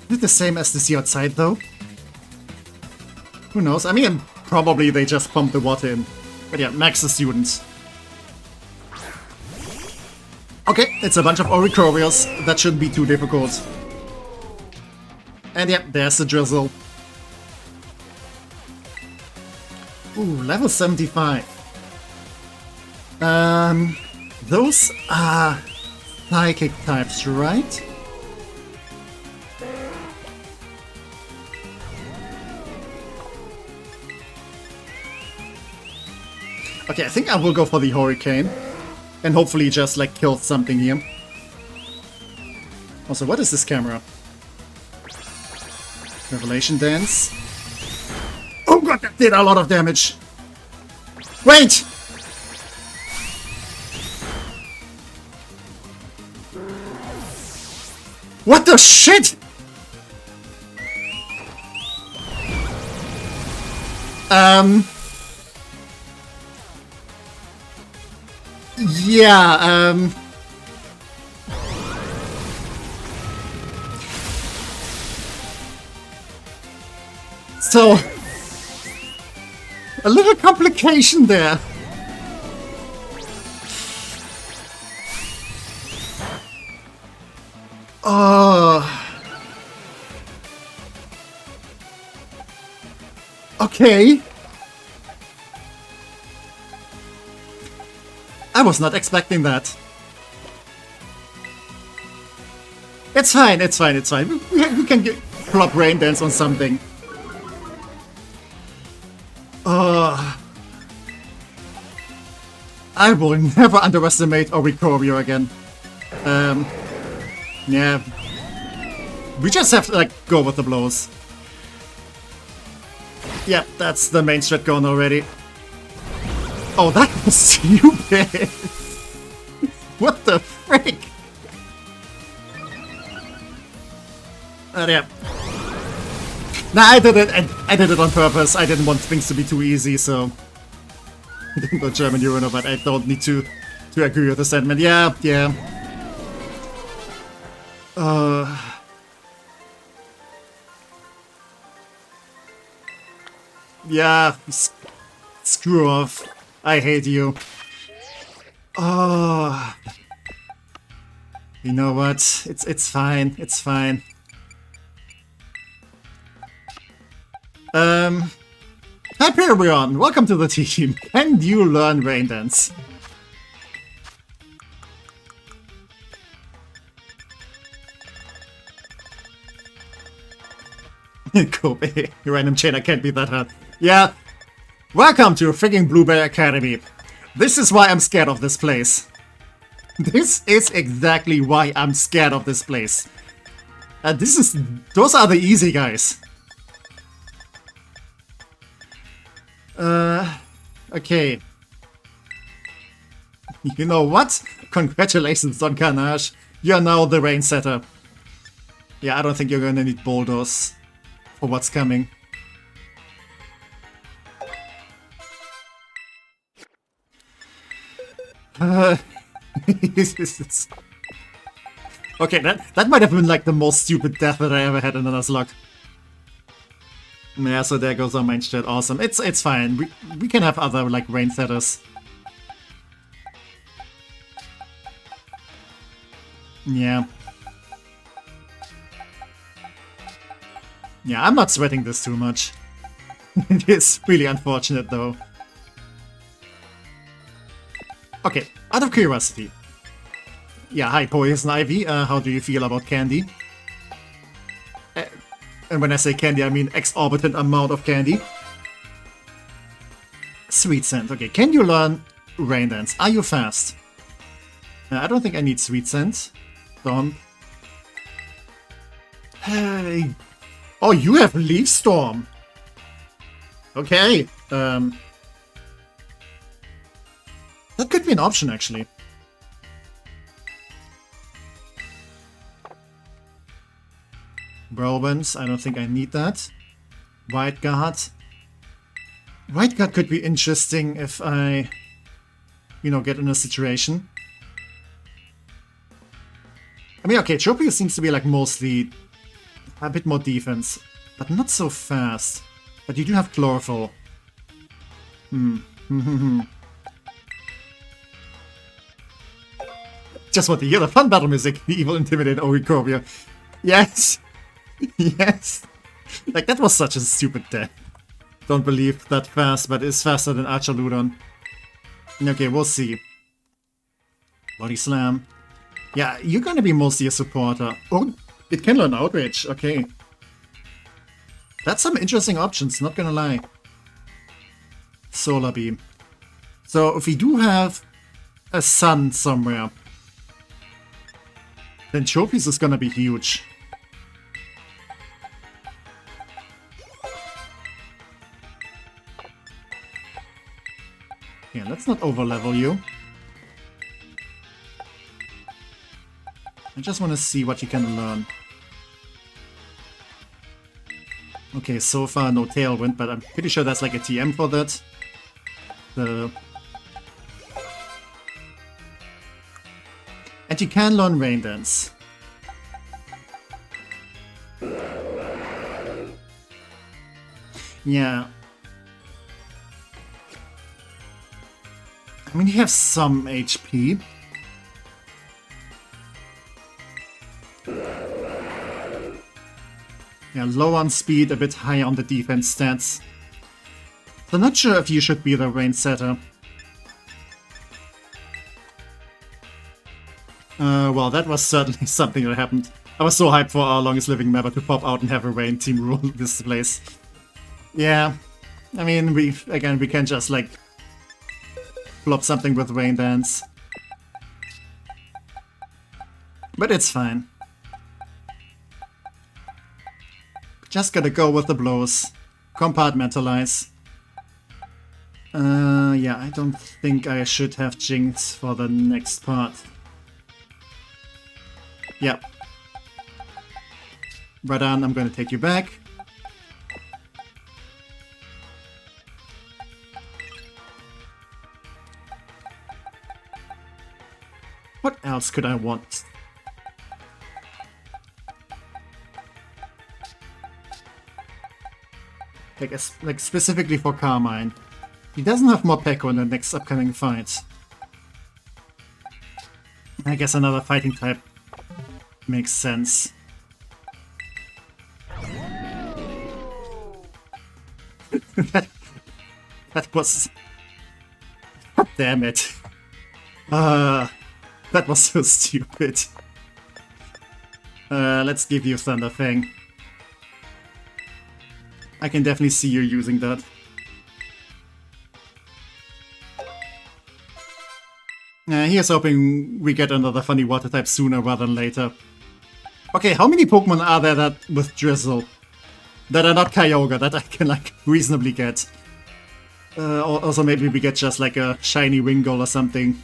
Is it the same as the sea outside, though? Who knows? I mean, probably they just pump the water in. But yeah, max the students. Okay, it's a bunch of Oricorios. That shouldn't be too difficult. And yeah, there's the drizzle. Ooh, level 75. Those are psychic types, right? Okay, I think I will go for the Hurricane. And hopefully just, like, kill something here. Also, what is this camera? Revelation Dance. Oh god, that did a lot of damage! Wait! What the shit?! Yeah, so, a little complication there. Okay. I was not expecting that. It's fine, it's fine, it's fine. We can plop Rain Dance on something. I will never underestimate Oricorior again. Yeah. We just have to, like, go with the blows. Yeah, that's the main strat gone already. Oh, that was stupid! What the frick? Yeah. Nah, I did it on purpose. I didn't want things to be too easy, so... I didn't go German Euro, but I don't need to agree with the sentiment. Yeah, yeah. Yeah, screw off. I hate you. Oh. You know what? It's fine. It's fine. Hyperion, welcome to the team. Can you learn Rain Dance? Kobe, random chain, I can't be that hard. Yeah. Welcome to freaking Blueberry Academy. This is why I'm scared of this place. This is exactly why I'm scared of this place. Those are the easy guys. Okay. You know what? Congratulations, Don Carnage. You're now the rain setter. Yeah, I don't think you're gonna need boulders for what's coming. Okay, that might have been like the most stupid death that I ever had in a Nuzlocke. Yeah, so there goes our main strat. Awesome. It's fine. We can have other like rain setters. Yeah. Yeah, I'm not sweating this too much. It is really unfortunate though. Okay, out of curiosity. Yeah, hi Poison Ivy, how do you feel about candy? And when I say candy, I mean exorbitant amount of candy. Sweet Scent, okay, can you learn Rain Dance? Are you fast? I don't think I need Sweet Scent. Don't. Hey. Oh, you have Leaf Storm. Okay, that could be an option actually. Whirlwinds, I don't think I need that. White Guard. White Guard could be interesting if I, you know, get in a situation. I mean, okay, Tropius seems to be like mostly a bit more defense, but not so fast. But you do have Chlorophyll. Just want to hear the fun battle music. The evil intimidate Oricobia. Yes! Yes! Like, that was such a stupid death. Don't believe that fast, but it's faster than Archaludon. Okay, we'll see. Body Slam. Yeah, you're gonna be mostly a supporter. Oh, it can learn Outrage, okay. That's some interesting options, not gonna lie. Solar Beam. So, if we do have a sun somewhere, then Tropius is gonna be huge. Yeah, let's not overlevel you. I just want to see what you can learn. Okay, so far no Tailwind, but I'm pretty sure that's like a TM for that. And you can learn Rain Dance. Yeah. I mean, you have some HP. Yeah, low on speed, a bit high on the defense stats. So not sure if you should be the rain setter. Well, that was certainly something that happened. I was so hyped for our longest living member to pop out and have a rain team rule this place. Yeah, I mean, we can just like flop something with Rain Dance. But it's fine. Just gotta go with the blows. Compartmentalize. Yeah, I don't think I should have Jinx for the next part. Yep. Right on, I'm gonna take you back. What else could I want? Like specifically for Carmine. He doesn't have more Peko in the next upcoming fight. I guess another fighting type makes sense. that was... God damn it. That was so stupid. Let's give you Thunder Fang. I can definitely see you using that. Here's hoping we get another funny water type sooner rather than later. Okay, how many Pokemon are there that with Drizzle? That are not Kyogre, that I can like reasonably get. Also maybe we get just like a shiny Wingull or something.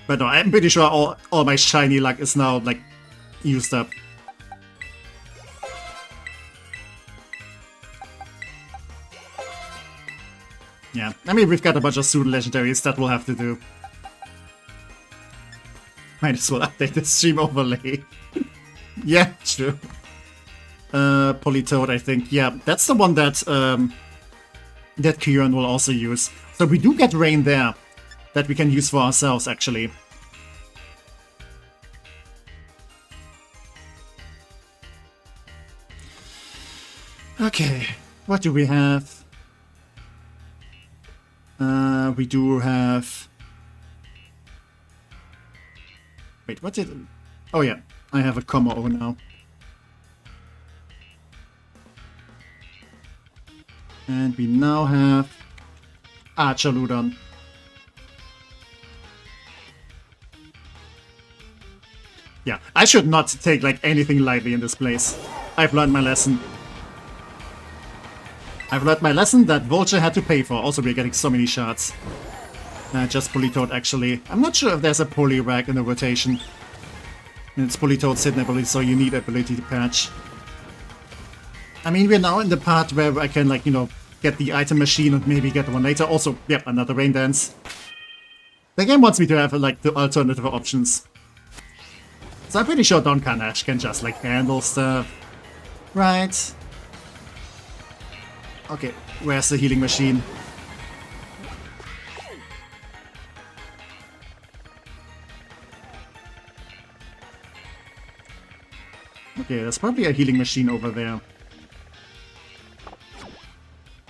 But no, I'm pretty sure all my shiny luck is now, like, used up. Yeah, I mean, we've got a bunch of pseudo legendaries that we'll have to do. Might as well update the stream overlay. Yeah, true. Politoed, I think. Yeah, that's the one that that Kieran will also use. So we do get rain there that we can use for ourselves, actually. Okay, what do we have? We do have... Wait, what did... Oh yeah, I have a Kommo-o now. And we now have Archaludon. Yeah, I should not take like anything lightly in this place. I've learned my lesson. I've learned my lesson that Vulture had to pay for. Also, we're getting so many shots. Just Politoed, actually. I'm not sure if there's a Poliwag in the rotation. And it's Politoed's hidden ability, so you need ability to patch. I mean, we're now in the part where I can, like, you know, get the item machine and maybe get one later. Also, yep, another Rain Dance. The game wants me to have, like, the alternative options. So I'm pretty sure Don Carnage can just, like, handle stuff. Right. Okay, where's the healing machine? Okay, there's probably a healing machine over there.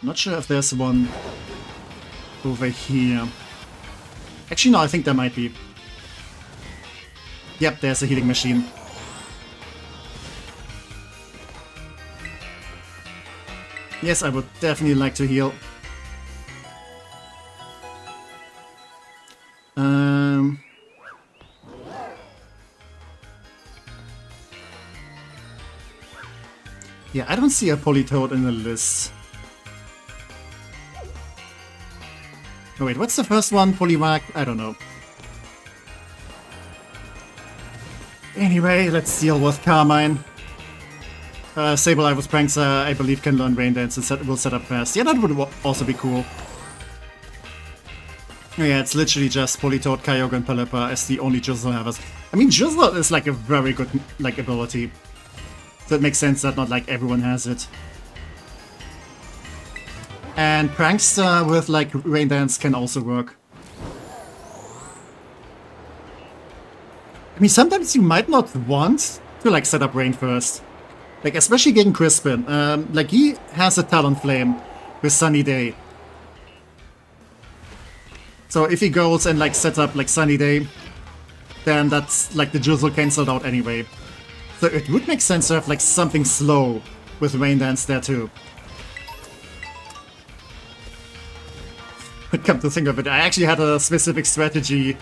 Not sure if there's one over here. Actually, no, I think there might be. Yep, there's a healing machine. Yes, I would definitely like to heal. Yeah, I don't see a Politoed in the list. Oh wait, what's the first one? Poliwag? I don't know. Anyway, let's deal with Carmine. Sableye with Prankster, I believe, can learn Rain Dance and will set up fast. Yeah, that would also be cool. Yeah, it's literally just Politoed, Kyogre, and Pelipper as the only Drizzle havers. I mean, Drizzle is like a very good like ability. So it makes sense that not like everyone has it. And Prankster with like Rain Dance can also work. I mean, sometimes you might not want to like set up Rain first. Like, especially getting Crispin. Like, he has a Talonflame with Sunny Day. So if he goes and, like, sets up, like, Sunny Day, then that's, like, the Drizzle cancelled out anyway. So it would make sense to have, like, something slow with Rain Dance there, too. But come to think of it, I actually had a specific strategy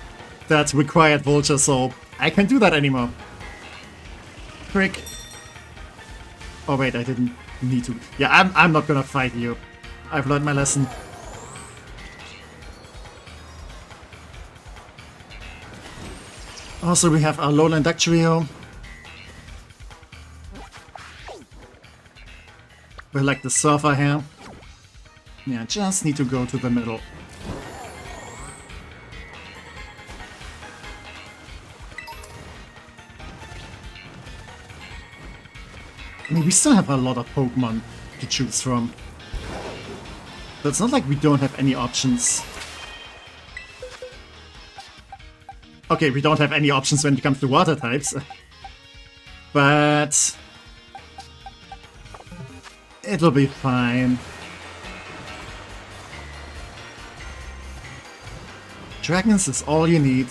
that required Vulture, so I can't do that anymore. Frick. Oh wait, I didn't need to. Yeah, I'm not gonna fight you. I've learned my lesson. Also, we have our Lowland Duck Trio. We're like the surfer here. Yeah, just need to go to the middle. I mean, we still have a lot of Pokemon to choose from. So it's not like we don't have any options. Okay, we don't have any options when it comes to water types. But it'll be fine. Dragons is all you need.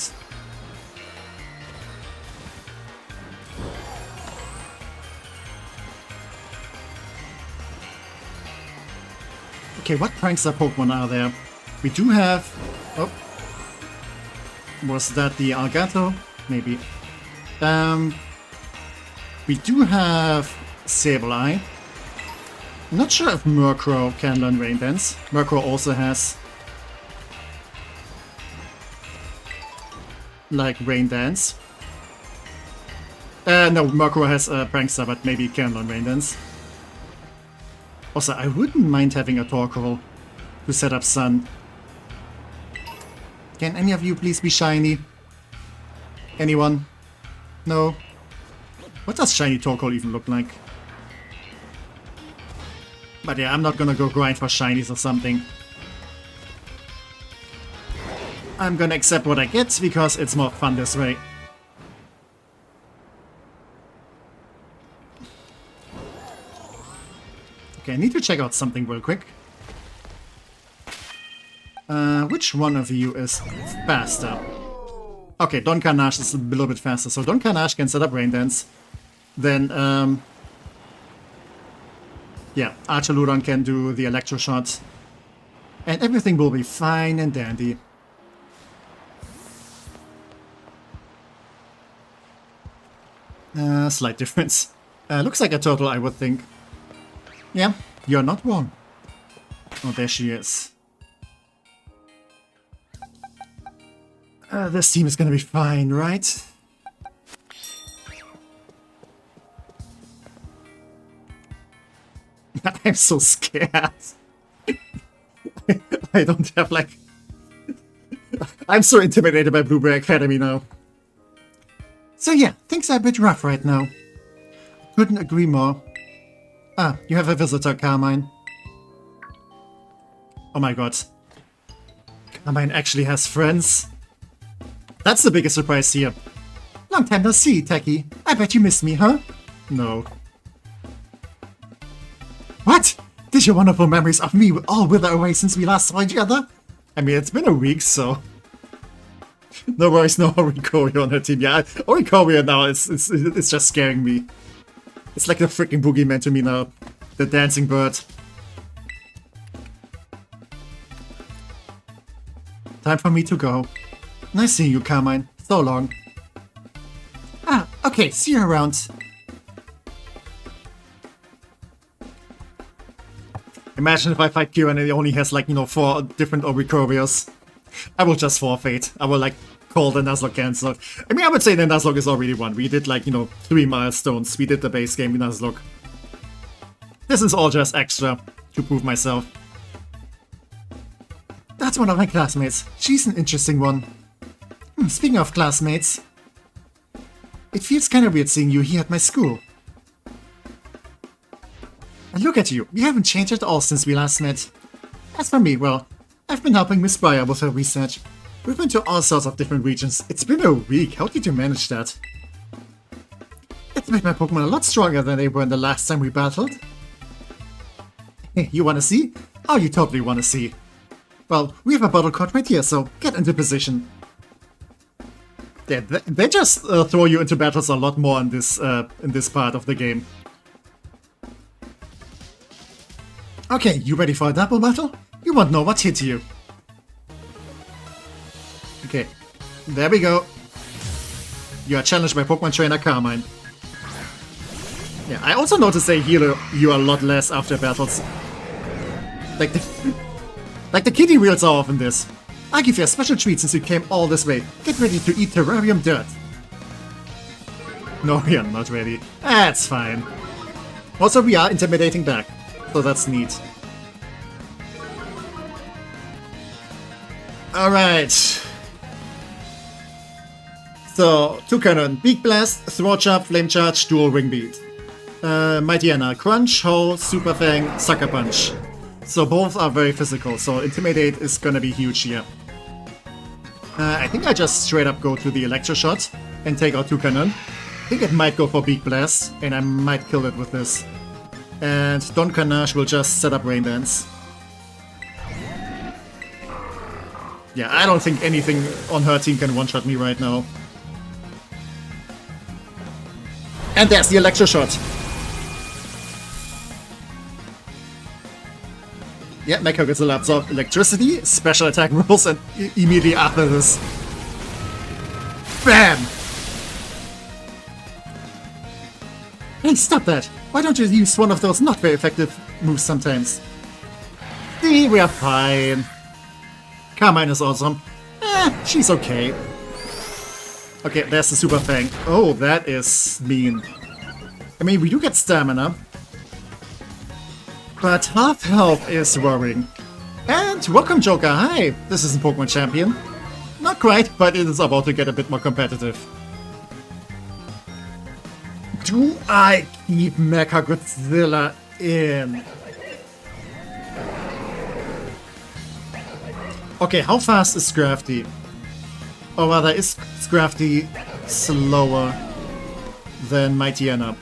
Okay, what Prankster Pokemon are there? We do have... Oh. Was that the Algato? Maybe. We do have Sableye. I'm not sure if Murkrow can learn Rain Dance. Murkrow also has... like Rain Dance. No, Murkrow has Prankster, but maybe it can learn Rain Dance. Also, I wouldn't mind having a Torkoal to set up Sun. Can any of you please be shiny? Anyone? No? What does shiny Torkoal even look like? But yeah, I'm not gonna go grind for shinies or something. I'm gonna accept what I get because it's more fun this way. Okay, I need to check out something real quick. Which one of you is faster? Okay, Don Carnage is a little bit faster, so Don Carnage can set up Rain Dance. Then, yeah, Archaludon can do the Electro Shot. And everything will be fine and dandy. Slight difference. Looks like a turtle, I would think. Yeah, you're not wrong. Oh, there she is. This team is gonna be fine, right? I'm so scared. I don't have, like... I'm so intimidated by Blueberry Academy now. So yeah, things are a bit rough right now. Couldn't agree more. Ah, you have a visitor, Carmine. Oh my god. Carmine actually has friends. That's the biggest surprise here. Long time no see, Techie. I bet you missed me, huh? No. What? Did your wonderful memories of me all wither away since we last saw each other? I mean, it's been a week, so... No worries, no Oricorio on her team. Yeah, Oricorio now, it's just scaring me. It's like the freaking boogeyman to me now. The dancing bird. Time for me to go. Nice seeing you, Carmine. So long. Ah, okay, see you around. Imagine if I fight Kira and he only has, like, you know, 4 different Oricorios. I will just forfeit. I will, like, call the Nuzlocke cancelled. I mean, I would say the Nuzlocke is already won. We did, like, you know, 3 milestones. We did the base game Nuzlocke. This is all just extra to prove myself. That's one of my classmates. She's an interesting one. Speaking of classmates, it feels kind of weird seeing you here at my school. And look at you, you haven't changed at all since we last met. As for me, well, I've been helping Miss Breyer with her research. We've been to all sorts of different regions. It's been a week, how did you manage that? It's made my Pokemon a lot stronger than they were the last time we battled. Hey, you wanna see? Oh, you totally wanna see. Well, we have a bottle cord right here, so get into position. Yeah, they just throw you into battles a lot more in this part of the game. Okay, you ready for a double battle? You won't know what hit you. Okay, there we go. You are challenged by Pokemon Trainer Carmine. Yeah, I also noticed they heal you a lot less after battles. Like the kitty wheels are off in this. I'll give you a special treat since you came all this way. Get ready to eat terrarium dirt. No, we are not ready. That's fine. Also, we are intimidating back, so that's neat. Alright. So, Toucanon, Beak Blast, Throat Chop, Flame Charge, Dual Ring Beat. Mightyena, Crunch, Hole, Super Fang, Sucker Punch. So both are very physical, so Intimidate is gonna be huge here. I think I just straight up go to the Electro Shot and take out Toucanon. I think it might go for Beak Blast, and I might kill it with this. And Don Carnage will just set up Rain Dance. Yeah, I don't think anything on her team can one-shot me right now. And there's the Electro Shot. Yeah, Mecha gets will absorb electricity, special attack rolls, and immediately after this... BAM! Hey, stop that! Why don't you use one of those not very effective moves sometimes? See, we are fine. Carmine is awesome. She's okay. Okay, there's the Super Fang. Oh, that is mean. I mean, we do get stamina. But half health is worrying. And welcome, Joker. Hi, this is a Pokemon Champion. Not quite, but it is about to get a bit more competitive. Do I keep Mechagodzilla in? Okay, how fast is Scrafty? Or rather, is Scrafty slower than Mightyena?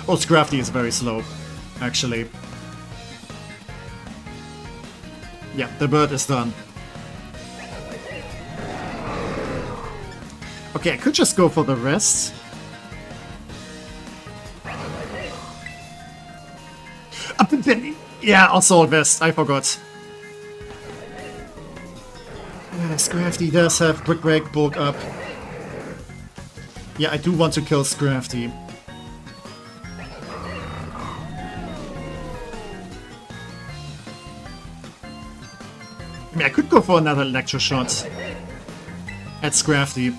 Oh, Scrafty is very slow, actually. Yeah, the bird is done. Okay, I could just go for the rest. Yeah, Assault Vest, I forgot. Scrafty does have Quick Break, Bulk Up. Yeah, I do want to kill Scrafty. I mean, I could go for another Electro Shot at Scrafty.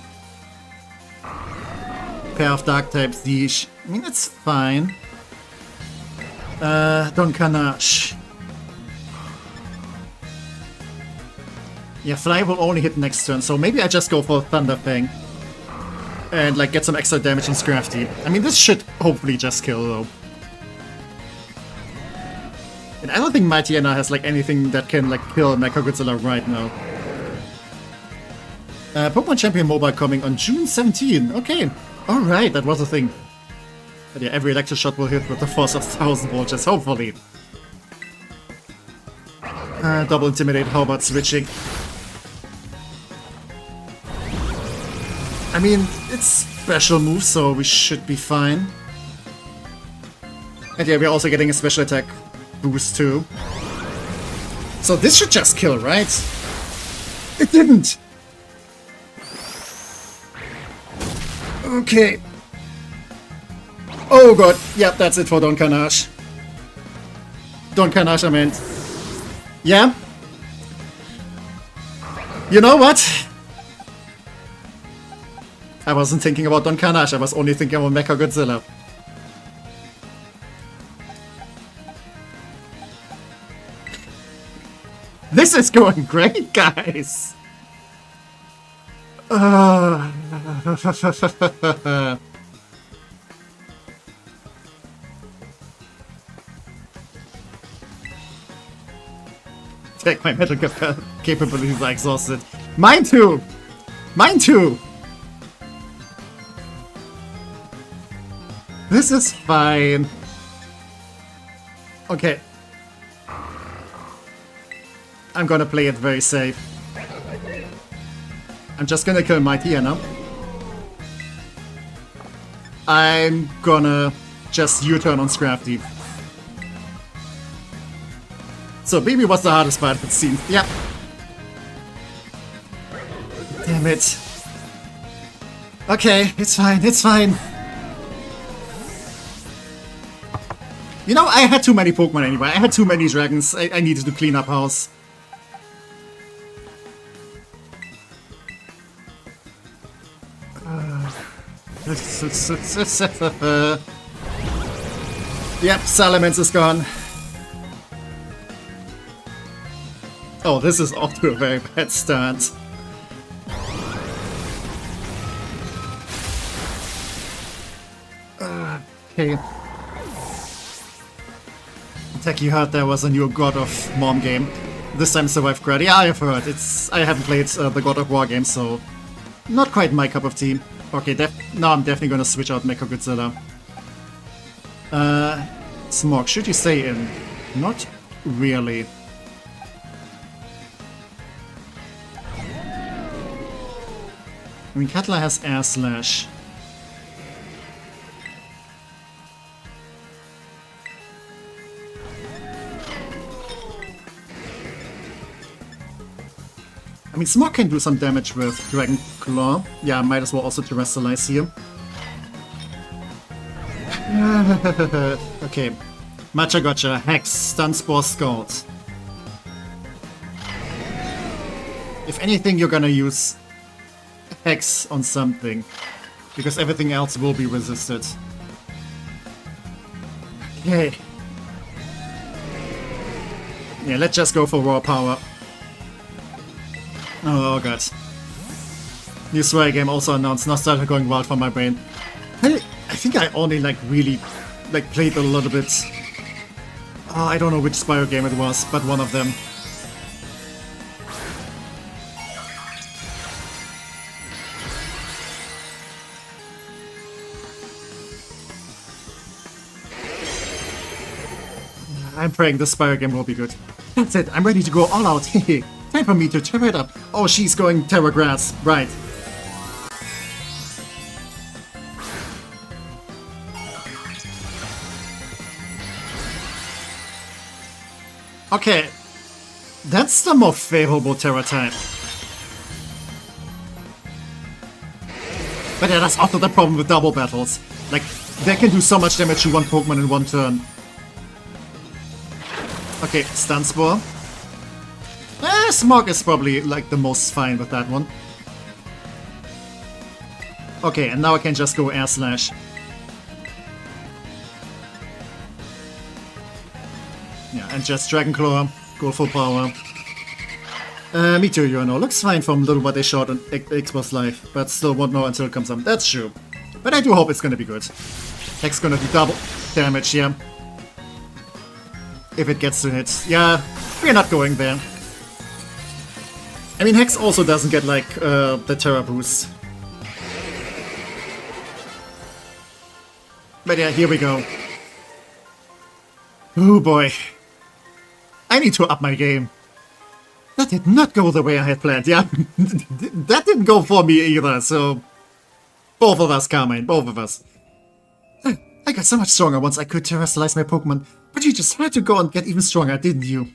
Pair of Dark types, Deesh. I mean, it's fine. Don Carnage. Yeah, Fly will only hit next turn, so maybe I just go for Thunder Fang. And, like, get some extra damage on Scrafty. I mean, this should hopefully just kill, though. And I don't think Mightyena has, like, anything that can, like, kill Mechagodzilla right now. Pokemon Champion Mobile coming on June 17. Okay, alright, that was a thing. But yeah, every Electro Shot will hit with the force of 1000 volts, hopefully. Double Intimidate, how about switching? I mean, it's special move, so we should be fine. And yeah, we're also getting a special attack boost too. So this should just kill, right? It didn't! Okay. Oh god, yep, that's it for Don Carnage. Don Carnage, I meant. Yeah? You know what? I wasn't thinking about Don Carnage, I was only thinking about Mechagodzilla. This is going great, guys! Take my mental capabilities are exhausted. Mine too! Mine too! This is fine. Okay. I'm gonna play it very safe. I'm just gonna kill Mightyena. I'm gonna just U-turn on Scrafty. So maybe what's the hardest part, it seems. Yeah. Damn it. Okay, it's fine, it's fine. You know, I had too many Pokemon anyway. I had too many dragons. I needed to clean up house. Yep, Salamence is gone. Oh, this is off to a very bad start. Okay. Tech, you heard there was a new God of Mom game. This time survived crowd. Yeah, I've heard. I haven't played the God of War game, so not quite my cup of tea. Okay, now I'm definitely gonna switch out Mechagodzilla. Smog, should you stay in? Not really. I mean, Cutler has Air Slash. I mean, Smog can do some damage with Dragon Claw. Yeah, might as well also Terrestrialize here. Okay. Matcha Gotcha, Hex, Stun Spore, Scald. If anything, you're gonna use X on something. Because everything else will be resisted. Okay. Yeah, let's just go for raw power. Oh god. New Sway game also announced, nostalgia going wild for my brain. I think I only really played a little bit. Oh, I don't know which Spyro game it was, but one of them. I'm praying this Spyro game will be good. That's it, I'm ready to go all out. Time for me to tear it up. Oh, she's going Terra Grass. Right. Okay. That's the more favorable Terra type. But yeah, that's also the problem with double battles. Like, they can do so much damage to one Pokemon in one turn. Okay, Stun Spore. Smog is probably the most fine with that one. Okay, and now I can just go Air Slash. Yeah, and just Dragon Claw, go full power. Meteor looks fine from little what they showed on Xbox Live, but still won't know until it comes up. That's true. But I do hope it's gonna be good. Hex gonna do double damage, yeah. If it gets to hit. Yeah, we're not going there. I mean, Hex also doesn't get the Terra boost. But yeah, here we go. Oh boy. I need to up my game. That did not go the way I had planned, yeah. That didn't go for me either, so... Both of us, Carmine, both of us. I got so much stronger once I could terrestrialize my Pokemon, but you just had to go and get even stronger, didn't you?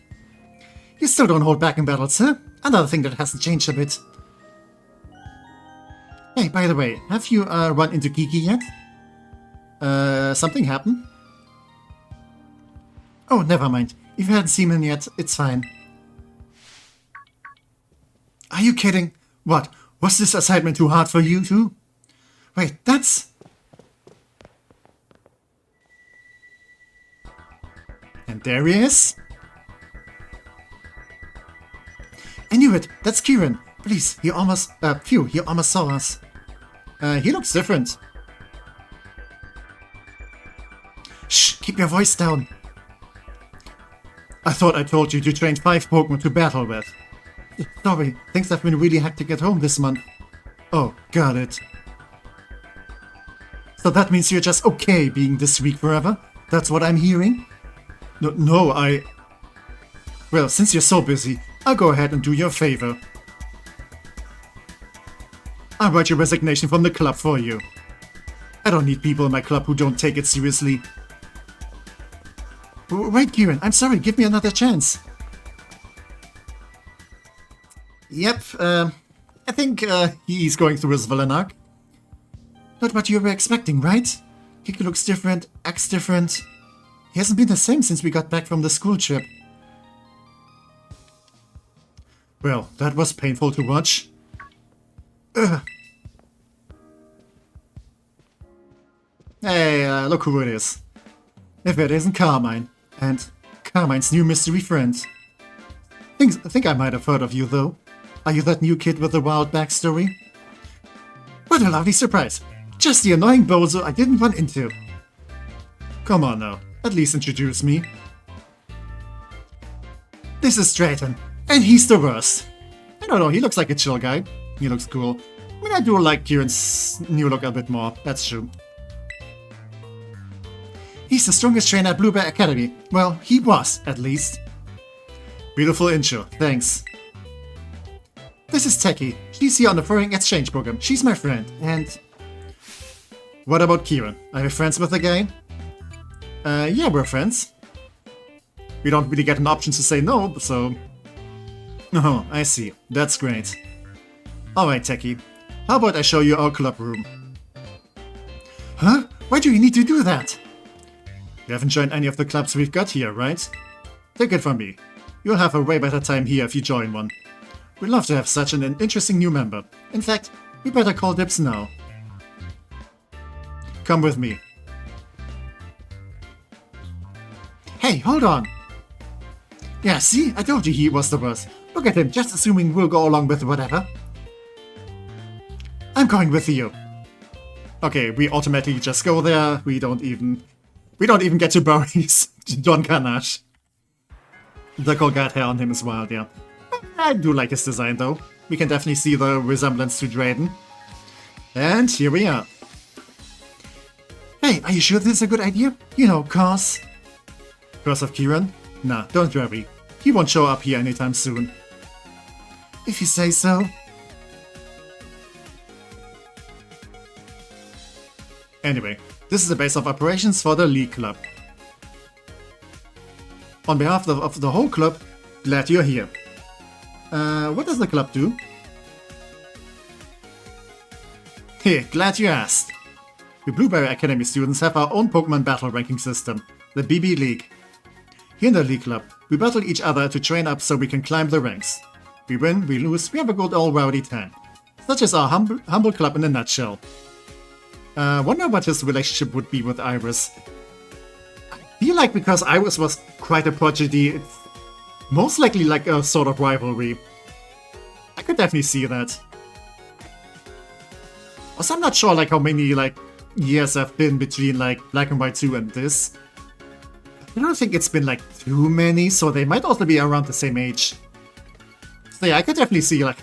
You still don't hold back in battles, huh? Another thing that hasn't changed a bit. Hey, by the way, have you run into Kiki yet? Something happened? Oh, never mind. If you hadn't seen him yet, it's fine. Are you kidding? What? Was this assignment too hard for you too? Wait, that's... And there he is. I knew it! That's Kieran! Please, he almost... phew, he almost saw us. He looks different. Shh! Keep your voice down! I thought I told you to train 5 Pokemon to battle with. Sorry, things have been really hectic at home this month. Oh, got it. So that means you're just okay being this weak forever? That's what I'm hearing? No, Well, since you're so busy, I'll go ahead and do you a favor. I'll write your resignation from the club for you. I don't need people in my club who don't take it seriously. Wait, Kieran, I'm sorry, give me another chance. Yep, I think he's going through his villain arc. Not what you were expecting, right? Kiki looks different, acts different. He hasn't been the same since we got back from the school trip. Well, that was painful to watch. Ugh. Hey, look who it is. If it isn't Carmine, and Carmine's new mystery friend. I think I might have heard of you, though. Are you that new kid with the wild backstory? What a lovely surprise. Just the annoying bozo I didn't run into. Come on now, at least introduce me. This is Drayton, and he's the worst. I don't know, he looks like a chill guy. He looks cool. I mean, I do like Kieran's new look a bit more, that's true. He's the strongest trainer at Blue Bear Academy. Well, he was, at least. Beautiful intro, thanks. This is Techie. She's here on the foreign exchange program. She's my friend, and... What about Kieran? Are you friends with the guy? Yeah, we're friends. We don't really get an option to say no, so... Oh, I see. That's great. Alright, Techie. How about I show you our club room? Huh? Why do you need to do that? You haven't joined any of the clubs we've got here, right? Take it from me. You'll have a way better time here if you join one. We'd love to have such an interesting new member. In fact, We better call dibs now. Come with me. Hey, hold on! Yeah, see? I told you he was the worst. Look at him, just assuming we'll go along with whatever. I'm going with you. Okay, we automatically just go there. We don't even get to bury Don Carnage. The Colgate hair on him is wild, yeah. I do like his design though. We can definitely see the resemblance to Drayden. And here we are. Hey, are you sure this is a good idea? You know, Curse of Kieran? Nah, don't worry. He won't show up here anytime soon. If you say so. Anyway, this is the base of operations for the League Club. On behalf of the whole club, glad you're here. What does the club do? Hey, glad you asked. We Blueberry Academy students have our own Pokemon battle ranking system, the BB League. Here in the League Club, we battle each other to train up so we can climb the ranks. We win, we lose, we have a good old rowdy time. Such as our humble club in a nutshell. Wonder what his relationship would be with Iris. I feel like because Iris was quite a prodigy, it's most likely like a sort of rivalry. I could definitely see that. Also, I'm not sure like how many like years have been between like Black and White 2 and this. I don't think it's been like too many, so they might also be around the same age. So yeah, I could definitely see like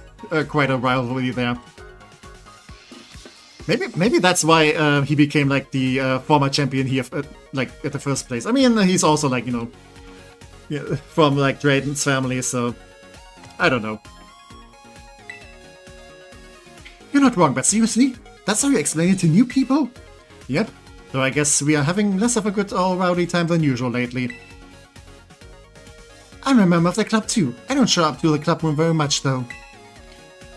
quite a rivalry there. Maybe that's why he became like the former champion here, like at the first place. I mean, he's also like, you know, yeah, from like Drayden's family, so I don't know. You're not wrong, but seriously? That's how you explain it to new people? Yep. So I guess we are having less of a good old rowdy time than usual lately. I'm a member of the club too. I don't show up to the club room very much though.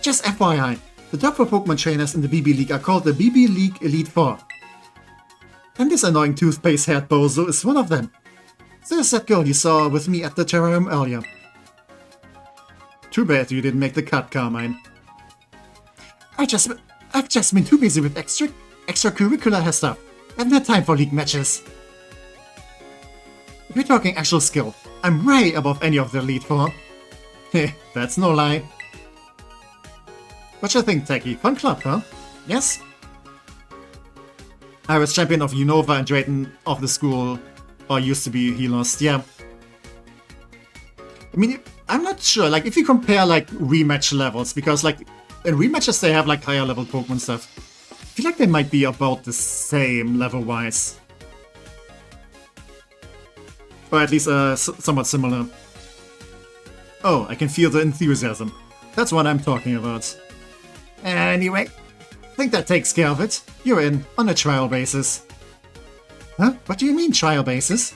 Just FYI, the top 4 Pokemon trainers in the BB League are called the BB League Elite 4. And this annoying toothpaste-haired bozo is one of them. So is that girl you saw with me at the terrarium earlier. Too bad you didn't make the cut, Carmine. I've just been too busy with extracurricular stuff. I haven't had time for league matches. If you're talking actual skill, I'm way above any of the Elite 4. Heh, that's no lie. What you think, Techie? Fun club, huh? Yes? I was champion of Unova and Drayden of the school, or used to be, he lost, yeah. I mean, I'm not sure, like, if you compare, like, rematch levels, because, like, in rematches they have, like, higher level Pokemon stuff. I feel like they might be about the same level-wise. Or at least, somewhat similar. Oh, I can feel the enthusiasm. That's what I'm talking about. Anyway, I think that takes care of it. You're in, on a trial basis. Huh? What do you mean, trial basis?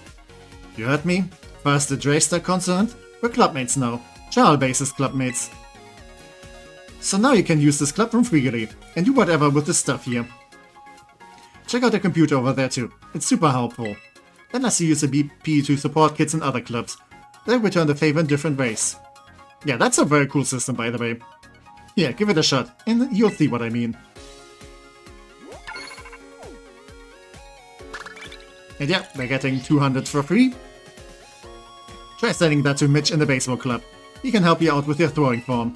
You heard me. Far as the Drays are concerned, we're clubmates now. Trial basis clubmates. So now you can use this club room freely, and do whatever with this stuff here. Check out the computer over there too. It's super helpful. Then I see use the BP to support kids in other clubs. They return the favor in different ways. Yeah, that's a very cool system, by the way. Yeah, give it a shot, and you'll see what I mean. And yeah, we're getting 200 for free. Try sending that to Mitch in the baseball club. He can help you out with your throwing form.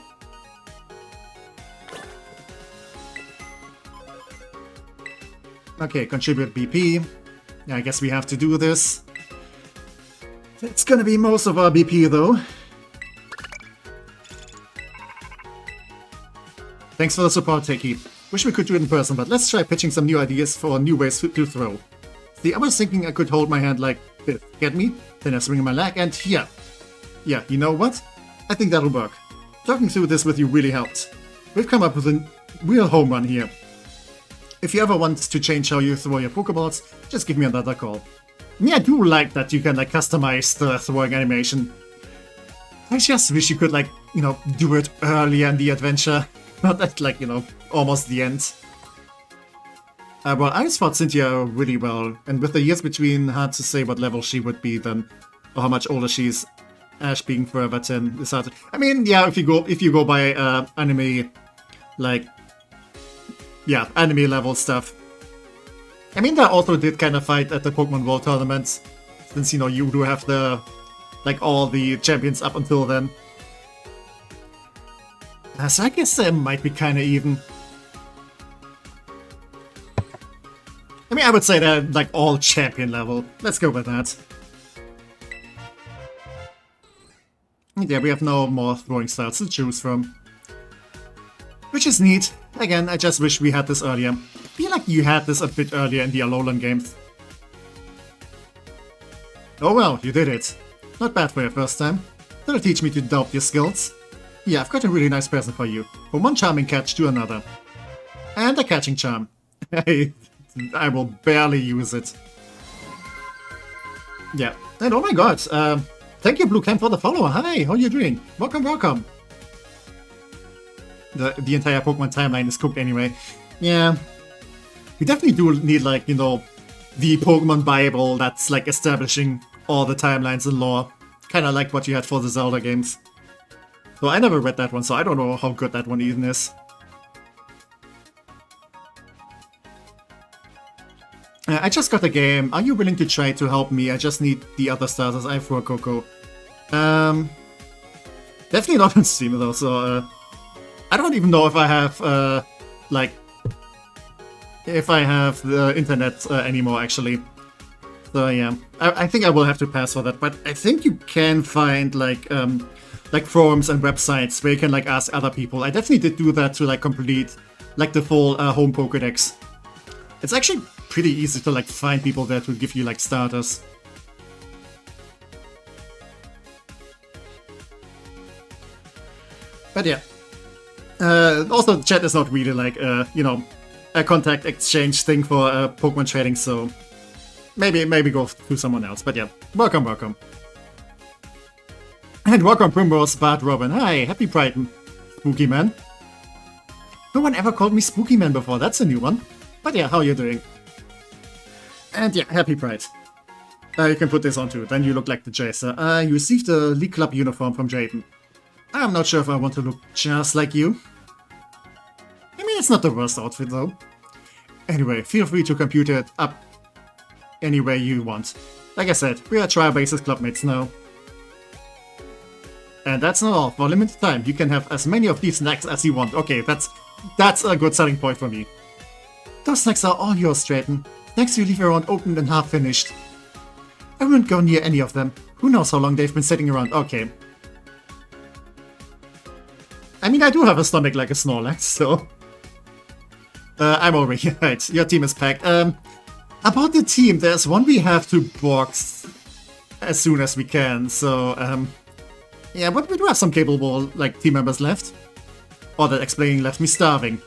Okay, contribute BP. Yeah, I guess we have to do this. It's gonna be most of our BP though. Thanks for the support, Techie. Wish we could do it in person, but let's try pitching some new ideas for new ways to throw. See, I was thinking I could hold my hand like this, get me? Then I swing my leg and here. Yeah, you know what? I think that'll work. Talking through this with you really helped. We've come up with a real home run here. If you ever want to change how you throw your Pokeballs, just give me another call. I do like that you can like customize the throwing animation. I just wish you could like, you know, do it earlier in the adventure. Not at like, you know, almost the end. Well, I just fought Cynthia really well, and with the years between, hard to say what level she would be then, or how much older she is. Ash being forever 10 is hard to... I mean, yeah, if you go by anime, like, yeah, enemy level stuff. I mean, they also did kind of fight at the Pokemon World tournaments, since, you know, you do have the, like, all the champions up until then. So I guess they might be kind of even. I mean, I would say they're, like, all champion level. Let's go with that. Yeah, we have no more throwing styles to choose from. Which is neat. Again, I just wish we had this earlier. I feel like you had this a bit earlier in the Alolan games. Oh well, you did it. Not bad for your first time. That'll teach me to doubt your skills. Yeah, I've got a really nice present for you. From one charming catch to another. And a catching charm. I will barely use it. Yeah. And oh my god, thank you, Blue Cam, for the follow. Hi, how you doing? Welcome, welcome. The entire Pokemon timeline is cooked anyway. Yeah. We definitely do need, like, you know, the Pokemon Bible that's, like, establishing all the timelines and lore. Kinda like what you had for the Zelda games. So I never read that one, so I don't know how good that one even is. I just got the game. Are you willing to try to help me? I just need the other starters. I have for Coco. Definitely not on Steam though, so I don't even know if I have like if I have the internet anymore actually. So yeah, I think I will have to pass for that. But I think you can find like forums and websites where you can like ask other people. I definitely did do that to like complete like the full home Pokédex. It's actually pretty easy to like find people there to give you like starters. But yeah. Also, chat is not really like, you know, a contact exchange thing for Pokemon trading, so maybe go to someone else. But yeah, welcome, welcome. And welcome, Primrose, Bart, Robin. Hi, happy Pride, Spooky Man. No one ever called me Spooky Man before, that's a new one. But yeah, how are you doing? And yeah, happy Pride. You can put this on too, then you look like the chaser. You received a League Club uniform from Jaden. I'm not sure if I want to look just like you. I mean, it's not the worst outfit though. Anyway, feel free to compute it up any way you want. Like I said, we are trial basis clubmates now. And that's not all. For a limited time, you can have as many of these snacks as you want. Okay, that's a good selling point for me. Those snacks are all yours, Drayton. Snacks you leave around opened and half finished. I wouldn't go near any of them. Who knows how long they've been sitting around. Okay. I mean, I do have a stomach like a Snorlax, so... I'm over here. Right, your team is packed. About the team, there's one we have to box as soon as we can, so... yeah, but we do have some capable, like, team members left. All that explaining left me starving.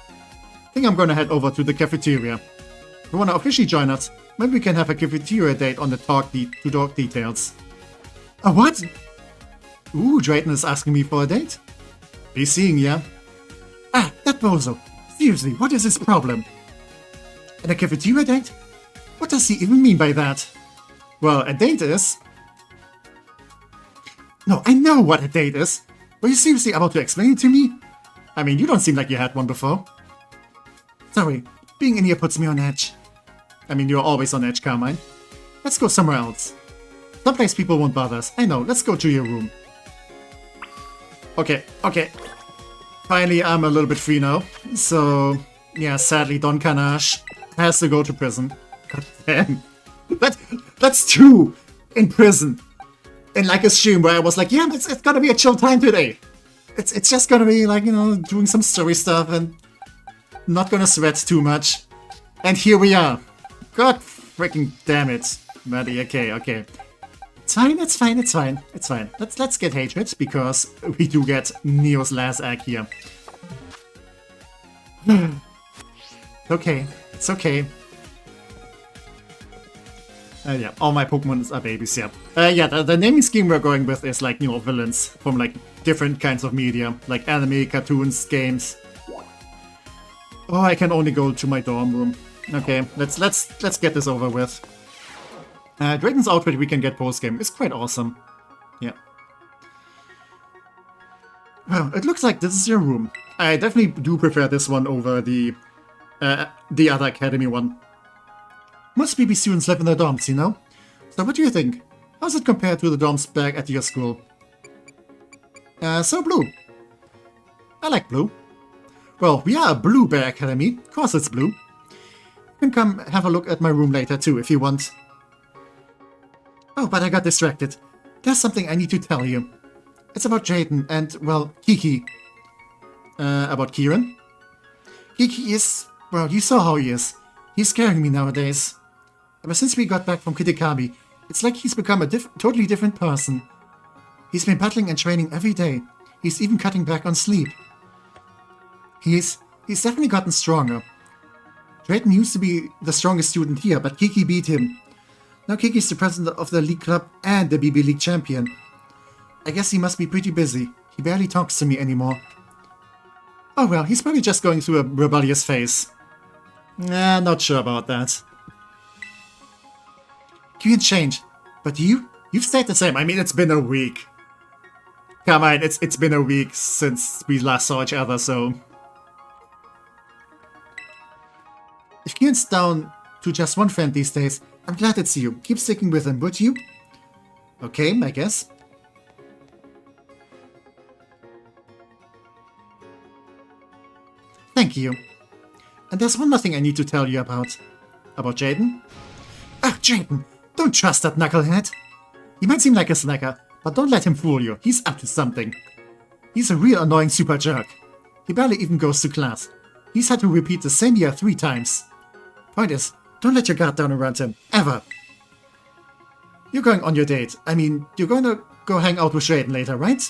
I think I'm gonna head over to the cafeteria. You wanna officially join us? Maybe we can have a cafeteria date on the talk details. A what? Ooh, Drayton is asking me for a date? Be seeing ya. Ah, that bozo. Seriously, what is his problem? And a cafeteria date? What does he even mean by that? Well, a date is... No, I know what a date is. Were you seriously about to explain it to me? I mean, you don't seem like you had one before. Sorry, being in here puts me on edge. I mean, you're always on edge, Carmine. Let's go somewhere else. Someplace people won't bother us. I know, let's go to your room. Okay, okay. Finally, I'm a little bit free now. So, yeah, sadly, Don Canache has to go to prison. God damn. That's 2 in prison. In like a stream where I was like, yeah, it's gonna be a chill time today. It's just gonna be like, you know, doing some story stuff and not gonna sweat too much. And here we are. God freaking damn it. Buddy, okay, okay. It's fine, it's fine, it's fine, it's fine. Let's get hatred, because we do get Neo's last egg here. Okay, it's okay. Yeah, all my Pokemon are babies, yeah. Yeah, the naming scheme we're going with is like, you know, villains from like different kinds of media, like anime, cartoons, games. Oh, I can only go to my dorm room. Okay, let's get this over with. Drayton's outfit we can get post-game is quite awesome. Yeah. Well, it looks like this is your room. I definitely do prefer this one over the other academy one. Most BB students live in their dorms, you know? So what do you think? How's it compared to the dorms back at your school? So blue. I like blue. Well, we are a blue bear academy. Of course it's blue. You can come have a look at my room later too, if you want. Oh, but I got distracted. There's something I need to tell you. It's about Jaden and, well, Kiki. About Kieran? Kiki is... well, you saw how he is. He's scaring me nowadays. Ever since we got back from Kitakami, it's like he's become a totally different person. He's been battling and training every day. He's even cutting back on sleep. He's definitely gotten stronger. Drayton used to be the strongest student here, but Kiki beat him. Now Kiki's the president of the League Club and the BB League champion. I guess he must be pretty busy. He barely talks to me anymore. Oh well, he's probably just going through a rebellious phase. Nah, not sure about that. You can change, but you've stayed the same. I mean, it's been a week. Come on, it's been a week since we last saw each other, so... If Kieran's down to just one friend these days, I'm glad it's you. Keep sticking with him, would you? Okay, I guess. Thank you. And there's one more thing I need to tell you about. About Jaden? Ah, Jaden! Don't trust that knucklehead! He might seem like a slacker, but don't let him fool you. He's up to something. He's a real annoying super jerk. He barely even goes to class. He's had to repeat the same year 3 times. Point is, don't let your guard down around him. Ever. You're going on your date. I mean, you're going to go hang out with Jaden later, right?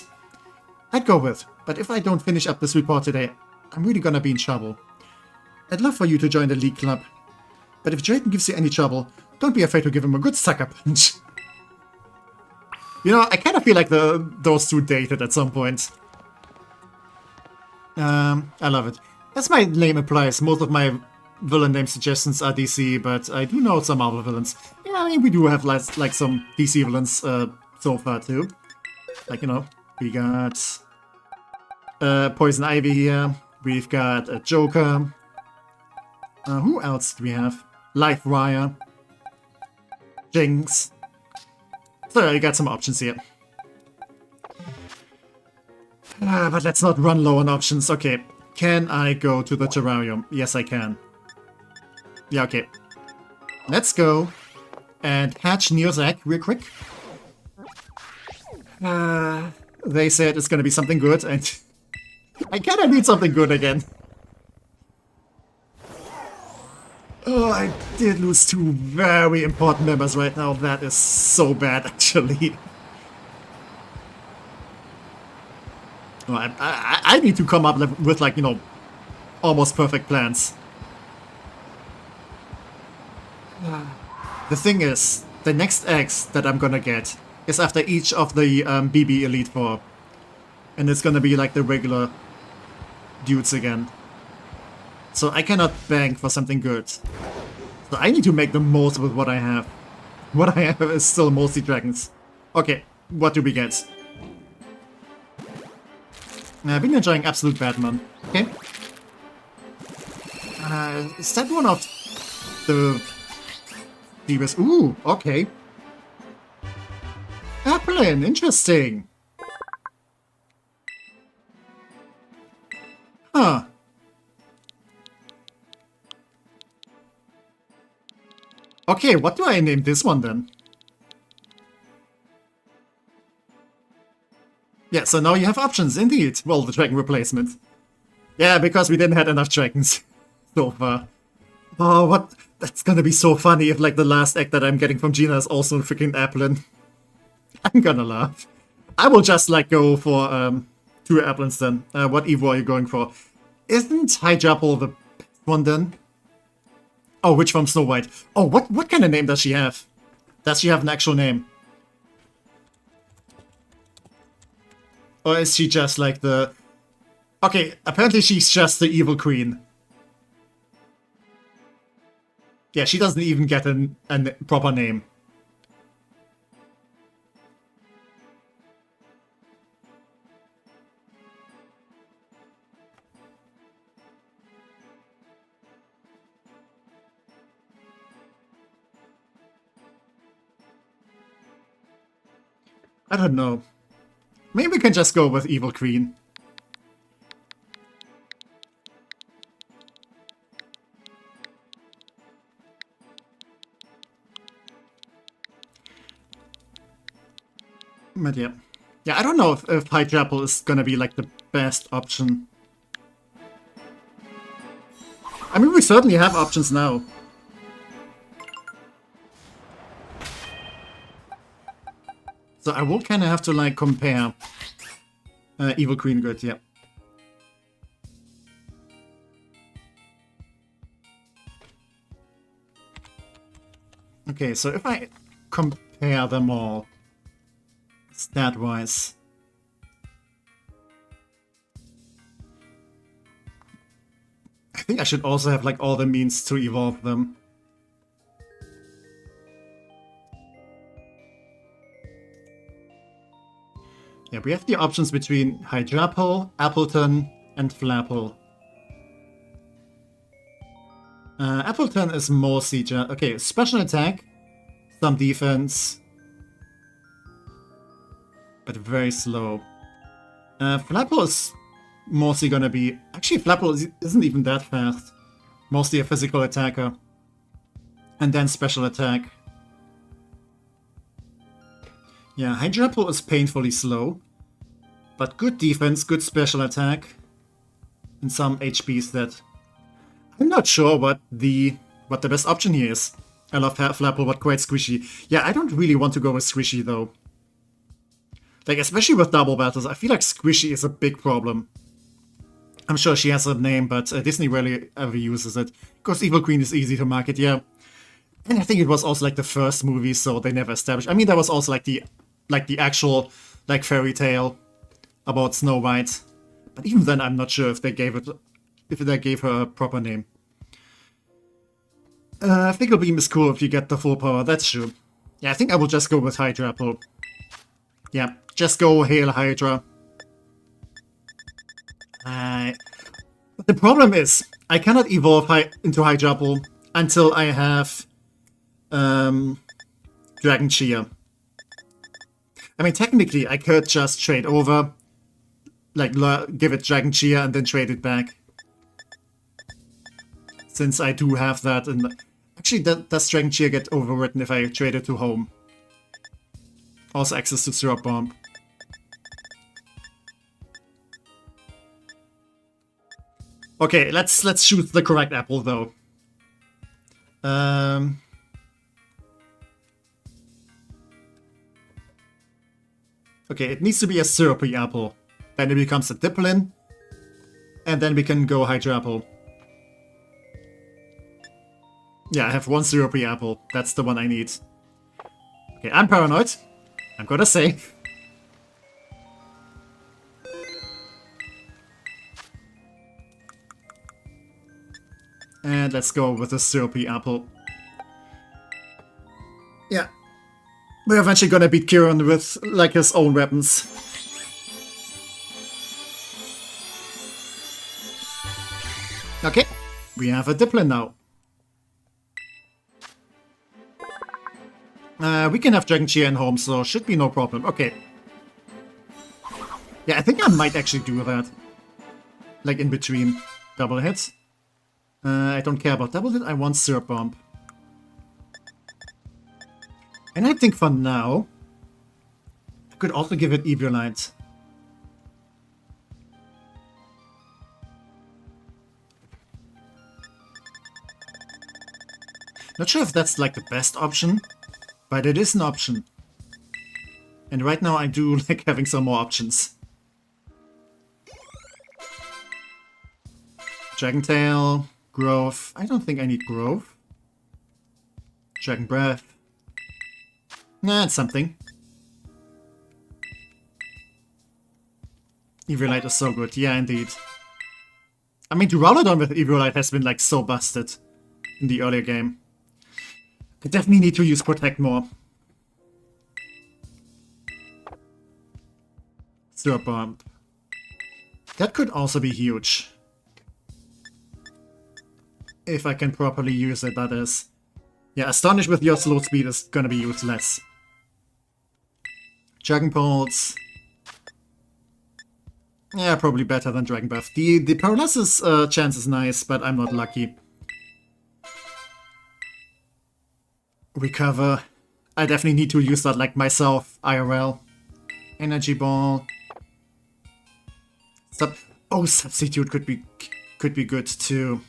I'd go with, but if I don't finish up this report today, I'm really gonna be in trouble. I'd love for you to join the League Club. But if Jaden gives you any trouble, don't be afraid to give him a good sucker punch. You know, I kind of feel like those two dated at some point. I love it. As my name implies, most of my villain name suggestions are DC, but I do know some Marvel villains. Yeah, I mean, we do have like some DC villains so far too. Like, you know, we got Poison Ivy here. We've got a Joker. Who else do we have? Livewire. Jinx. So you got some options here. But let's not run low on options. Okay, can I go to the terrarium? Yes, I can. Yeah, okay. Let's go and hatch Neo's egg real quick. They said it's gonna be something good, and I kinda need something good again. Oh, I did lose 2 very important members right now. That is so bad, actually. Oh, I need to come up with, like, you know, almost perfect plans. The thing is, the next eggs that I'm gonna get is after each of the BB Elite Four. And it's gonna be like the regular dudes again. So I cannot bank for something good. So I need to make the most with what I have. What I have is still mostly dragons. Okay, what do we get? I've been enjoying Absolute Batman. Okay. Is that one of the Divas? Ooh, okay. Applin, interesting. Huh. Okay, what do I name this one then? Yeah, so now you have options, indeed. Well, the dragon replacement. Yeah, because we didn't have enough dragons so far. Oh, what? That's gonna be so funny if, like, the last egg that I'm getting from Gina is also freaking Applin. I'm gonna laugh. I will just, like, go for 2 Applins then. What Evo are you going for? Isn't Hijappel the best one then? Oh, which from Snow White? Oh, what kind of name does she have? Does she have an actual name? Or is she just like the... Okay, apparently she's just the evil queen. Yeah, she doesn't even get a proper name. I don't know. Maybe we can just go with Evil Queen. But yeah. Yeah, I don't know if High Chapel is gonna be like the best option. I mean, we certainly have options now. So I will kind of have to like compare Evil Queen good, yeah. Okay, so if I compare them all stat-wise, I think I should also have like all the means to evolve them. Yeah, we have the options between Hydrapple, Appleton, and Flapple. Appleton is mostly okay, special attack, some defense, but very slow. Flapple is mostly gonna be... Actually, Flapple isn't even that fast. Mostly a physical attacker. And then special attack. Yeah, Hydrapple is painfully slow. But good defense, good special attack. And some HP stat. I'm not sure what the best option here is. I love Flapple, but quite squishy. Yeah, I don't really want to go with squishy, though. Like, especially with double battles, I feel like squishy is a big problem. I'm sure she has a name, but Disney rarely ever uses it. Because Evil Queen is easy to market, yeah. And I think it was also like the first movie, so they never established. I mean, there was also like the actual like fairy tale about Snow White. But even then, I'm not sure if they gave her a proper name. Fickle Beam is cool if you get the full power, that's true. Yeah, I think I will just go with Hydrapple. Yeah, just go Hail Hydra. The problem is, I cannot evolve into Hydrapple until I have Dragon Cheer. I mean, technically, I could just trade over, like, give it Dragon Cheer and then trade it back. Since I do have that, and actually, does Dragon Cheer get overwritten if I trade it to home? Also access to Syrup Bomb. Okay, let's choose the correct apple though. Okay, it needs to be a syrupy apple. Then it becomes a Diplin. And then we can go Hydrapple. Yeah, I have one syrupy apple. That's the one I need. Okay, I'm paranoid. I'm gonna save. And let's go with a syrupy apple. Yeah. We're eventually gonna beat Kieran with, like, his own weapons. Okay. We have a Diplin now. We can have Dragon Cheer in home, so should be no problem. Okay. Yeah, I think I might actually do that. Like, in between double hits. I don't care about double hit, I want Syrup Bomb. And I think for now, I could also give it Eviolite. Not sure if that's like the best option, but it is an option. And right now I do like having some more options. Dragon Tail, Growth. I don't think I need Growth. Dragon Breath. Nah, it's something. Eviolite is so good, yeah, indeed. I mean, Duraludon with Eviolite has been like so busted in the earlier game. I definitely need to use Protect more. Syrup Bomb. That could also be huge. If I can properly use it, that is. Yeah, Astonish with your slow speed is gonna be useless. Dragon Pulse. Yeah, probably better than Dragon Buff. The paralysis chance is nice, but I'm not lucky. Recover. I definitely need to use that like myself, IRL. Energy Ball. Oh, Substitute could be good too.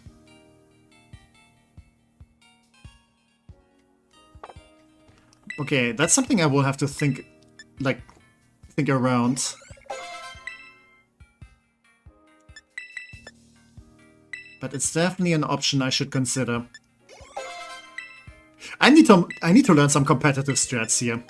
Okay, that's something I will have to think around. But it's definitely an option I should consider. I need to learn some competitive strats here.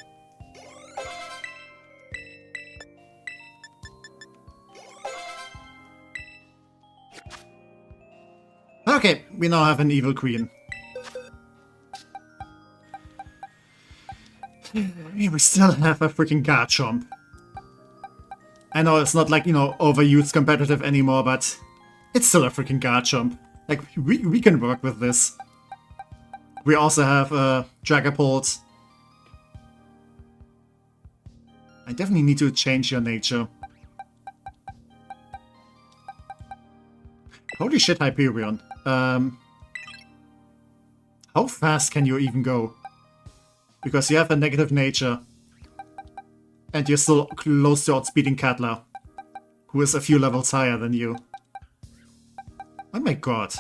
Okay, we now have an evil queen. We still have a freaking Garchomp. I know it's not like, you know, overused competitive anymore, but it's still a freaking Garchomp. Like, we can work with this. We also have Dragapult. I definitely need to change your nature. Holy shit, Hyperion. How fast can you even go? Because you have a negative nature. And you're still close to outspeeding Catla, who is a few levels higher than you. Oh my god.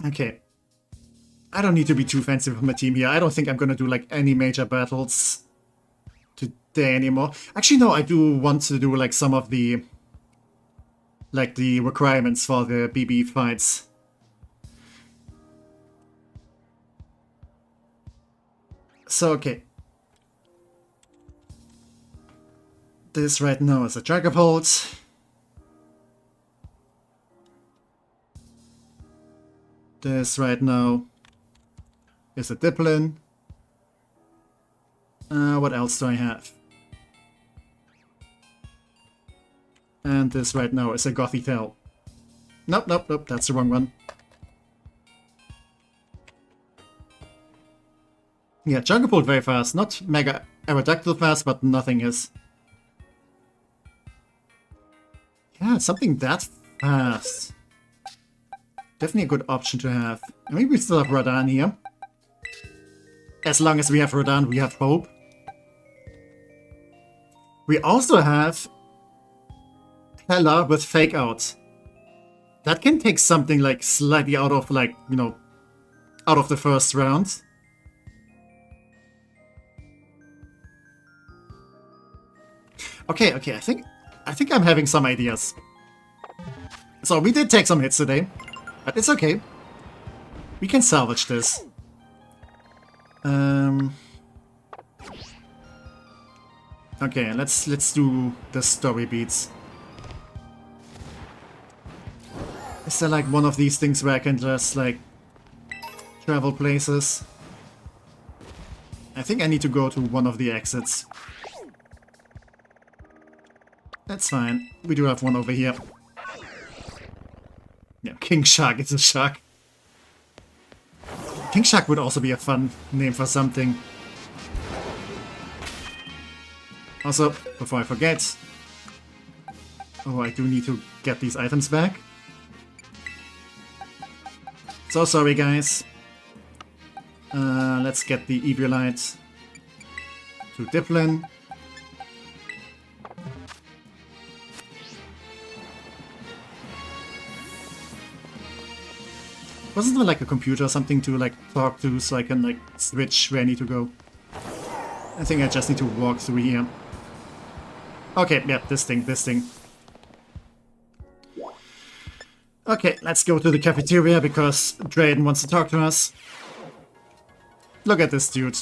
Okay. I don't need to be too fancy with my team here. I don't think I'm gonna do like any major battles today anymore. Actually, no, I do want to do like some of the requirements for the BB fights. So, okay. This right now is a Dragapult. This right now is a Diplin. What else do I have? And this right now is a Gothitelle. Nope, nope, nope, that's the wrong one. Yeah, Dragapult very fast. Not Mega Aerodactyl fast, but nothing is. Yeah, something that fast. Definitely a good option to have. Maybe we still have Radan here. As long as we have Radan, we have hope. We also have Hella with Fake Out. That can take something like slightly out of like, you know, out of the first round. Okay, okay, I think I'm having some ideas. So we did take some hits today, but it's okay. We can salvage this. Okay, let's do the story beats. Is there like one of these things where I can just like travel places? I think I need to go to one of the exits. That's fine. We do have one over here. Yeah, King Shark is a shark. King Shark would also be a fun name for something. Also, before I forget... Oh, I do need to get these items back. So sorry, guys. Let's get the Eviolite to Diplin. Wasn't there like a computer or something to like talk to so I can like switch where I need to go? I think I just need to walk through here. Okay, yeah, this thing. Okay, let's go to the cafeteria because Drayden wants to talk to us. Look at this dude.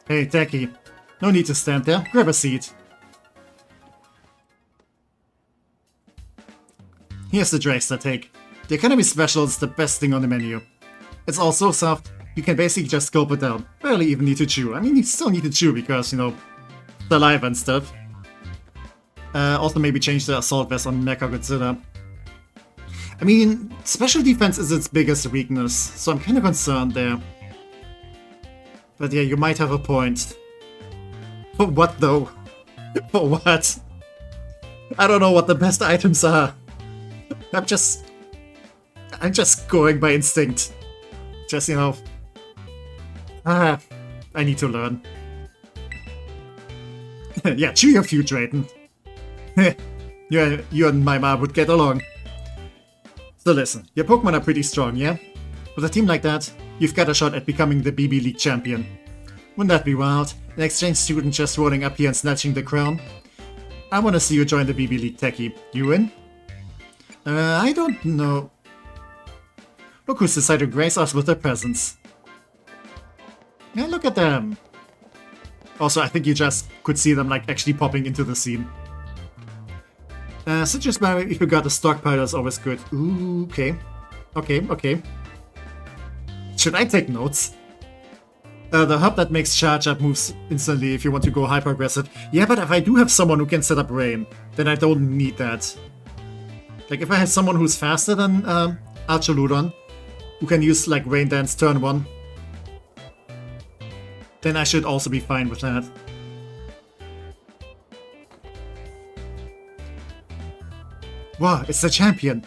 Hey, Techie. No need to stand there. Grab a seat. Here's the Dragster take. The Economy Special is the best thing on the menu. It's all so soft, you can basically just gulp it down. Barely even need to chew. I mean, you still need to chew because, you know, saliva and stuff. Also maybe change the Assault Vest on Mechagodzilla. I mean, special defense is its biggest weakness, so I'm kind of concerned there. But yeah, you might have a point. For what though? For what? I don't know what the best items are. I'm just going by instinct. Just, you know... I need to learn. Yeah, chew your food, Drayton. You and my mom would get along. So listen, your Pokemon are pretty strong, yeah? With a team like that, you've got a shot at becoming the BB League champion. Wouldn't that be wild? An exchange student just rolling up here and snatching the crown? I want to see you join the BB League, Techie. You in? I don't know. Look who's decided to grace us with their presence. Yeah, look at them. Also, I think you just could see them like actually popping into the scene. Citrus berry, if you got a stockpile, is always good. Ooh, okay. Okay. Should I take notes? The hub that makes charge up moves instantly if you want to go hyper aggressive. Yeah, but if I do have someone who can set up rain, then I don't need that. Like if I have someone who's faster than Archaludon, who can use like Rain Dance turn 1, then I should also be fine with that. Wow, it's the champion!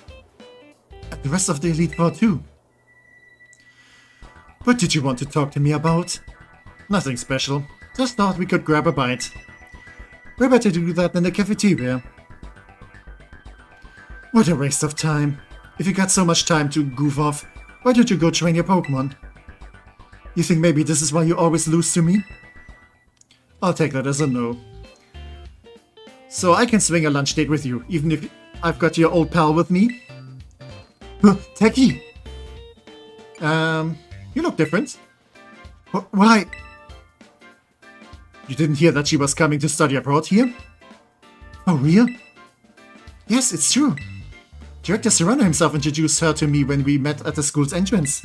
And the rest of the Elite Four too. What did you want to talk to me about? Nothing special. Just thought we could grab a bite. We're better to do that in the cafeteria. What a waste of time. If you got so much time to goof off, why don't you go train your Pokemon? You think maybe this is why you always lose to me? I'll take that as a no. So I can swing a lunch date with you, even if I've got your old pal with me? Techie! You look different. Why? You didn't hear that she was coming to study abroad here? Oh, real? Yes, it's true. Director Serrano himself introduced her to me when we met at the school's entrance.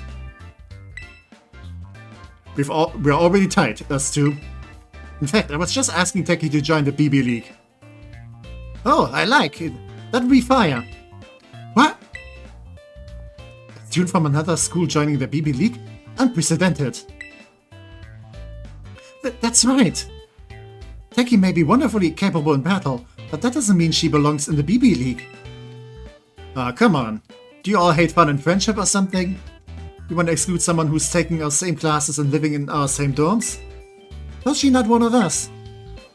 We're already tight, us two. In fact, I was just asking Techie to join the BB League. Oh, I like it. That'd be fire. What? A student from another school joining the BB League? Unprecedented. That's right. Techie may be wonderfully capable in battle, but that doesn't mean she belongs in the BB League. Ah, come on. Do you all hate fun and friendship or something? You want to exclude someone who's taking our same classes and living in our same dorms? How's she not one of us?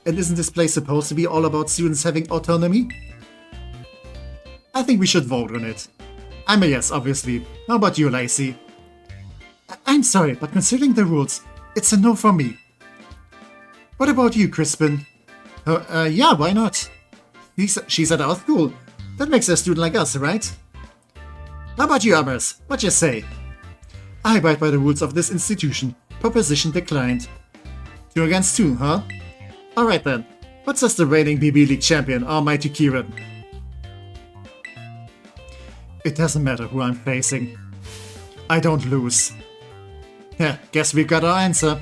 And isn't this place supposed to be all about students having autonomy? I think we should vote on it. I'm a yes, obviously. How about you, Lacey? I'm sorry, but considering the rules, it's a no for me. What about you, Crispin? Yeah, why not? She's at our school. That makes her a student like us, right? How about you, Amers? What you say? I abide by the rules of this institution. Proposition declined. 2 against 2, huh? Alright then. What says the reigning BB League champion, Almighty Kieran? It doesn't matter who I'm facing. I don't lose. Yeah, guess we've got our answer.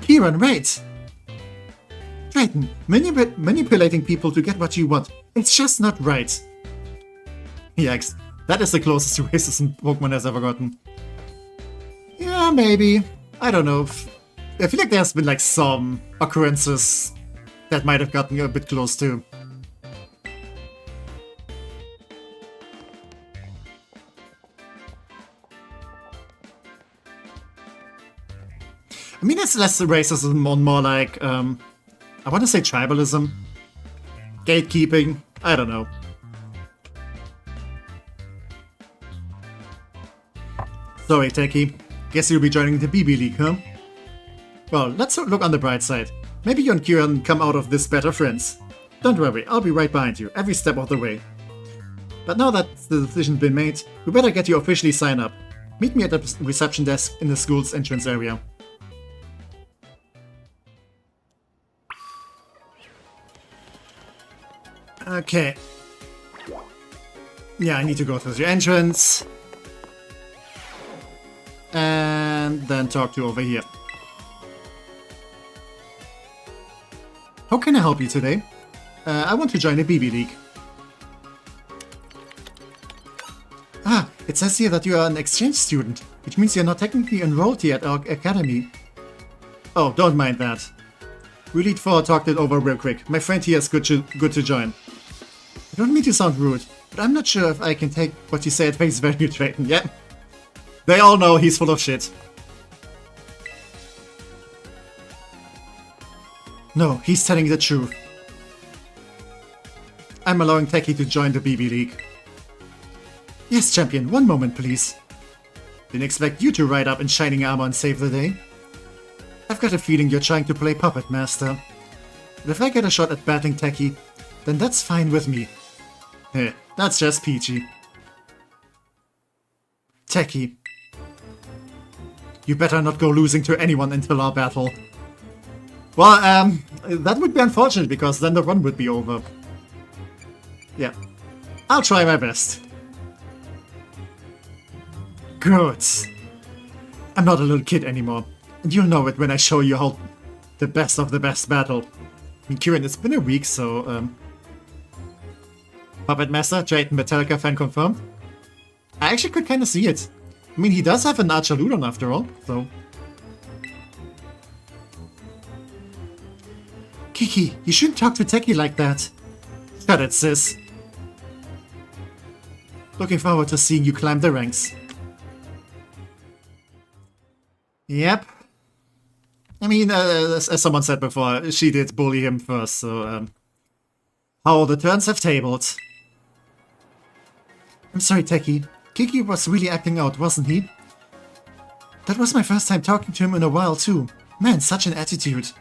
Kieran, wait! Triton, manipulating people to get what you want. It's just not right. Yikes, that is the closest to racism Pokemon has ever gotten. Yeah, maybe. I don't know. I feel like there's been like some occurrences that might have gotten a bit close to. I mean, it's less racism and more like, I want to say tribalism, gatekeeping, I don't know. Sorry, Techie. Guess you'll be joining the BB League, huh? Well, let's look on the bright side. Maybe you and Kieran come out of this better friends. Don't worry, I'll be right behind you, every step of the way. But now that the decision's been made, we better get you officially signed up. Meet me at the reception desk in the school's entrance area. Okay. Yeah, I need to go through the entrance. And then talk to over here. How can I help you today? I want to join a BB League. Ah, it says here that you are an exchange student, which means you're not technically enrolled here at our academy. Oh, don't mind that. We'll Elite Four talked it over real quick. My friend here is good to join. I don't mean to sound rude, but I'm not sure if I can take what you say at face value, Drayton, yeah? They all know he's full of shit. No, he's telling the truth. I'm allowing Techie to join the BB League. Yes, champion, one moment, please. Didn't expect you to ride up in shining armor and save the day. I've got a feeling you're trying to play Puppet Master. But if I get a shot at battling Techie, then that's fine with me. Heh, that's just peachy. Techie. You better not go losing to anyone until our battle. Well, that would be unfortunate, because then the run would be over. Yeah. I'll try my best. Good. I'm not a little kid anymore, and you'll know it when I show you how the best of the best battle. I mean, Kieran, it's been a week, so, Puppet Master, Drayton Metallica fan confirmed. I actually could kind of see it. I mean, he does have an Archaludon after all, so... Kiki, you shouldn't talk to Techie like that. Shut it, sis. Looking forward to seeing you climb the ranks. Yep. I mean, as someone said before, she did bully him first, so, how the turns have tabled. I'm sorry, Techie. Kiki was really acting out, wasn't he? That was my first time talking to him in a while, too. Man, such an attitude.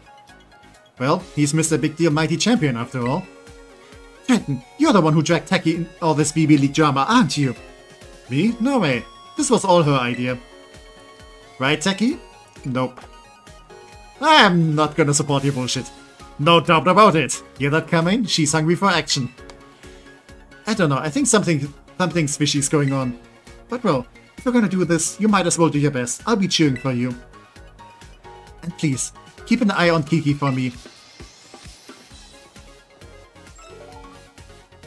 Well, he's Mr. Big Deal Mighty Champion after all. Trenton, you're the one who dragged Techie in all this BB League drama, aren't you? Me? No way. This was all her idea. Right, Techie? Nope. I'm not gonna support your bullshit. No doubt about it. Hear that coming? She's hungry for action. I don't know, I think something's fishy's going on. But well, if you're gonna do this, you might as well do your best. I'll be cheering for you. And please, keep an eye on Kiki for me.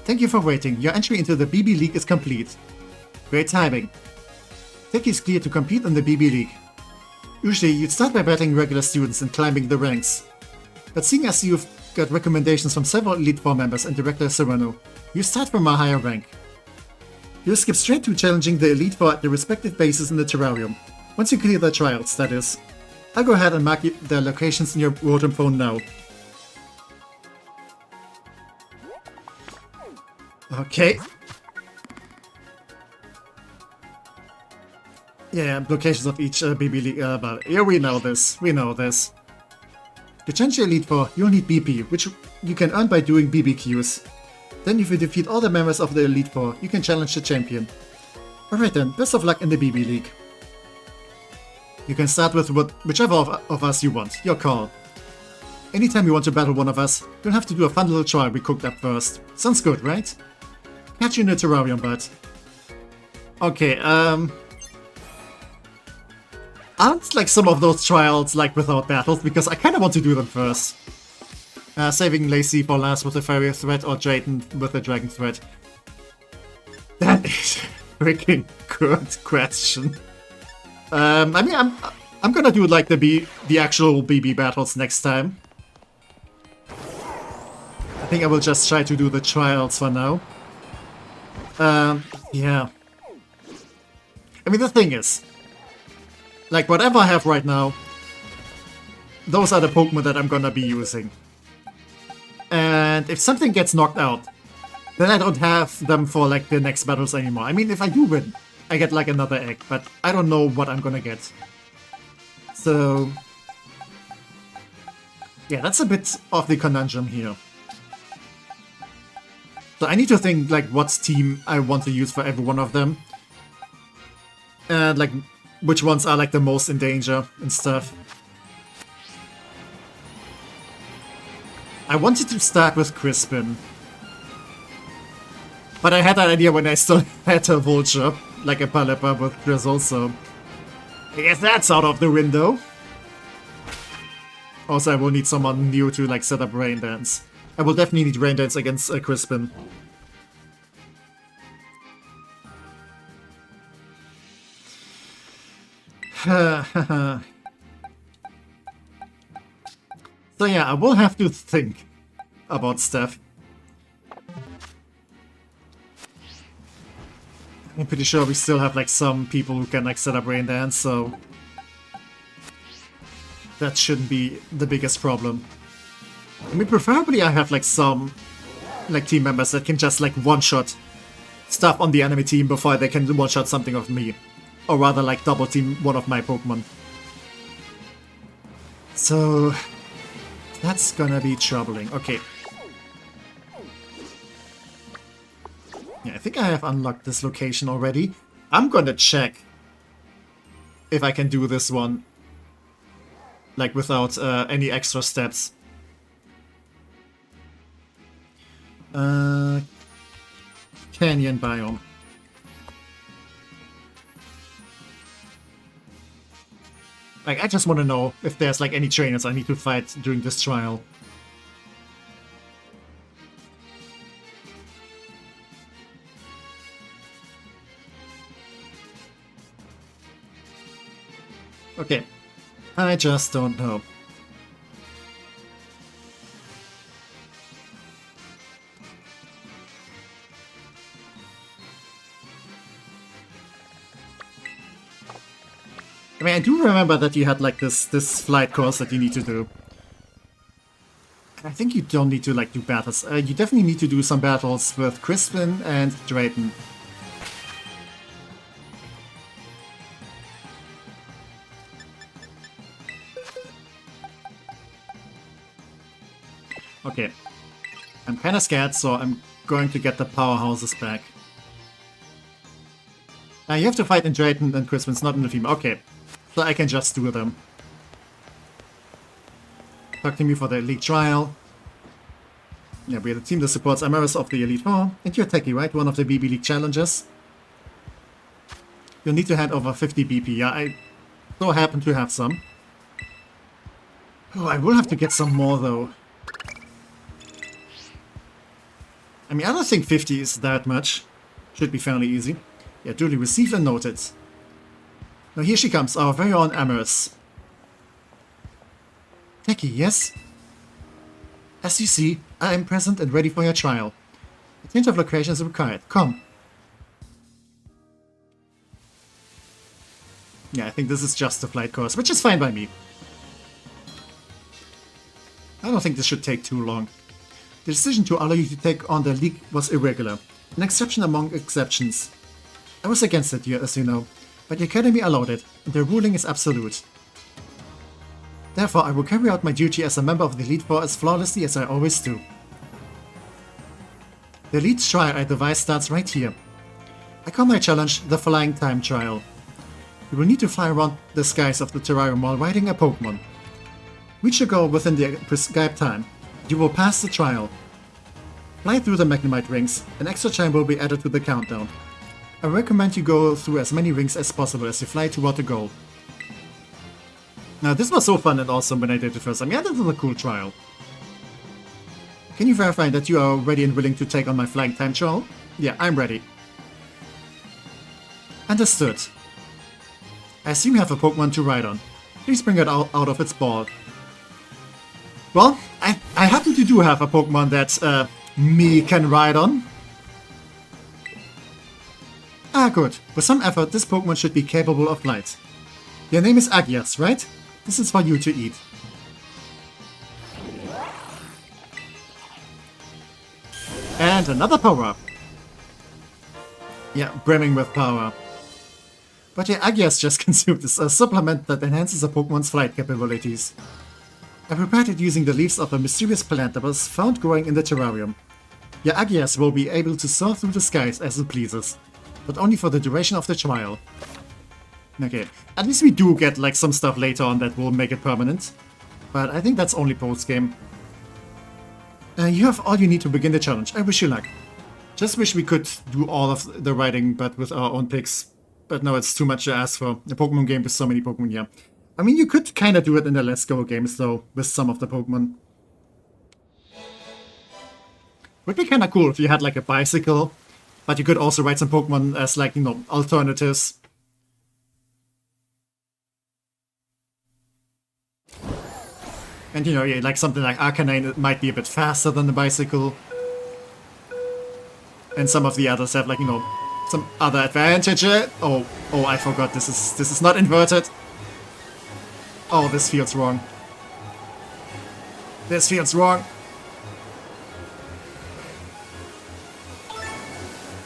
Thank you for waiting. Your entry into the BB League is complete. Great timing. Techie is clear to compete in the BB League. Usually, you'd start by battling regular students and climbing the ranks. But seeing as you've got recommendations from several Elite Four members and Director Serrano, you start from a higher rank. You'll skip straight to challenging the Elite Four at their respective bases in the terrarium. Once you clear their trials, that is. I'll go ahead and mark their locations in your Rotom phone now. Okay. Yeah, locations of each BB League, but yeah, we know this. To challenge your Elite Four, you'll need BP, which you can earn by doing BBQs. Then if you defeat all the members of the Elite Four, you can challenge the champion. Alright then, best of luck in the BB League. You can start with whichever of us you want, your call. Anytime you want to battle one of us, you'll have to do a fun little trial we cooked up first. Sounds good, right? Catch you in the terrarium, bud. Okay, aren't like some of those trials like without battles, because I kinda want to do them first. Saving Lacey for last with the fairy threat or Drayton with the dragon threat. That is a freaking good question. I mean, I'm gonna do like the actual BB battles next time. I think I will just try to do the trials for now. Yeah. I mean, the thing is, like, whatever I have right now, those are the Pokemon that I'm gonna be using. And if something gets knocked out, then I don't have them for, like, the next battles anymore. I mean, if I do win, I get, like, another egg, but I don't know what I'm gonna get. So... yeah, that's a bit of the conundrum here. So I need to think, like, what team I want to use for every one of them. And, like, which ones are, like, the most in danger and stuff. I wanted to start with Crispin. But I had that idea when I still had a Vulture, like a Palippa with Drizzle, so... I guess that's out of the window. Also, I will need someone new to like set up Rain Dance. I will definitely need Rain Dance against Crispin. So yeah, I will have to think about stuff. I'm pretty sure we still have like some people who can like set up Rain Dance, so that shouldn't be the biggest problem. I mean, preferably I have like some like team members that can just like one-shot stuff on the enemy team before they can one-shot something of me. Or rather like double team one of my Pokemon. So that's gonna be troubling. Okay. Yeah, I think I have unlocked this location already. I'm gonna check if I can do this one like without any extra steps. Canyon biome. Like, I just want to know if there's like any trainers I need to fight during this trial. Okay, I just don't know. I mean, I do remember that you had like this flight course that you need to do. I think you don't need to like do battles. You definitely need to do some battles with Crispin and Drayton. Okay. I'm kinda scared, so I'm going to get the powerhouses back. You have to fight in Drayton and Crispin, it's not in the team. Okay. So I can just do them. Talk to me for the Elite Trial. Yeah, we're the team that supports Amaris of the Elite Four. And you're Techie, right? One of the BB League challenges. You'll need to hand over 50 BP. Yeah, I so happen to have some. Oh, I will have to get some more, though. I mean, I don't think 50 is that much. Should be fairly easy. Yeah, duly received and noted. Now here she comes, our very own Amaris. Techie, yes? As you see, I am present and ready for your trial. A change of location is required. Come. Yeah, I think this is just a flight course, which is fine by me. I don't think this should take too long. The decision to allow you to take on the League was irregular, an exception among exceptions. I was against it, as you know, but the Academy allowed it, and the ruling is absolute. Therefore, I will carry out my duty as a member of the Elite Four as flawlessly as I always do. The Elite Trial I devised starts right here. I call my challenge the Flying Time Trial. You will need to fly around the skies of the terrarium while riding a Pokémon. Reach your goal within the prescribed time. You will pass the trial. Fly through the Magnemite rings, an extra time will be added to the countdown. I recommend you go through as many rings as possible as you fly toward the goal. Now this was so fun and awesome when I did it first. I mean, this was a cool trial. Can you verify that you are ready and willing to take on my Flying Time Trial? Yeah, I'm ready. Understood. I assume you have a Pokemon to ride on. Please bring it out of its ball. Well, I happen to do have a Pokemon that me can ride on. Ah, good. With some effort, this Pokemon should be capable of flight. Your name is Agias, right? This is for you to eat. And another power-up. Yeah, brimming with power. But yeah, Agias just consumed this, a supplement that enhances a Pokemon's flight capabilities. I prepared it using the leaves of a mysterious plant that was found growing in the terrarium. Your Agias will be able to soar through the skies as it pleases, but only for the duration of the trial. Okay, at least we do get like some stuff later on that will make it permanent, but I think that's only post-game. You have all you need to begin the challenge. I wish you luck. Just wish we could do all of the writing, but with our own picks. But no, it's too much to ask for. A Pokemon game with so many Pokemon here. I mean, you could kind of do it in the Let's Go games, though, with some of the Pokemon. Would be kind of cool if you had, like, a bicycle, but you could also ride some Pokemon as, like, you know, alternatives. And, you know, yeah, like something like Arcanine, it might be a bit faster than the bicycle. And some of the others have, like, you know, some other advantages. Oh, I forgot, this is not inverted. Oh, this feels wrong. This feels wrong.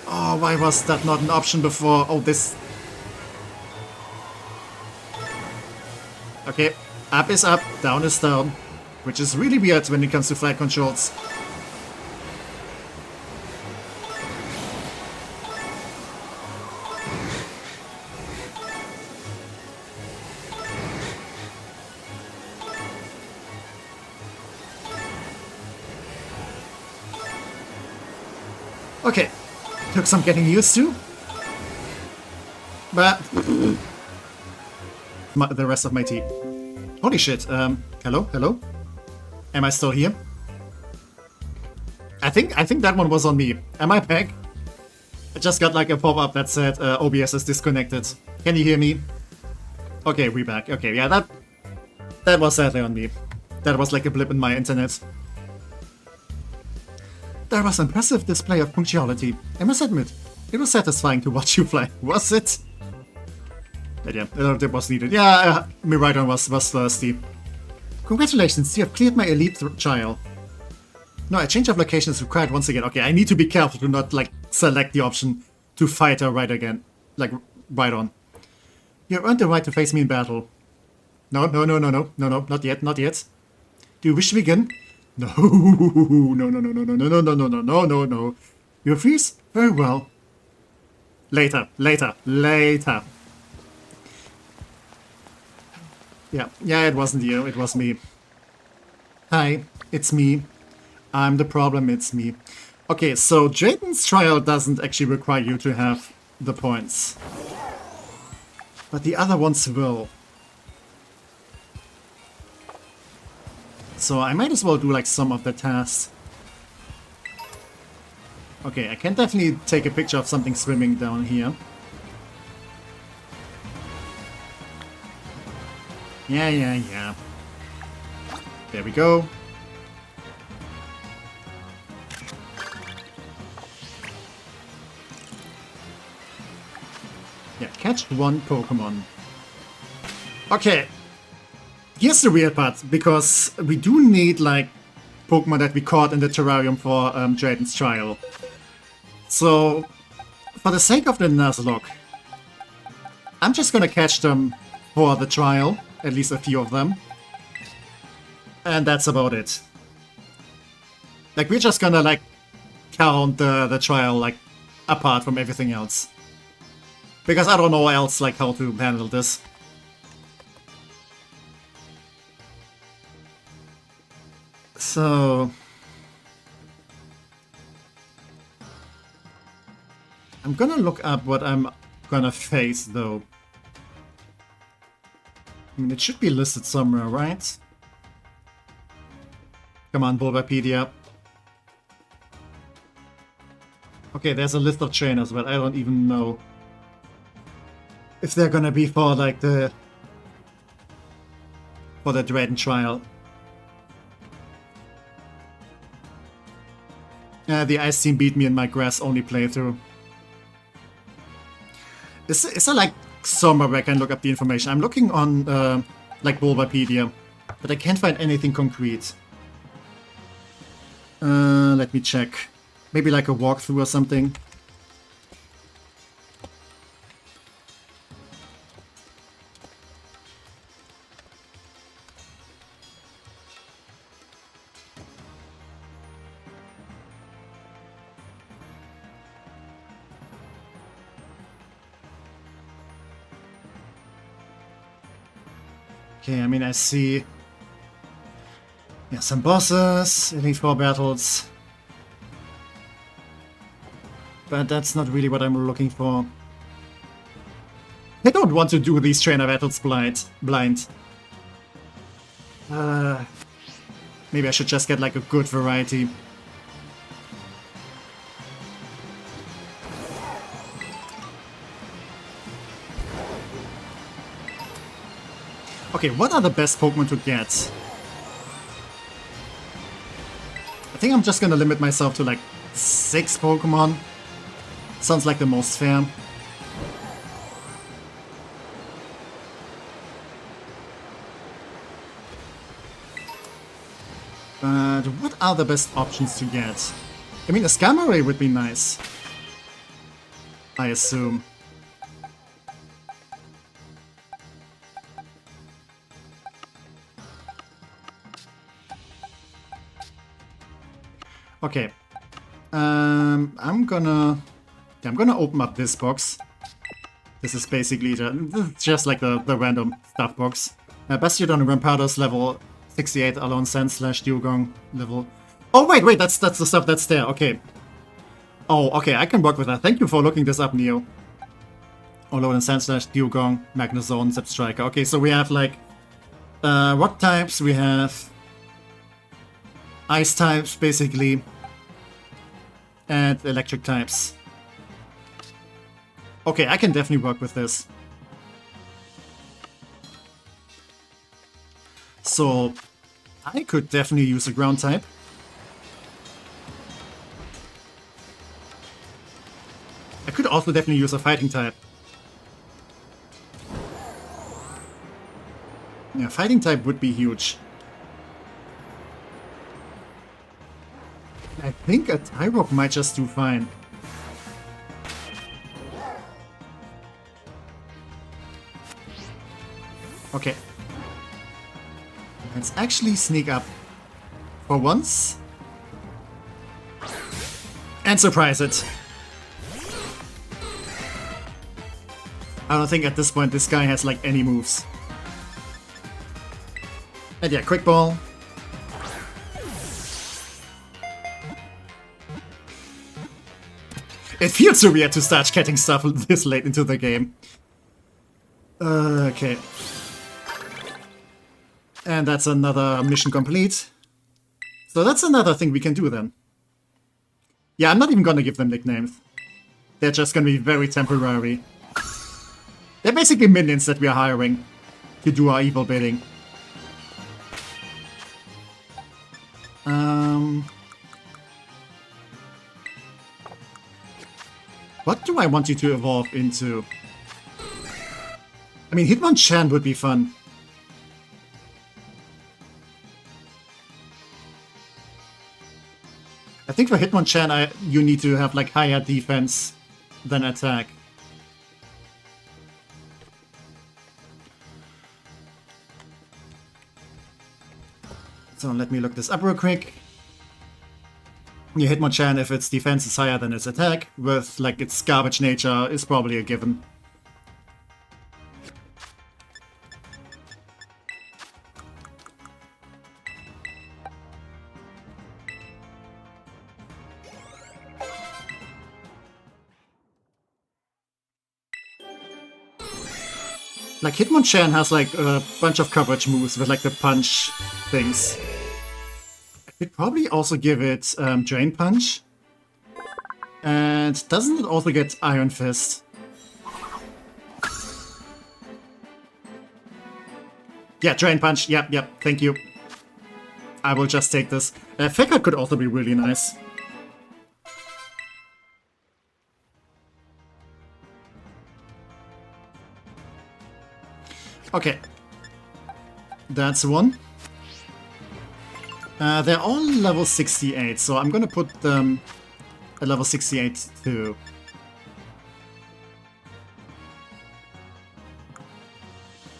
Oh, why was that not an option before? Oh, this... Okay, up is up, down is down. Which is really weird when it comes to flight controls. Okay, took some getting used to, but the rest of my team. Holy shit! Hello? Am I still here? I think that one was on me. Am I back? I just got like a pop-up that said OBS is disconnected. Can you hear me? Okay, we're back. Okay, yeah, that was sadly on me. That was like a blip in my internet. There was an impressive display of punctuality. I must admit, it was satisfying to watch you fly. Was it? But yeah, it was needed. Yeah, Miraidon was thirsty. Congratulations, you have cleared my elite trial. No, a change of location is required once again. Okay, I need to be careful to not, like, select the option to fight her right again. Like, right on. You have earned the right to face me in battle. No, not yet. Do you wish to begin? No. You freeze? Very well. Later. Yeah, it wasn't you, it was me. Hi, it's me. I'm the problem, it's me. Okay, so Drayden's trial doesn't actually require you to have the points. But the other ones will. So I might as well do like some of the tasks. Okay, I can definitely take a picture of something swimming down here. Yeah. There we go. Yeah, catch one Pokemon. Okay. Here's the weird part, because we do need, like, Pokemon that we caught in the terrarium for Drayden's trial. So, for the sake of the Nuzlocke, I'm just gonna catch them for the trial. At least a few of them. And that's about it. Like, we're just gonna, like, count the trial, like, apart from everything else. Because I don't know else, like, how to handle this. So... I'm gonna look up what I'm gonna face, though. I mean, it should be listed somewhere, right? Come on, Bulbapedia. Okay, there's a list of trainers, but I don't even know if they're gonna be for, like, for the Drayden trial. The Ice Team beat me in my grass-only playthrough. Is there, like, somewhere where I can look up the information? I'm looking on, like, Bulbapedia, but I can't find anything concrete. Let me check. Maybe like a walkthrough or something. Okay, I mean, I see... Yeah, some bosses, Elite Four battles. But that's not really what I'm looking for. I don't want to do these trainer battles blind. Maybe I should just get like a good variety. Okay, what are the best Pokemon to get? I think I'm just gonna limit myself to like 6 Pokemon. Sounds like the most fair. But what are the best options to get? I mean, a Skarmory would be nice, I assume. Okay. I'm gonna open up this box. This is basically just like the random stuff box. Bastiodon and Rampados level 68 Alone Sand / Dugong level. Oh wait, that's the stuff that's there. Okay. Oh, okay, I can work with that. Thank you for looking this up, Neo. Alone Sand / Dugong, Magnezone, Zip Striker. Okay, so we have like rock types, we have ice types basically, and electric types. Okay, I can definitely work with this. So, I could definitely use a ground type. I could also definitely use a fighting type. Yeah, fighting type would be huge. I think a Tyrogue might just do fine. Okay. Let's actually sneak up for once. And surprise it. I don't think at this point this guy has like any moves. And yeah, quick ball. It feels so weird to start getting stuff this late into the game. Okay. And that's another mission complete. So that's another thing we can do then. Yeah, I'm not even gonna give them nicknames. They're just gonna be very temporary. They're basically minions that we are hiring to do our evil bidding. What do I want you to evolve into? I mean, Hitmonchan would be fun. I think for Hitmonchan, you need to have like higher defense than attack. So let me look this up real quick. Yeah, Hitmonchan, if its defense is higher than its attack, with like its garbage nature, is probably a given. Like, Hitmonchan has like a bunch of coverage moves with like the punch things. I could probably also give it Drain Punch. And doesn't it also get Iron Fist? Yeah, Drain Punch. Yep, thank you. I will just take this. Fecker could also be really nice. Okay. That's one. They're all level 68, so I'm gonna put them at level 68 too.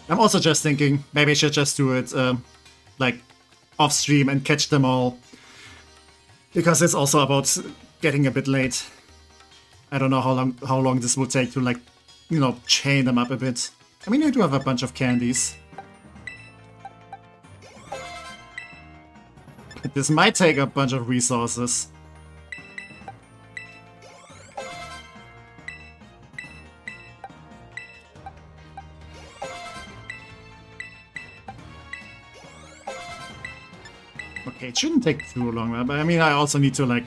I'm also just thinking, maybe I should just do it like off stream and catch them all. Because it's also about getting a bit late. I don't know how long this will take to like, you know, chain them up a bit. I mean, I do have a bunch of candies. This might take a bunch of resources. Okay, it shouldn't take too long, but I mean, I also need to, like,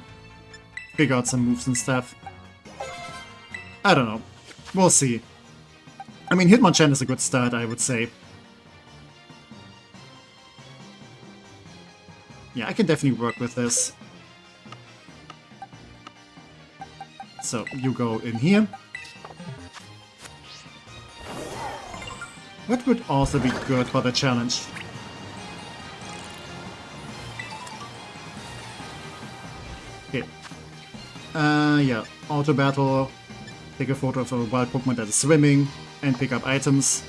figure out some moves and stuff. I don't know. We'll see. I mean, Hitmonchan is a good start, I would say. Yeah, I can definitely work with this. So, you go in here. What would also be good for the challenge? Okay. Yeah. Auto battle. Take a photo of a wild Pokemon that is swimming. And pick up items.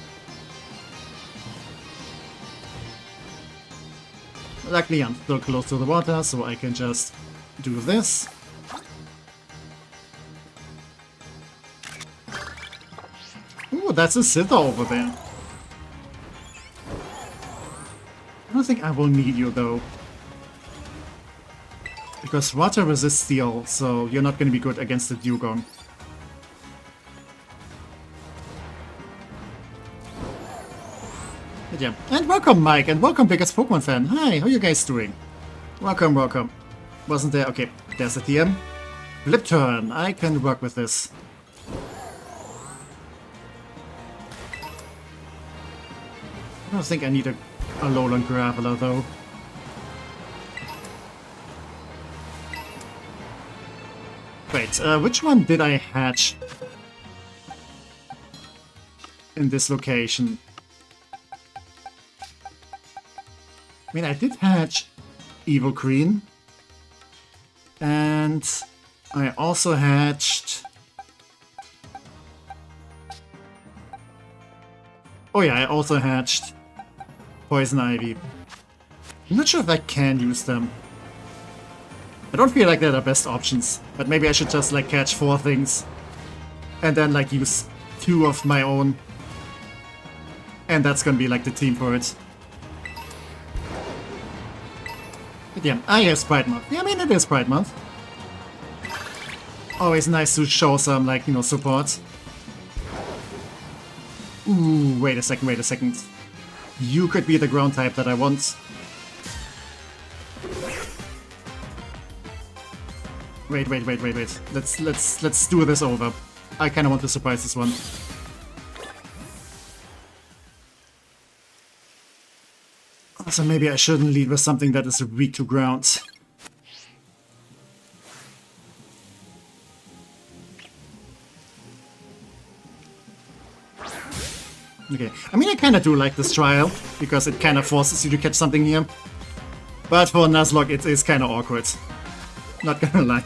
Luckily, I'm still close to the water, so I can just do this. Ooh, that's a Sither over there. I don't think I will need you, though. Because water resists steel, so you're not going to be good against the Dugong. But yeah. And welcome, Mike, and welcome, biggest Pokemon fan. Hi, how you guys doing? Welcome, welcome. Wasn't there? Okay, there's a TM. Flip turn. I can work with this. I don't think I need a Alolan Graveler, though. Wait, which one did I hatch in this location? I mean, I did hatch Evil Queen, and I also hatched... Oh yeah, I also hatched Poison Ivy. I'm not sure if I can use them. I don't feel like they're the best options, but maybe I should just like catch 4 things and then like use 2 of my own, and that's gonna be like the team for it. But yeah, I have Pride Month. Yeah, I mean, it is Pride Month. Always nice to show some, like, you know, support. Ooh, wait a second, wait a second. You could be the ground type that I want. Wait. Let's do this over. I kinda want to surprise this one. Also, maybe I shouldn't lead with something that is weak to ground. Okay, I mean, I kinda do like this trial, because it kinda forces you to catch something here. But for Nuzlocke, it is kinda awkward. Not gonna lie.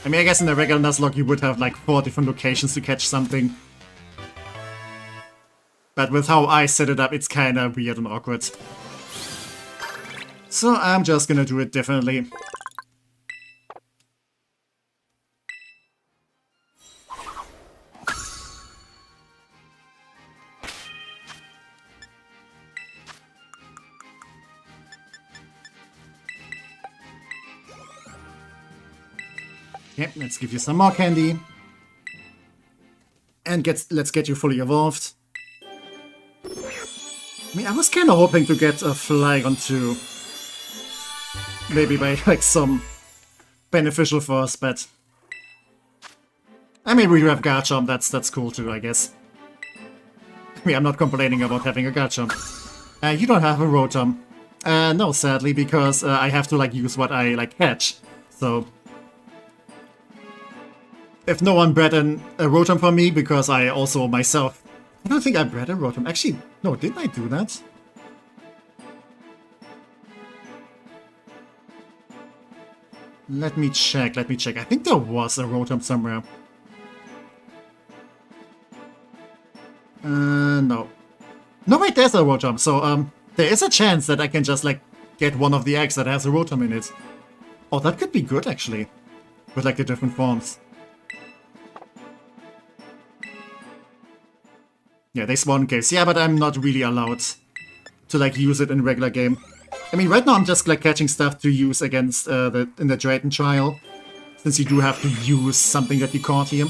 I mean, I guess in a regular Nuzlocke you would have like 4 different locations to catch something. But with how I set it up, it's kinda weird and awkward. So I'm just gonna do it differently. Okay, let's give you some more candy. And let's get you fully evolved. I mean, I was kind of hoping to get a Flygon too. Maybe by like some beneficial force, but... I mean, we do have Garchomp, that's cool too, I guess. I mean, I'm not complaining about having a Garchomp. You don't have a Rotom. No, sadly, because I have to like use what I like hatch. So... if no one bred a Rotom for me, because I also myself... I don't think I bred a Rotom. Actually, no, didn't I do that? Let me check. I think there was a Rotom somewhere. No. No, wait, there's a Rotom. So, there is a chance that I can just, like, get one of the eggs that has a Rotom in it. Oh, that could be good, actually. With, like, the different forms. Yeah, they spawn caves. Yeah, but I'm not really allowed to, like, use it in regular game. I mean, right now I'm just, like, catching stuff to use against in the Drayton trial. Since you do have to use something that you caught here.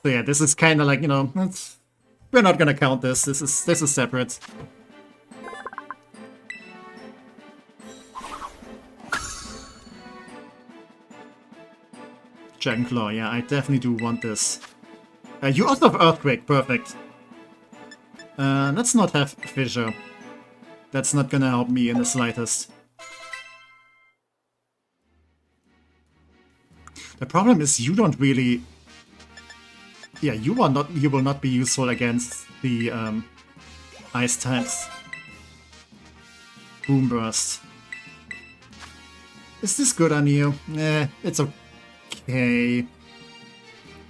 So yeah, this is kind of like, you know, We're not gonna count this. This is separate. Dragon Claw, yeah, I definitely do want this. You also have Earthquake, perfect. Let's not have Fissure. That's not gonna help me in the slightest. The problem is you don't really... Yeah, you will not be useful against the ice types. Boom Burst. Is this good on you? It's okay.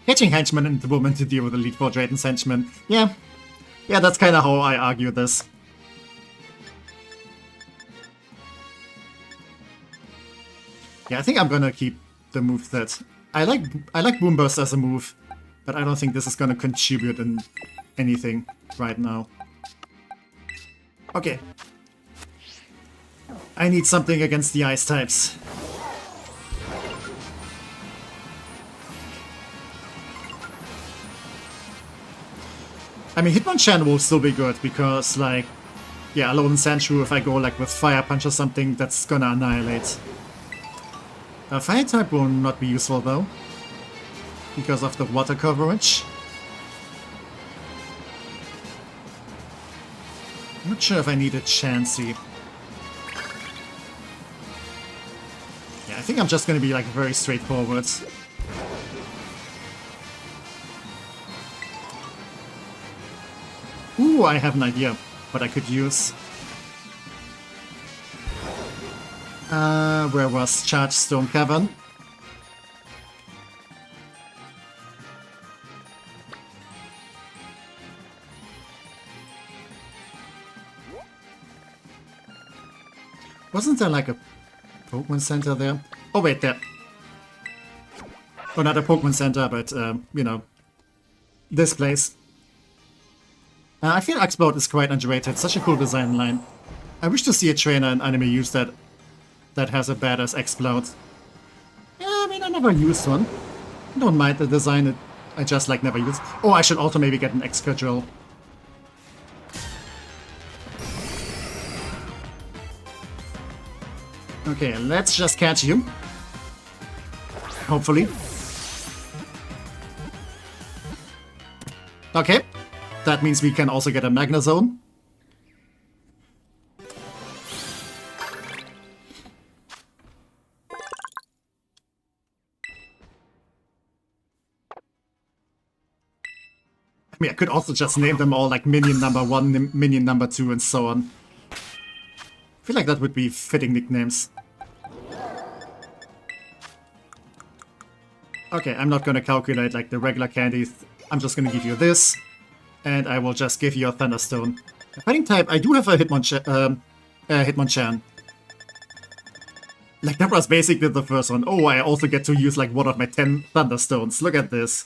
Catching Henchman and the woman to deal with Elite Four Drayton's Henchman. Yeah, that's kind of how I argue this. Yeah, I think I'm gonna keep the moveset. I like Boom Burst as a move, but I don't think this is gonna contribute in anything right now. Okay. I need something against the ice types. I mean, Hitmonchan will still be good, because, like, yeah, Alolan Sandshrew, if I go, like, with Fire Punch or something, that's gonna annihilate. Fire type will not be useful, though, because of the water coverage. I'm not sure if I need a Chansey. Yeah, I think I'm just gonna be, like, very straightforward. Ooh, I have an idea what I could use. Where was Charged Stone Cavern? Wasn't there like a Pokemon Center there? Oh wait, there. Oh, not a Pokemon Center, but, you know, this place. I feel Explode is quite underrated, such a cool design line. I wish to see a trainer in anime use that has a badass Explode. Yeah, I mean, I never used one. I don't mind the design, I just like never use. Oh, I should also maybe get an Excadrill. Okay, let's just catch you. Hopefully. Okay. That means we can also get a Magnezone. I mean, I could also just name them all like Minion number 1, Minion number 2, and so on. I feel like that would be fitting nicknames. Okay, I'm not gonna calculate like the regular candies. I'm just gonna give you this. And I will just give you a Thunderstone. Fighting type, I do have a Hitmonchan. Like, that was basically the first one. Oh, I also get to use like one of my 10 Thunderstones. Look at this.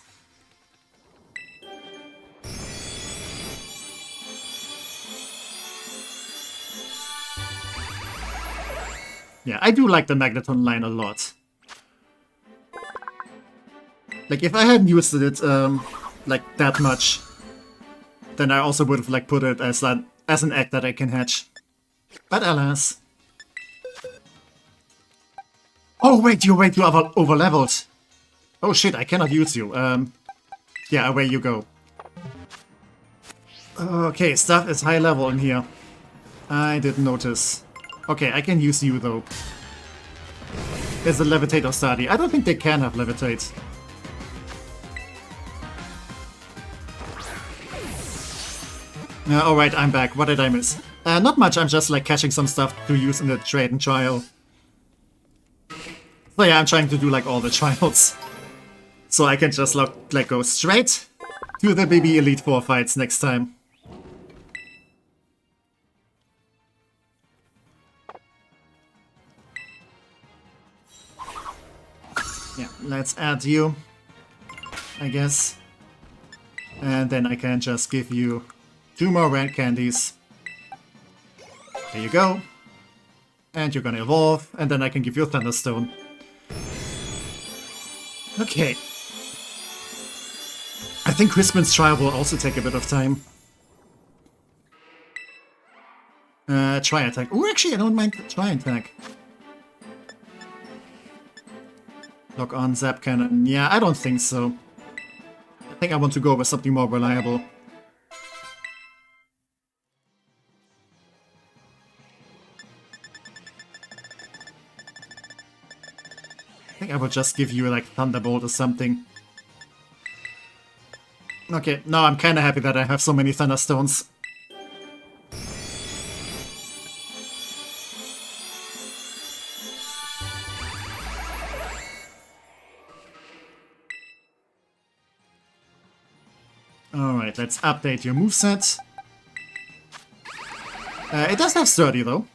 Yeah, I do like the Magneton line a lot. Like, if I hadn't used it, like, that much, then I also would have like put it as an egg that I can hatch. But alas. Oh wait, you are over-leveled. Oh shit, I cannot use you. Yeah, away you go. Okay, stuff is high level in here. I didn't notice. Okay, I can use you though. There's a Levitate or Stardy. I don't think they can have Levitate. Alright, I'm back. What did I miss? Not much, I'm just like catching some stuff to use in the trade and trial. So yeah, I'm trying to do like all the trials. So I can just like go straight to the baby Elite Four fights next time. Yeah, let's add you, I guess. And then I can just give you 2 more red candies. There you go. And you're gonna evolve, and then I can give you a Thunderstone. Okay. I think Crispin's trial will also take a bit of time. Try attack. Oh, actually, I don't mind try attack. Lock on Zap Cannon. Yeah, I don't think so. I think I want to go with something more reliable. I think I will just give you like Thunderbolt or something. Okay, now I'm kinda happy that I have so many Thunderstones. Alright, let's update your moveset. It does have Sturdy though.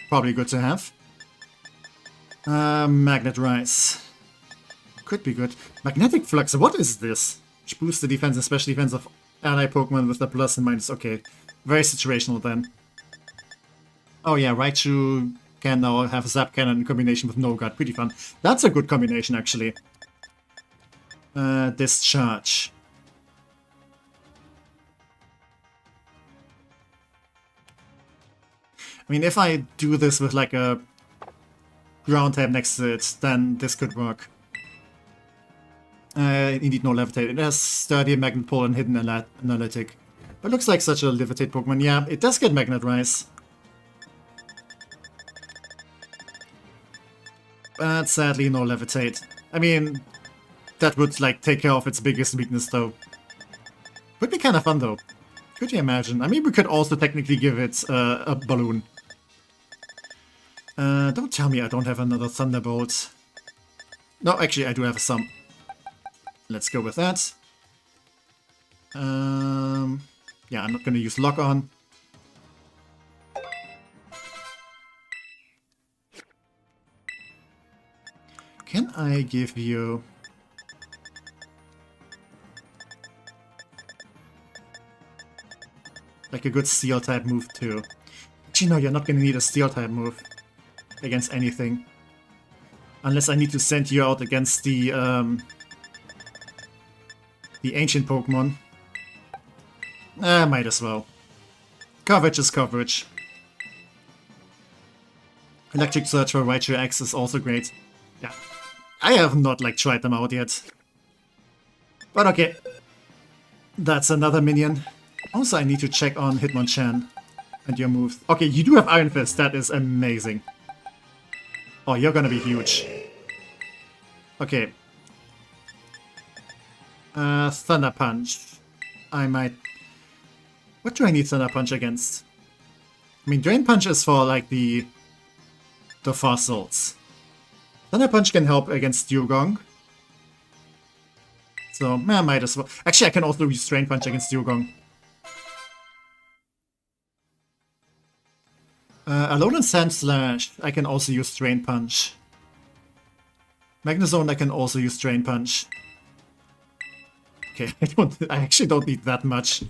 Probably good to have. Magnet Rise. Could be good. Magnetic Flux, what is this? Which boosts the defense and special defense of ally Pokemon with the plus and minus. Okay, very situational then. Oh yeah, Raichu can now have Zap Cannon in combination with No Guard. Pretty fun. That's a good combination actually. Discharge. I mean, if I do this with like a ground type next to it, then this could work. Indeed, no Levitate. It has Sturdy, Magnet Pull, and Hidden Analytic. But looks like such a Levitate Pokemon. Yeah, it does get Magnet Rise. But sadly, no Levitate. I mean, that would like take care of its biggest weakness though. Would be kind of fun though. Could you imagine? I mean, we could also technically give it a balloon. Don't tell me I don't have another Thunderbolt. No, actually I do have some. Let's go with that. Yeah, I'm not going to use Lock On. Can I give you... like a good Steel type move too? Actually, no, you're not going to need a Steel type move against anything. Unless I need to send you out against the ancient Pokemon. Might as well. Coverage is coverage. Electric Surge for Raichu X is also great. Yeah, I have not like tried them out yet. But okay. That's another minion. Also, I need to check on Hitmonchan and your moves. Okay, you do have Iron Fist. That is amazing. Oh, you're gonna be huge. Okay. Thunder Punch. I might... What do I need Thunder Punch against? I mean, Drain Punch is for, like, the fossils. Thunder Punch can help against Dugong. So, I might as well. Actually, I can also use Drain Punch against Dugong. Alone and Sand Slash, I can also use Drain Punch. Magnezone, I can also use Drain Punch. Okay, I actually don't need that much.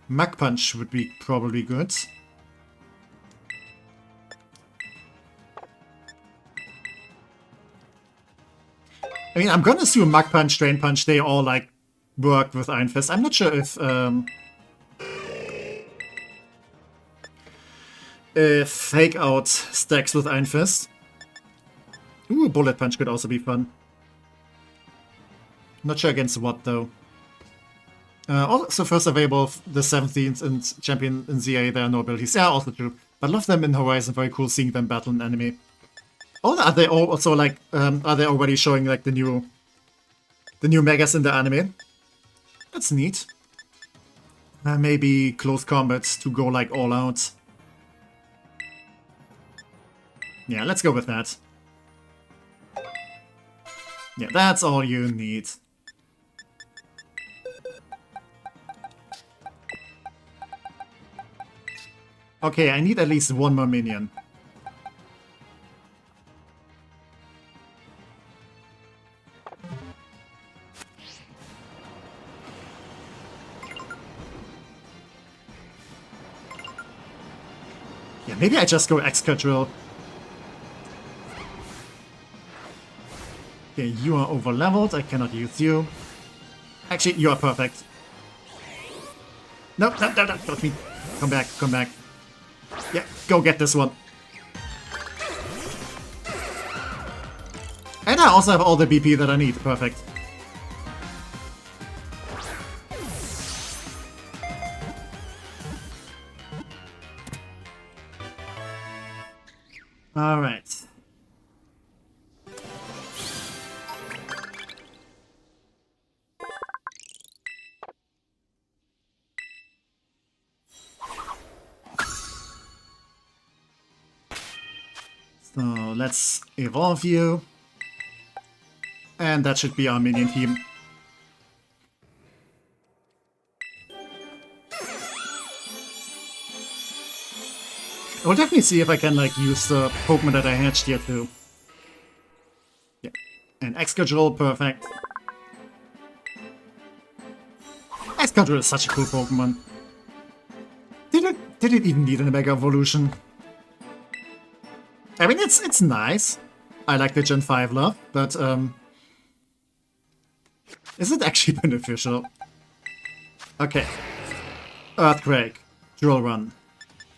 Mach Punch would be probably good. I mean, I'm gonna assume Mach Punch, Drain Punch, they all like work with Iron Fist. I'm not sure if Fake Out stacks with Iron Fist. Ooh, Bullet Punch could also be fun. Not sure against what though. Also first available the 17th and champion in ZA, there are no abilities. Yeah, also true. But love them in Horizon, very cool seeing them battle in anime. Oh, are they also like are they already showing like the new megas in the anime? That's neat. Maybe close combat to go like all out. Yeah, let's go with that. Yeah, that's all you need. Okay, I need at least one more minion. Yeah, maybe I just go Excadrill. Okay, you are over-leveled, I cannot use you. Actually, you are perfect. No, no, no, no, not me. Come back, come back. Yeah, go get this one. And I also have all the BP that I need, perfect. Alright. So let's evolve you. And that should be our minion team. I will definitely see if I can like use the Pokemon that I hatched here too. Yeah. And Excadrill, perfect. Excadrill is such a cool Pokemon. Did it even need a Mega Evolution? I mean, it's nice. I like the Gen 5 love, but is it actually beneficial? Okay. Earthquake. Drill Run.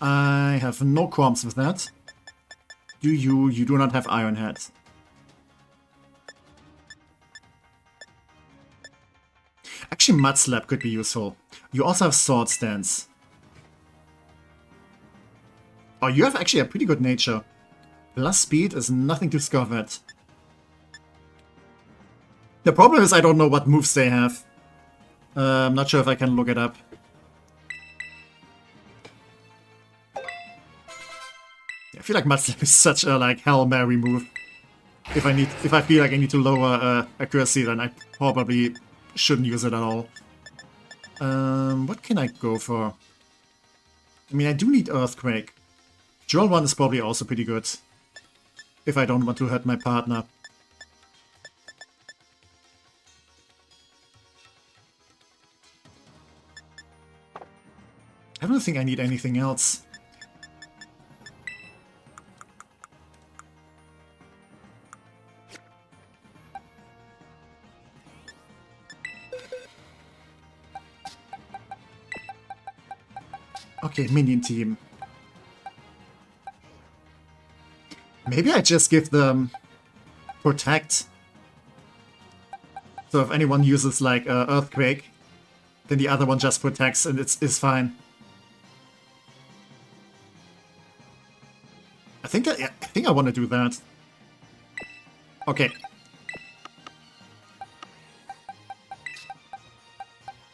I have no qualms with that. You do not have Iron Head. Actually, Mud Slap could be useful. You also have Sword Stance. Oh, you have actually a pretty good nature. Plus speed is nothing to scoff at. The problem is I don't know what moves they have. I'm not sure if I can look it up. I feel like Mudslap is such a like Hail Mary move. If I feel like I need to lower accuracy, then I probably shouldn't use it at all. What can I go for? I mean, I do need Earthquake. Drill 1 is probably also pretty good. If I don't want to hurt my partner. I don't think I need anything else. Okay, minion team. Maybe I just give them Protect. So if anyone uses like Earthquake, then the other one just protects and it's fine. I think I want to do that. Okay.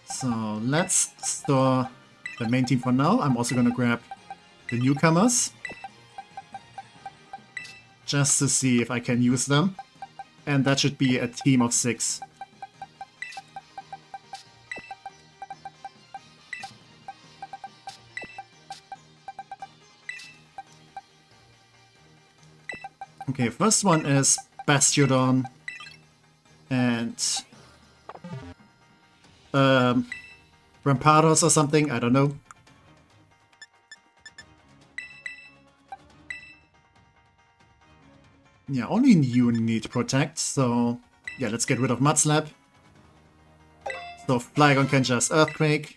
So let's store the main team for now. I'm also gonna grab the newcomers. Just to see if I can use them. And that should be a team of 6. Okay, first one is Bastiodon and Rampados or something, I don't know. Yeah, only you need Protect, so yeah, let's get rid of Mudslap. So Flygon can just Earthquake.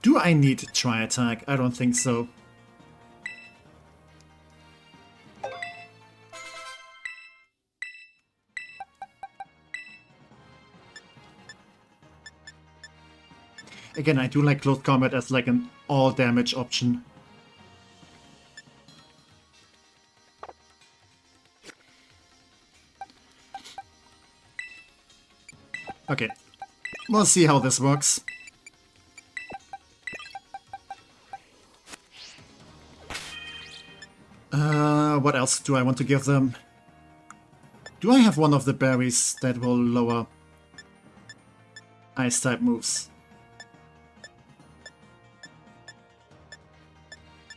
Do I need Tri-Attack? I don't think so. Again, I do like Close Combat as like an all-damage option. Okay, we'll see how this works. What else do I want to give them? Do I have one of the berries that will lower Ice-type moves?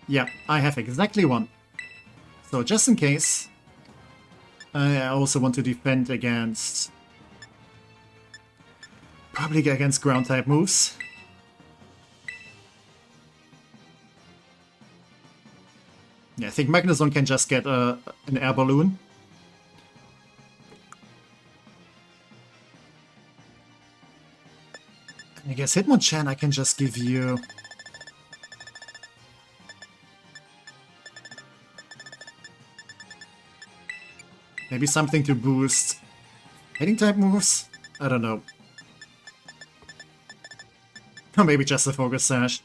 Yeah, I have exactly one. So just in case, I also want to defend against... probably against Ground-type moves. Yeah, I think Magnezone can just get an air balloon. I guess Hitmonchan I can just give you... Maybe something to boost hitting type moves? I don't know. Or maybe just a Focus Sash.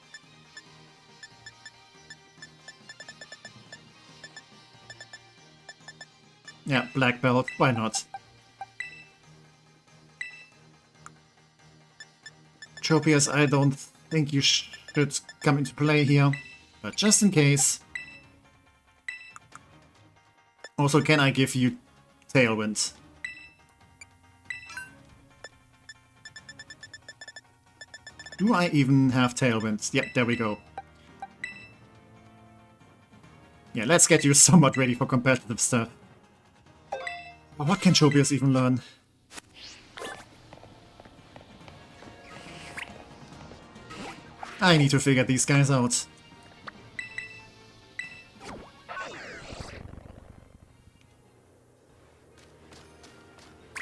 Yeah, Black Belt, why not? Tropius, I don't think you should come into play here, but just in case. Also, can I give you Tailwind? Do I even have Tailwind? Yep, there we go. Yeah, let's get you somewhat ready for competitive stuff. What can Tropius even learn? I need to figure these guys out.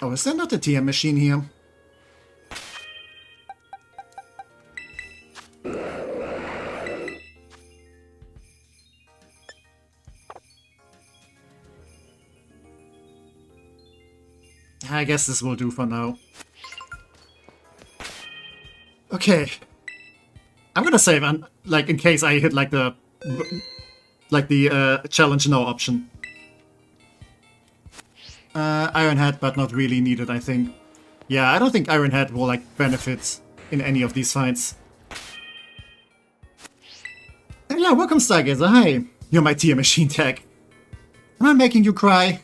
Oh, is there not a TM machine here? I guess this will do for now. Okay. I'm gonna save, like, in case I hit, like, the challenge no option. Iron Head, but not really needed, I think. Yeah, I don't think Iron Head will, like, benefit in any of these fights. And yeah, welcome, Stargazer. Hi. You're my tier machine tag. Am I making you cry?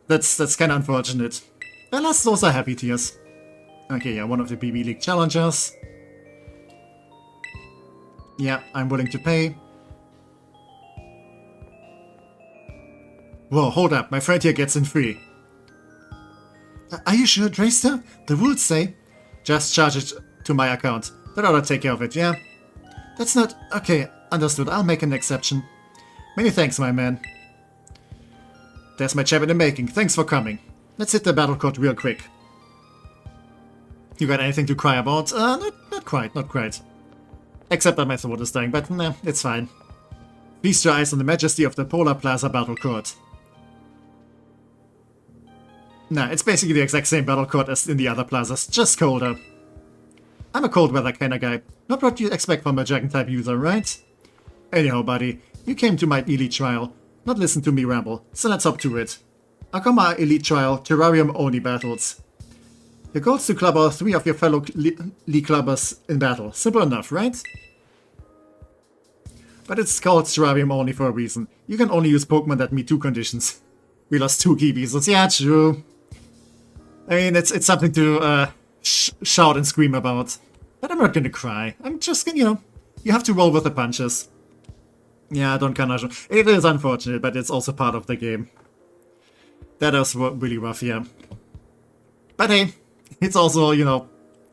That's kind of unfortunate. But those are happy tears. Okay, yeah, one of the BB League challengers. Yeah, I'm willing to pay. Whoa, hold up, my friend here gets in free. Are you sure, Drayster? The rules say... Just charge it to my account. That ought to take care of it, yeah? That's not... Okay, understood, I'll make an exception. Many thanks, my man. There's my chap in the making, thanks for coming. Let's hit the battle court real quick. You got anything to cry about? Not quite. Except that my sword is dying, but nah, it's fine. Feast your eyes on the majesty of the Polar Plaza Battle Court. Nah, it's basically the exact same battle court as in the other plazas, just colder. I'm a cold weather kinda guy. Not what you'd expect from a dragon-type user, right? Anyhow, buddy, you came to my elite trial, not listen to me ramble, so let's hop to it. Akama Elite Trial Terrarium Oni battles. Your goal is to club out 3 of your fellow League clubbers in battle. Simple enough, right? But it's called Terrarium only for a reason. You can only use Pokemon that meet 2 conditions. We lost 2 Kibizos, yeah, true. I mean, it's something to shout and scream about. But I'm not gonna cry. I'm just gonna, you have to roll with the punches. Yeah, don't Kanajo. It is unfortunate, but it's also part of the game. That is really rough, yeah. But hey, it's also,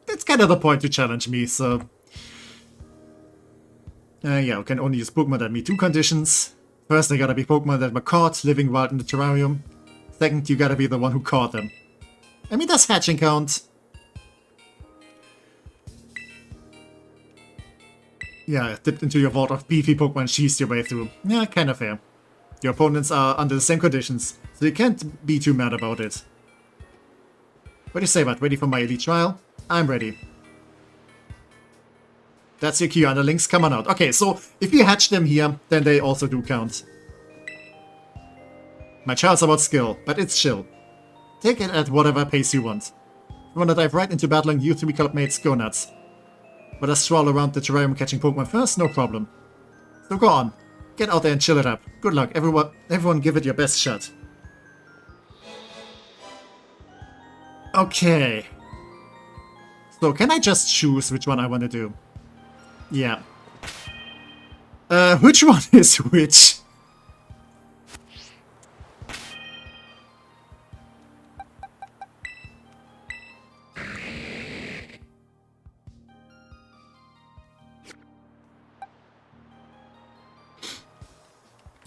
it's kind of the point to challenge me, so... yeah, you can only use Pokemon that meet 2 conditions. First, they gotta be Pokemon that were caught living wild in the terrarium. Second, you gotta be the one who caught them. I mean, does hatching count? Yeah, dipped into your vault of beefy Pokemon, cheesed your way through. Yeah, kinda fair. Your opponents are under the same conditions, so you can't be too mad about it. What do you say, bud? Ready for my elite trial? I'm ready. That's your key underlings, come on out. Okay, so if you hatch them here, then they also do count. My trial's about skill, but it's chill. Take it at whatever pace you want. If you wanna dive right into battling you 3 clubmates, go nuts. But a stroll around the terrarium catching Pokemon first, no problem. So go on, get out there and chill it up. Good luck, everyone give it your best shot. Okay. So can I just choose which one I want to do? Yeah. Which one is which?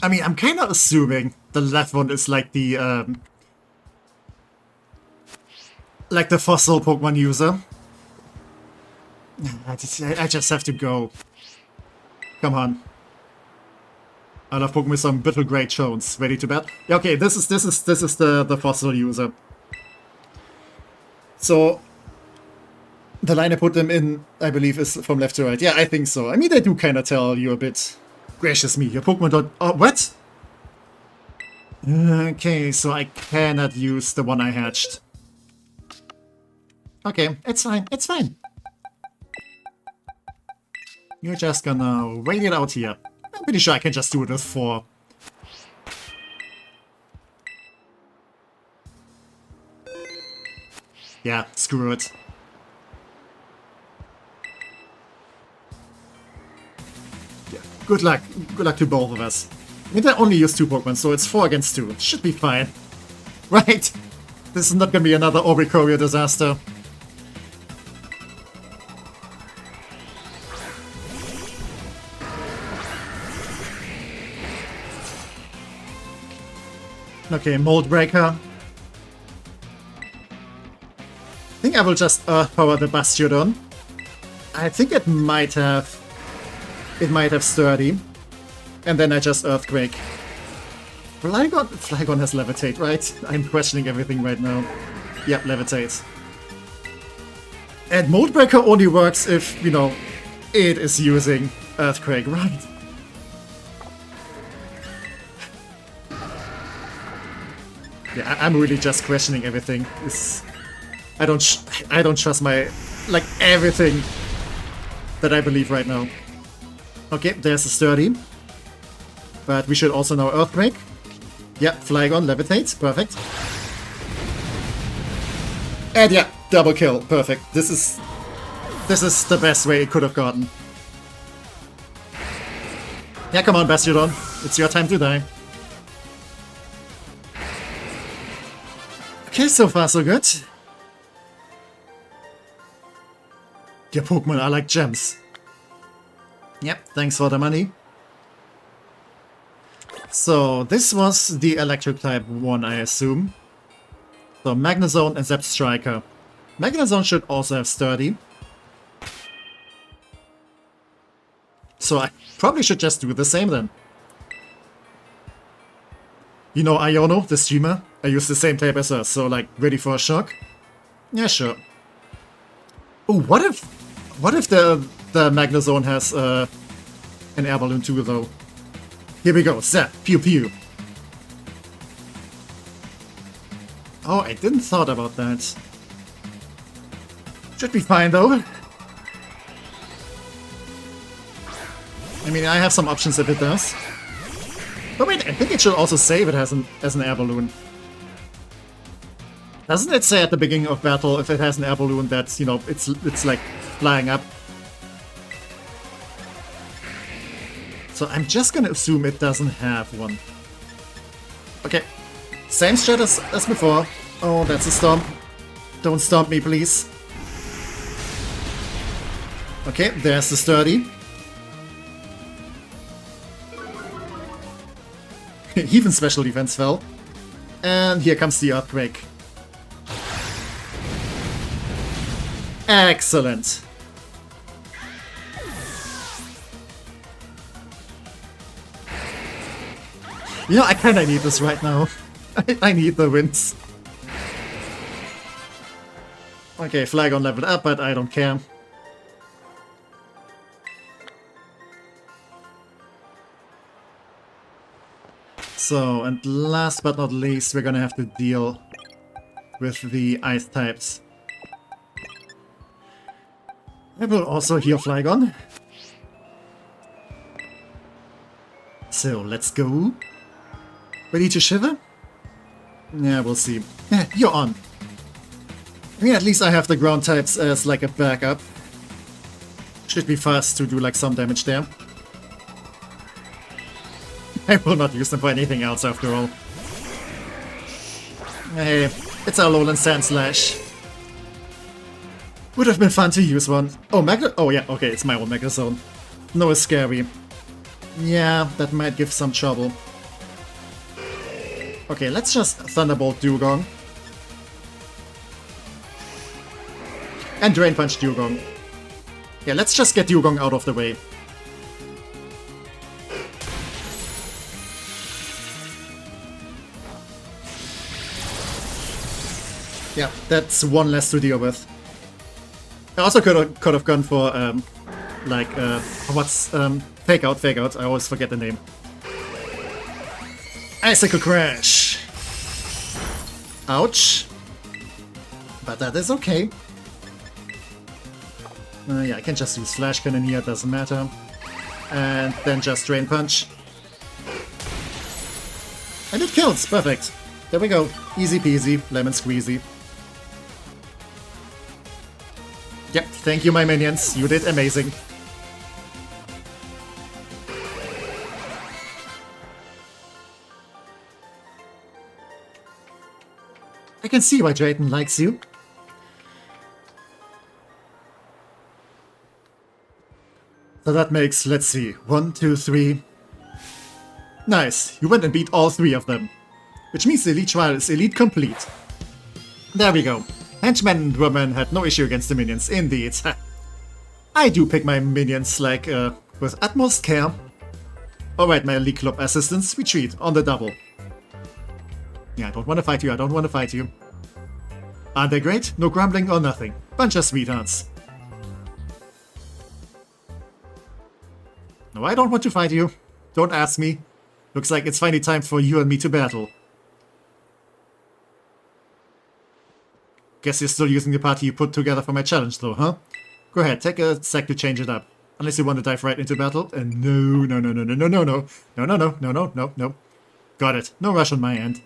I mean, I'm kind of assuming the left one is like the fossil Pokemon user. I just have to go. Come on. I love Pokemon song Battle Great Jones. Ready to bet? Yeah, okay, this is the fossil user. So the line I put them in, I believe, is from left to right. Yeah, I think so. I mean, they do kind of tell you a bit. Gracious me, your Pokemon don't... Oh, what? Okay, so I cannot use the one I hatched. Okay, it's fine, it's fine. You're just gonna wait it out here. I'm pretty sure I can just do it with 4. Yeah, screw it. Yeah, good luck. Good luck to both of us. I mean, they only use 2 Pokemon, so it's 4 against 2. It should be fine. Right? This is not gonna be another Oricorio disaster. Okay, Mold Breaker. I think I will just Earth Power the Bastiodon. I think it might have Sturdy. And then I just Earthquake. Flygon has Levitate, right? I'm questioning everything right now. Yep, Levitate. And Mold Breaker only works if, you know, it is using Earthquake, right? Yeah, I'm really just questioning everything. I don't trust my, like, everything that I believe right now. Okay, there's a Sturdy. But we should also know Earthquake. Yeah, Flygon, Levitate, perfect. And yeah, double kill, perfect. This is the best way it could have gotten. Yeah, come on, Bastiodon. It's your time to die. Okay, so far so good. Your Pokemon are like gems. Yep, thanks for the money. So, this was the electric type one, I assume. So, Magnezone and Zap Striker. Magnezone should also have Sturdy. So, I probably should just do the same then. You know Iono, the streamer? I use the same type as her, so like, ready for a shock? Yeah, sure. Oh, what if the Magnezone has an air balloon too, though? Here we go, zap, pew pew. Oh, I didn't thought about that. Should be fine though. I mean, I have some options if it does. But wait, I think it should also save it as an air balloon. Doesn't it say at the beginning of battle if it has an air balloon that's, you know, it's like flying up? So I'm just gonna assume it doesn't have one. Okay, same strat as before. Oh, that's a stomp. Don't stomp me, please. Okay, there's the Sturdy. Even special defense fell. And here comes the Earthquake. Excellent. You know, I kinda need this right now. I need the wins. Okay, Flygon leveled up, but I don't care. So, and last but not least, we're gonna have to deal with the ice types. I will also heal Flygon. So, let's go. Ready to shiver? Yeah, we'll see. Yeah, you're on. I mean, at least I have the ground types as like a backup. Should be fast to do like some damage there. I will not use them for anything else after all. Hey, it's our Alolan Sand Slash. Would have been fun to use one. Oh, oh yeah, okay, it's my own Magnezone. No, it's scary. Yeah, that might give some trouble. Okay, let's just Thunderbolt Dugong. And Drain Punch Dugong. Yeah, let's just get Dugong out of the way. Yeah, that's one less to deal with. I also could have gone for, Fake Out, I always forget the name. Icicle Crash! Ouch. But that is okay. Yeah, I can just use Flash Cannon here, doesn't matter. And then just Drain Punch. And it kills, perfect. There we go, easy peasy, lemon squeezy. Yep, thank you my minions, you did amazing. I can see why Drayton likes you. So that makes, let's see, 1, 2, 3. Nice, you went and beat all 3 of them. Which means the Elite Trial is Elite Complete. There we go. Henchmen and women had no issue against the minions, indeed. I do pick my minions, like, with utmost care. Alright, my Elite Club assistants, retreat on the double. Yeah, I don't want to fight you, I don't want to fight you. Aren't they great? No grumbling or nothing. Bunch of sweethearts. No, I don't want to fight you. Don't ask me. Looks like it's finally time for you and me to battle. Guess you're still using the party you put together for my challenge though, huh? Go ahead, take a sec to change it up. Unless you want to dive right into battle. And no. Got it. No rush on my end.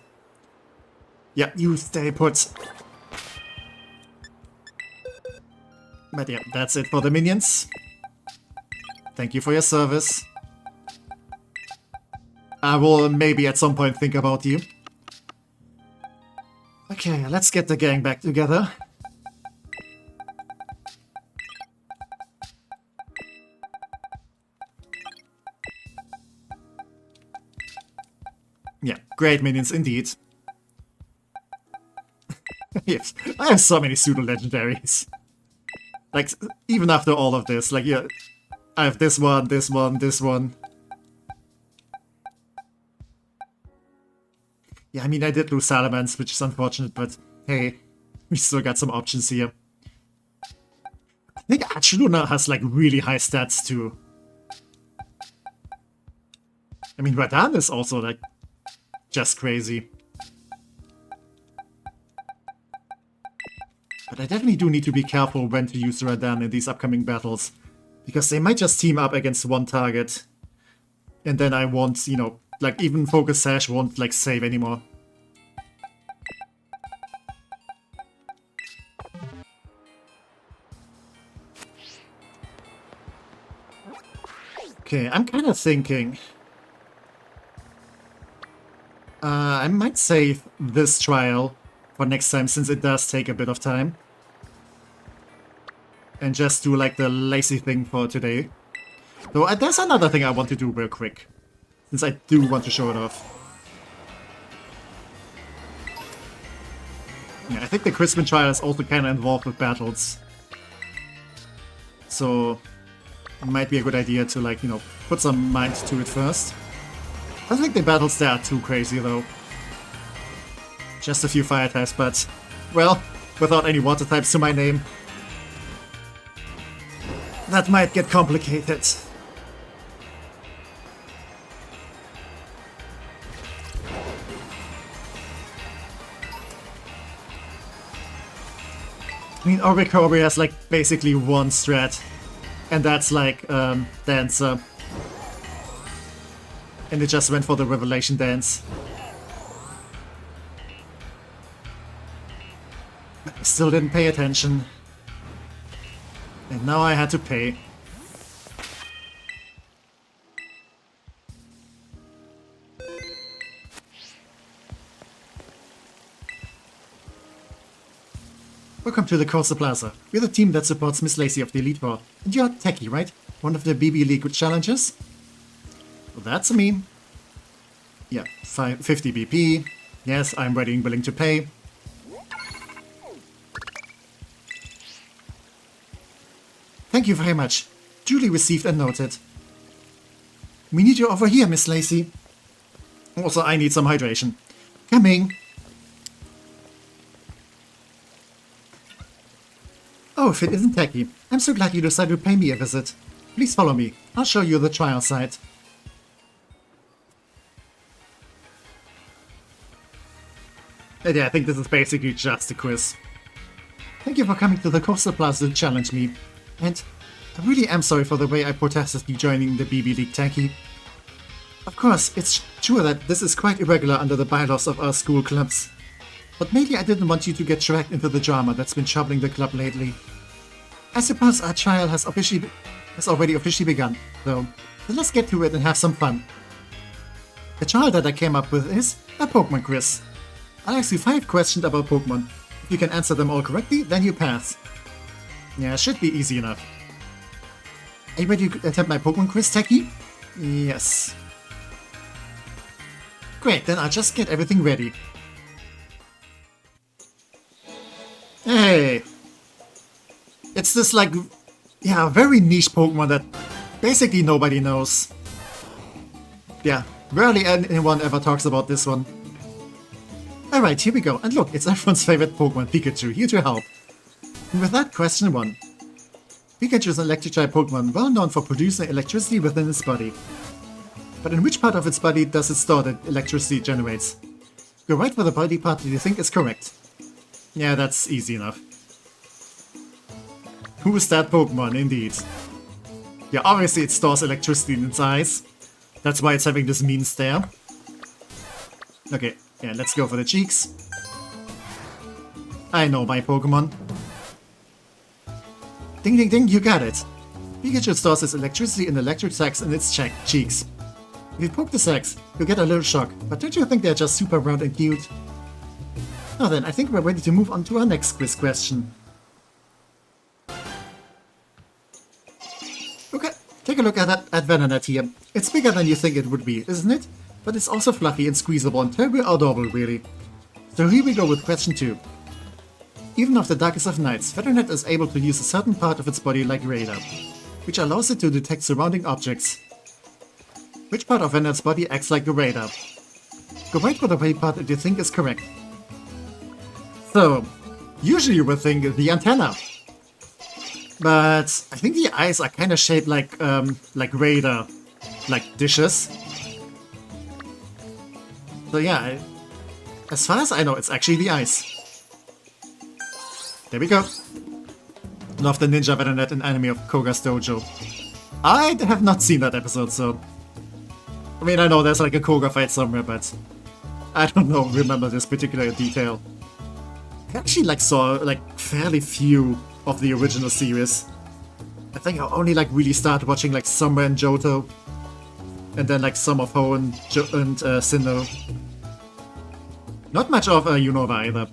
Yeah, you stay put. But yeah, that's it for the minions. Thank you for your service. I will maybe at some point think about you. Okay, let's get the gang back together. Yeah, great minions indeed. Yes, I have so many pseudo-legendaries. Like, even after all of this, like, yeah, I have this one, this one, this one. Yeah, I mean, I did lose Salamence, which is unfortunate, but hey, we still got some options here. I think Archluna has, like, really high stats, too. I mean, Radan is also, like, just crazy. But I definitely do need to be careful when to use Radan in these upcoming battles. Because they might just team up against one target. And then I won't, you know, like even Focus Sash won't like save anymore. Okay, I'm kind of thinking... I might save this trial for next time, since it does take a bit of time. And just do like the lazy thing for today. Though there's another thing I want to do real quick, since I do want to show it off. Yeah, I think the Crispin trial is also kind of involved with battles. So it might be a good idea to, like, you know, put some mind to it first. I don't think the battles there are too crazy though. Just a few fire types, but, well, without any water types to my name. That might get complicated. I mean, Orbeez has like basically one strat, and that's like Dancer. And it just went for the Revelation Dance. But I still didn't pay attention. And now I had to pay. Welcome to the Coastal Plaza. We're the team that supports Miss Lacey of the Elite Four. And you're Techie, right? One of the BB League challenges? Well, that's me. Yeah, 50 BP, Yes, I'm ready and willing to pay. Thank you very much. Duly received and noted. We need you over here, Miss Lacey. Also, I need some hydration. Coming. Oh, if it isn't tacky. I'm so glad you decided to pay me a visit. Please follow me. I'll show you the trial site. And yeah, I think this is basically just a quiz. Thank you for coming to the Coastal Plaza to challenge me. And I really am sorry for the way I protested you joining the BB League, Tacky. Of course, it's true that this is quite irregular under the bylaws of our school clubs. But mainly I didn't want you to get dragged into the drama that's been troubling the club lately. I suppose our trial has already officially begun, though, so let's get to it and have some fun. The trial that I came up with is a Pokemon quiz. I'll ask you 5 questions about Pokemon. If you can answer them all correctly, then you pass. Yeah, should be easy enough. Are you ready to attempt my Pokemon quiz, Tacky? Yes. Great, then I'll just get everything ready. Hey! It's this, like, yeah, very niche Pokemon that basically nobody knows. Yeah, rarely anyone ever talks about this one. Alright, here we go. And look, it's everyone's favorite Pokemon, Pikachu, here to help. And with that, question 1. Pikachu is an electric-type Pokemon well known for producing electricity within its body. But in which part of its body does it store that electricity generates? Go right for the body part that you think is correct. Yeah, that's easy enough. Who is that Pokemon, indeed? Yeah, obviously it stores electricity in its eyes. That's why it's having this mean stare. Okay, yeah, let's go for the cheeks. I know my Pokemon. Ding ding ding, you got it! Pikachu stores its electricity in electric sacs in its cheeks. If you poke the sacs, you'll get a little shock, but don't you think they're just super round and cute? Now then, I think we're ready to move on to our next quiz question. Okay, take a look at that Venonat here. It's bigger than you think it would be, isn't it? But it's also fluffy and squeezable and terribly adorable, really. So here we go with question 2. Even after darkest of nights, Venonat is able to use a certain part of its body like radar, which allows it to detect surrounding objects. Which part of Venonat's body acts like a radar? Go right for the way part that you think is correct. So, usually you would think the antenna. But I think the eyes are kind of shaped like radar, like dishes. So yeah, as far as I know, it's actually the eyes. There we go. Love the Ninja Venonat in anime of Koga's Dojo. I have not seen that episode, so... I mean, I know there's like a Koga fight somewhere, but... I don't know, remember this particular detail. I actually like saw like fairly few of the original series. I think I only like really started watching like Summer and Johto. And then like some of Ho and Sinnoh. Not much of Unova either.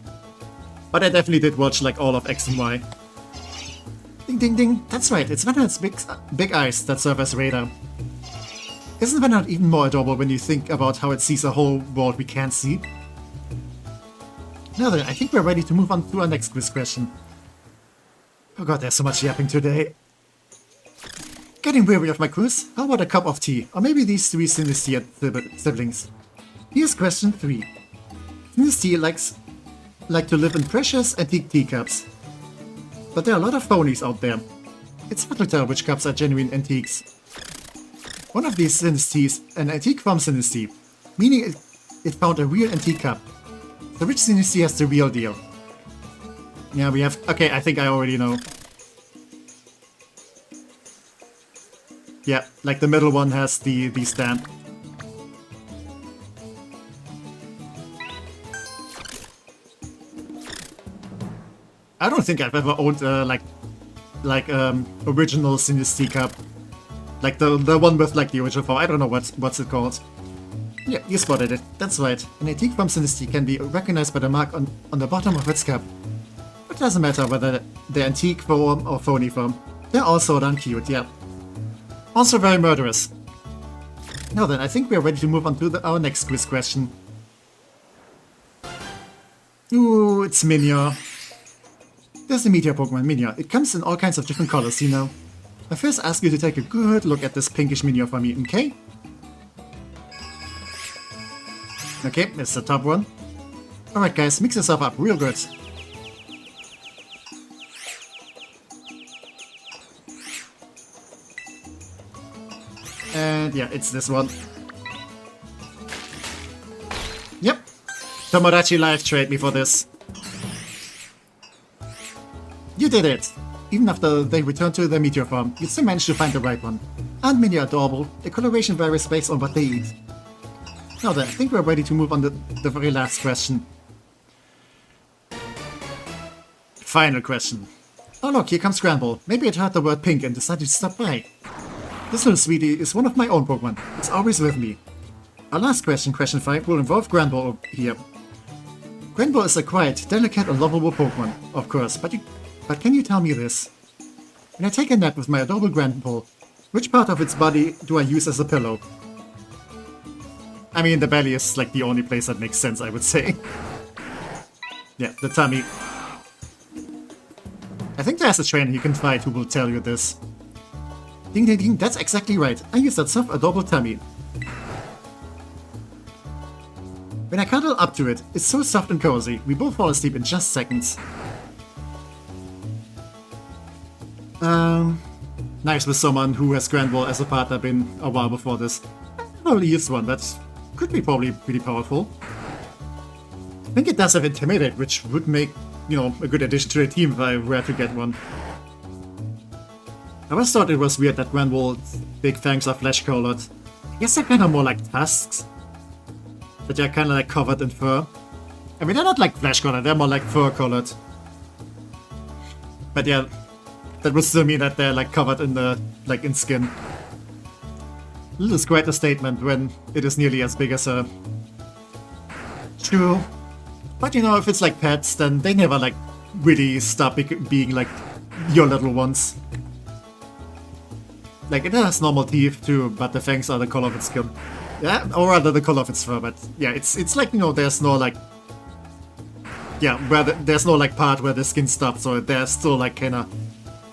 But I definitely did watch like all of X and Y. Ding ding ding, that's right, it's Venonat's big eyes that serve as radar. Isn't Venonat even more adorable when you think about how it sees a whole world we can't see? Now then, I think we're ready to move on to our next quiz question. Oh god, there's so much yapping today. Getting weary of my quiz? How about a cup of tea? Or maybe these 3 Synestia siblings? Here's question 3. Synestia like to live in precious antique teacups. But there are a lot of phonies out there. It's hard to tell which cups are genuine antiques. One of these Synesties, an antique from Synesty, meaning it found a real antique cup. So which Synesty has the real deal? Yeah, we have... Okay, I think I already know. Yeah, like the middle one has the stamp. I don't think I've ever owned original Synesty cup. Like the one with like the original form. I don't know what's it called. Yeah, you spotted it. That's right. An antique from Synesty can be recognized by the mark on the bottom of its cup. It doesn't matter whether they're antique form or phony form. They're all so darn cute, yeah. Also very murderous. Now then, I think we're ready to move on to our next quiz question. Ooh, it's Minya. There's the meteor Pokemon, Minya. It comes in all kinds of different colors, you know. I first ask you to take a good look at this pinkish Minya for me, okay? Okay, it's the top one. Alright guys, mix yourself up real good. And yeah, it's this one. Yep. Tomodachi live trade me for this. You did it! Even after they returned to their meteor farm, you still managed to find the right one. Aren't many adorable? The coloration varies based on what they eat. Now then, I think we're ready to move on to the very last question. Final question. Oh look, here comes Granbull. Maybe it heard the word pink and decided to stop by. This little sweetie is one of my own Pokemon. It's always with me. Our last question, question 5, will involve Granbull here. Granbull is a quiet, delicate and lovable Pokemon, of course, but can you tell me this? When I take a nap with my adorable Granbull, which part of its body do I use as a pillow? I mean, the belly is like the only place that makes sense, I would say. Yeah, the tummy. I think there's a trainer you can fight who will tell you this. Ding ding ding, that's exactly right. I use that soft, adorable tummy. When I cuddle up to it, it's so soft and cozy. We both fall asleep in just seconds. Nice with someone who has Granbull as a partner been a while before this. I've probably used one that could be probably pretty powerful. I think it does have Intimidate, which would make, you know, a good addition to the team if I were to get one. I always thought it was weird that Granbull's big fangs are flesh-colored. I guess they're kind of more like tusks. That they're kind of like covered in fur. I mean, they're not like flesh-colored, they're more like fur-colored. But yeah, that would still mean that they're like covered in the, like in skin. This is quite a statement when it is nearly as big as a... True. But you know, if it's like pets, then they never like really stop being like your little ones. Like, it has normal teeth too, but the fangs are the color of its skin. Yeah, or rather the color of its fur, but yeah, it's like, you know, there's no like... Yeah, where there's no like part where the skin stops, so they're still like kinda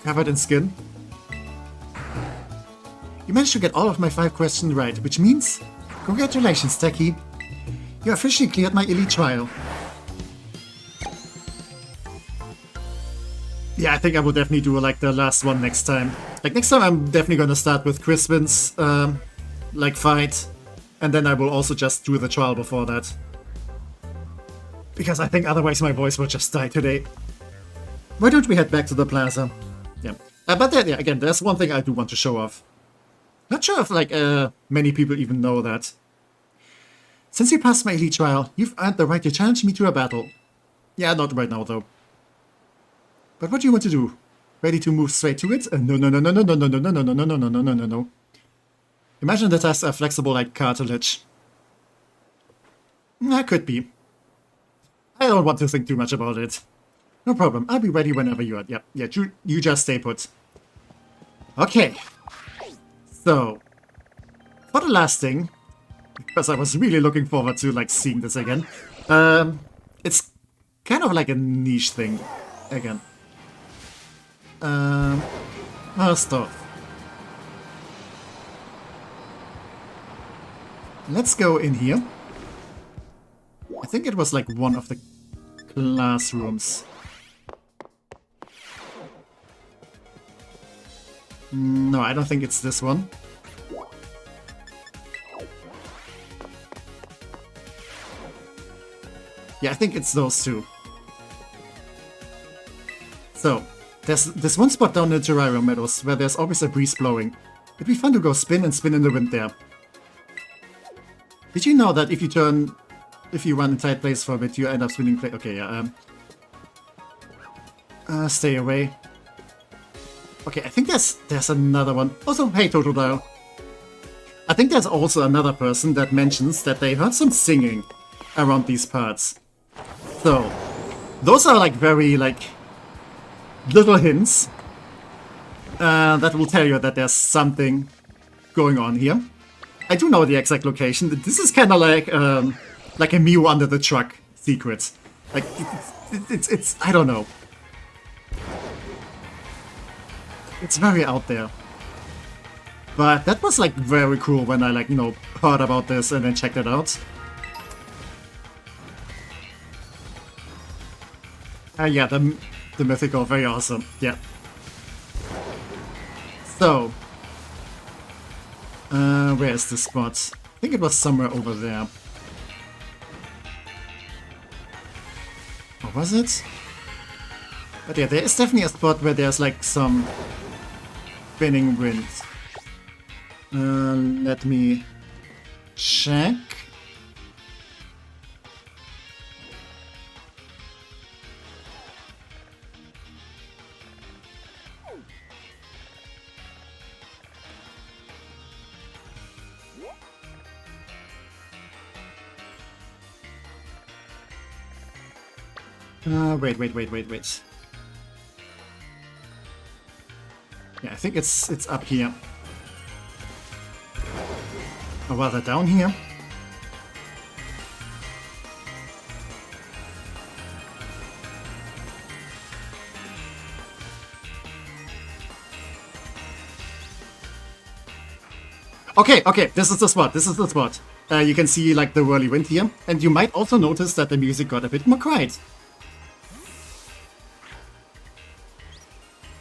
covered in skin. You managed to get all of my 5 questions right, which means... Congratulations, Techie! You officially cleared my elite trial. Yeah, I think I will definitely do like the last one next time. Like next time I'm definitely gonna start with Crispin's like fight. And then I will also just do the trial before that. Because I think otherwise my voice will just die today. Why don't we head back to the plaza? Yeah. But then, yeah, again, there's one thing I do want to show off. Not sure if like many people even know that. Since you passed my elite trial, you've earned the right to challenge me to a battle. Yeah, not right now though. But what do you want to do? Ready to move straight to it? No, no, no, no, no, no, no, no, no, no, no, no, no, no, no, no, no. Imagine that has a flexible like cartilage. That could be. I don't want to think too much about it. No problem. I'll be ready whenever you are. Yep. Yeah, you just stay put. Okay. So, for the last thing, because I was really looking forward to like seeing this again, it's kind of like a niche thing again. First off, let's go in here. I think it was like one of the classrooms. No, I don't think it's this one. Yeah, I think it's those two. So, there's this one spot down in the Terrarium Meadows where there's always a breeze blowing. It'd be fun to go spin and spin in the wind there. Did you know that if you run in tight place for a bit, you end up spinning play? Okay, yeah, stay away. Okay, I think there's another one. Also, hey, Totodile. I think there's also another person that mentions that they heard some singing around these parts. So, those are like very, like, little hints that will tell you that there's something going on here. I do know the exact location. This is kind of like a Mew under the truck secret. Like, it's I don't know. It's very out there. But that was like very cool when I like, you know, heard about this and then checked it out. Yeah, the mythical, very awesome. Yeah. So, where is the spot? I think it was somewhere over there. Or was it? But yeah, there is definitely a spot where there's like some spinning wind. Let me check. Wait. Yeah, I think it's up here. Or rather down here. Okay, this is the spot, you can see like the whirly wind here, and you might also notice that the music got a bit more quiet.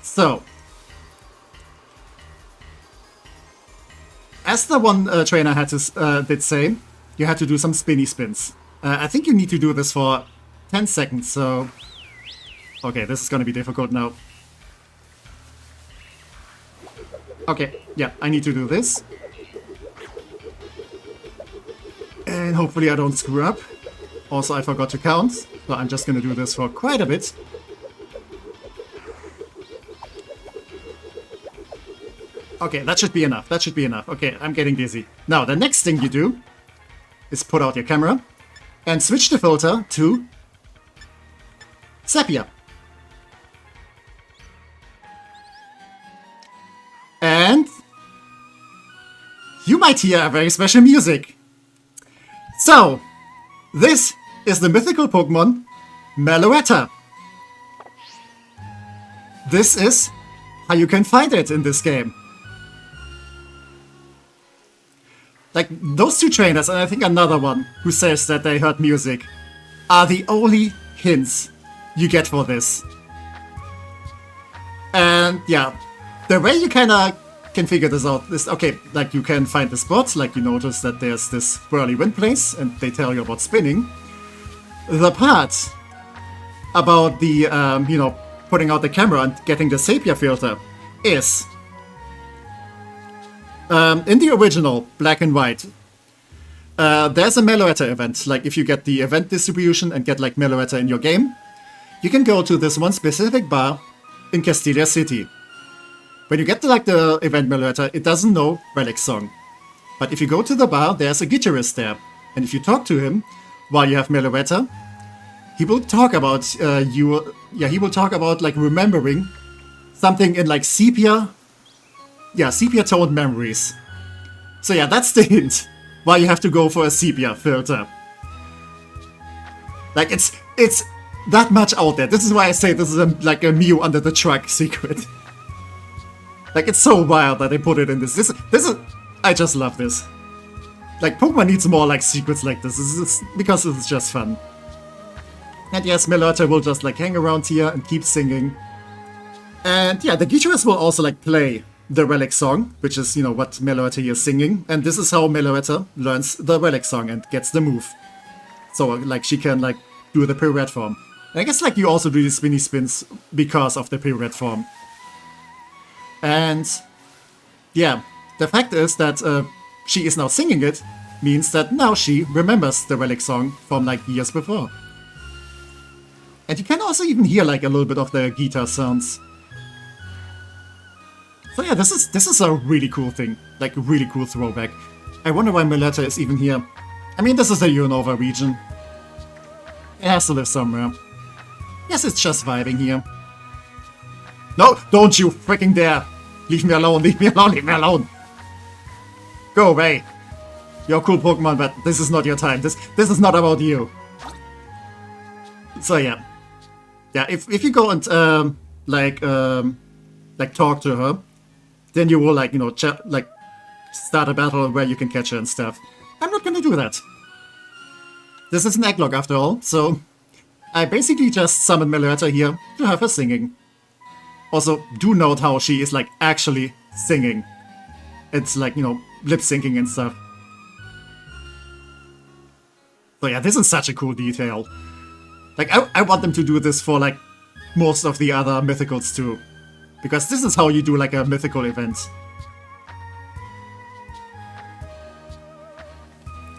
So, as the one trainer had to did say, you had to do some spinny spins. I think you need to do this for 10 seconds, so... Okay, this is gonna be difficult now. Okay, yeah, I need to do this. And hopefully I don't screw up. Also, I forgot to count, so I'm just gonna do this for quite a bit. Okay, that should be enough. Okay, I'm getting dizzy. Now, the next thing you do is put out your camera and switch the filter to Sepia. And you might hear a very special music. So, this is the mythical Pokemon Meloetta. This is how you can find it in this game. Like, those two trainers, and I think another one who says that they heard music, are the only hints you get for this. And yeah, the way you kinda can figure this out is, okay, like you can find the spots, like you notice that there's this whirly wind place, and they tell you about spinning. The part about the, you know, putting out the camera and getting the sepia filter is... in the original Black and White, there's a Meloetta event. Like, if you get the event distribution and get, like, Meloetta in your game, you can go to this one specific bar in Castelia City. When you get to, like, the event Meloetta, it doesn't know Relic's song. But if you go to the bar, there's a guitarist there. And if you talk to him while you have Meloetta, he will talk about, he will talk about, like, remembering something in, like, sepia... Yeah, sepia-toned memories. So yeah, that's the hint why you have to go for a sepia filter. Like, it's that much out there. This is why I say this is like a Mew under the truck secret. Like, it's so wild that they put it in this. This is... I just love this. Like, Pokemon needs more, like, secrets like this. Because it's just fun. And yes, Meloetta will just, like, hang around here and keep singing. And yeah, the guitarist will also, like, play the Relic song, which is, you know, what Meloetta is singing, and this is how Meloetta learns the Relic song and gets the move. So, like, she can, like, do the pre-red form. And I guess, like, you also do the spinny spins because of the pre-red form. And, yeah, the fact is that she is now singing it, means that now she remembers the Relic song from, like, years before. And you can also even hear, like, a little bit of the guitar sounds. So yeah, this is a really cool thing. Like, a really cool throwback. I wonder why Meloetta is even here. I mean, this is the Unova region. It has to live somewhere. Yes, it's just vibing here. No, don't you freaking dare! Leave me alone, leave me alone, leave me alone! Go away! You're a cool Pokemon, but this is not your time. This is not about you. So yeah. Yeah, if you go and like talk to her, then you will like, you know, like start a battle where you can catch her and stuff. I'm not gonna do that. This is an Egglocke after all, so I basically just summoned Meloetta here to have her singing. Also, do note how she is like actually singing. It's like, you know, lip syncing and stuff. So yeah, this is such a cool detail. Like, I want them to do this for like most of the other mythicals too. Because this is how you do like a mythical event.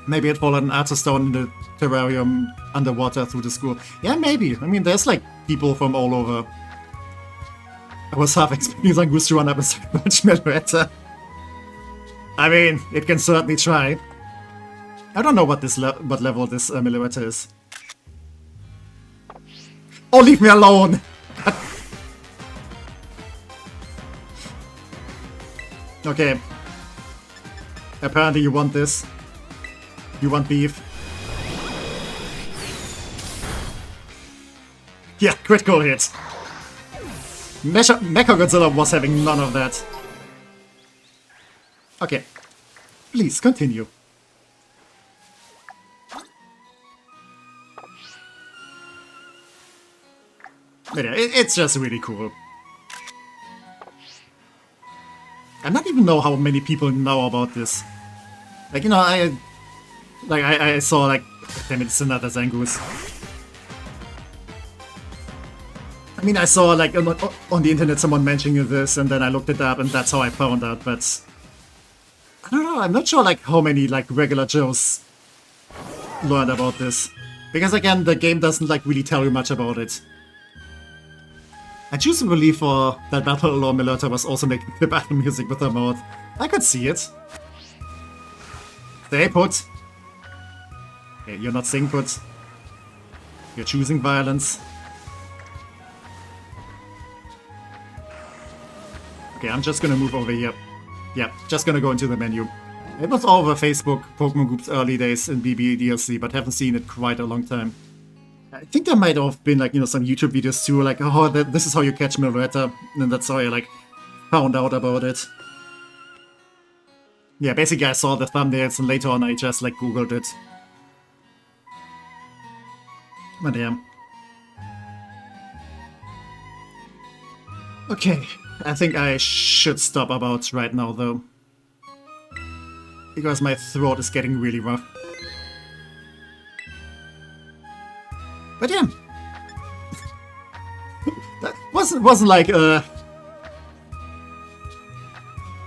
Maybe it followed an artist stone in the terrarium underwater through the school. Yeah, maybe. I mean, there's like people from all over. I was half expecting Zangoose to run up and start much Meloetta. I mean, it can certainly try. I don't know what this what level this Meloetta is. Oh, leave me alone! Okay. Apparently you want this. You want beef. Yeah, critical hit. Mechagodzilla was having none of that. Okay. Please, continue. But yeah, it's just really cool. I don't even know how many people know about this. Like, you know, I saw like, damn it, it's another Zangoose. I mean, I saw like on the internet someone mentioning this, and then I looked it up, and that's how I found out. But I don't know. I'm not sure like how many like regular Joes learned about this, because again, the game doesn't like really tell you much about it. I choose to believe for that battle alone Meloetta was also making the battle music with her mouth. I could see it. Stay put. Okay, you're not staying put. You're choosing violence. Okay, I'm just gonna move over here. Yeah, just gonna go into the menu. It was all over Facebook, Pokemon Group's early days in BB DLC, but haven't seen it quite a long time. I think there might have been like, you know, some YouTube videos too, like, oh, this is how you catch Meloetta, and that's how I like found out about it. Yeah, basically I saw the thumbnails and later on I just like googled it. But yeah. Okay, I think I should stop about right now though. Because my throat is getting really rough. But yeah. That wasn't like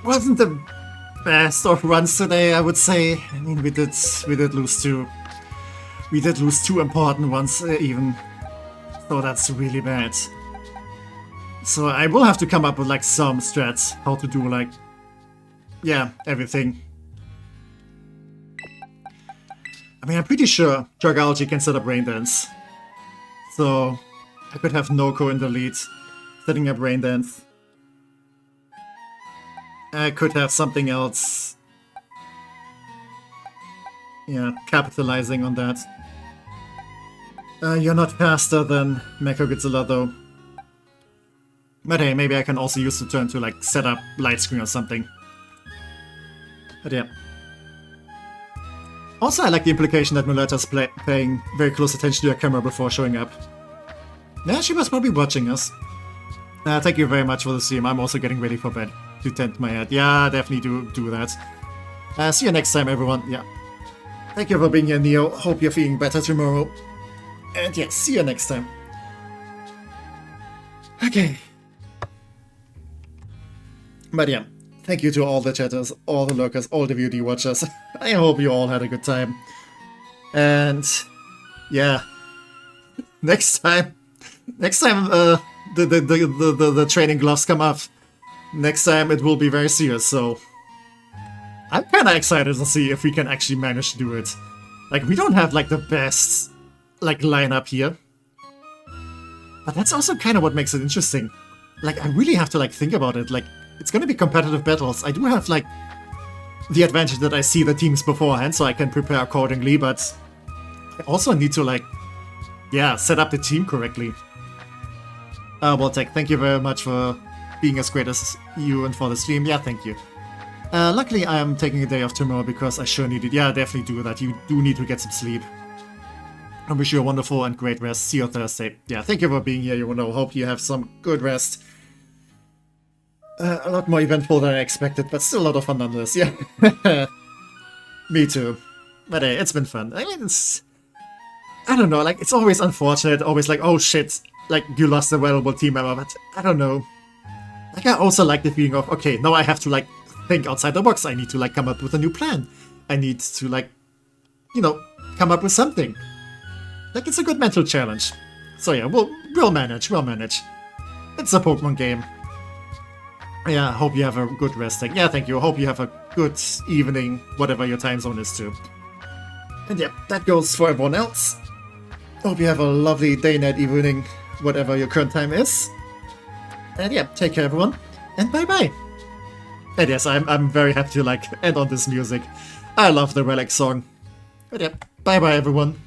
wasn't the best of runs today, I would say. I mean, we did lose two. We did lose two important ones even. So that's really bad. So I will have to come up with like some strats, how to do like, yeah, everything. I mean, I'm pretty sure Dragalge can set up Rain Dance. So I could have Noko in the lead, setting up Rain Dance. I could have something else. Yeah, capitalizing on that. You're not faster than Mechagodzilla though. But hey, maybe I can also use the turn to like set up light screen or something. But yeah. Also, I like the implication that Meloetta's paying very close attention to her camera before showing up. Yeah, she was probably watching us. Thank you very much for the stream. I'm also getting ready for bed to tend my head. Yeah, definitely do that. See you next time, everyone. Yeah. Thank you for being here, Neo. Hope you're feeling better tomorrow. And yeah, see you next time. Okay. But yeah. Thank you to all the chatters, all the lurkers, all the VOD watchers. I hope you all had a good time. And yeah, next time the training gloves come up, next time it will be very serious. So I'm kind of excited to see if we can actually manage to do it. Like, we don't have like the best like lineup here, but that's also kind of what makes it interesting. Like, I really have to like think about it. Like, it's gonna be competitive battles. I do have, like, the advantage that I see the teams beforehand, so I can prepare accordingly, but I also need to, like, yeah, set up the team correctly. Well, Tech, thank you very much for being as great as you and for the stream. Yeah, thank you. Luckily, I am taking a day off tomorrow because I sure need it. Yeah, definitely do that. You do need to get some sleep. I wish you a wonderful and great rest. See you Thursday. Yeah, thank you for being here, Yuno. Hope you have some good rest. A lot more eventful than I expected, but still a lot of fun nonetheless. Yeah. Me too. But hey, it's been fun. I mean, I don't know, like, it's always unfortunate, always like, oh shit, like, you lost a valuable team member, but I don't know. Like, I also like the feeling of, okay, now I have to, like, think outside the box. I need to, like, come up with a new plan. I need to, like, you know, come up with something. Like, it's a good mental challenge. So yeah, we'll manage. It's a Pokemon game. Yeah, hope you have a good resting. Yeah, thank you. Hope you have a good evening, whatever your time zone is too. And yeah, that goes for everyone else. Hope you have a lovely day, night, evening, whatever your current time is. And yeah, take care everyone, and bye-bye. And yes, I'm very happy to, like, end on this music. I love the Relic song. But yeah, bye-bye everyone.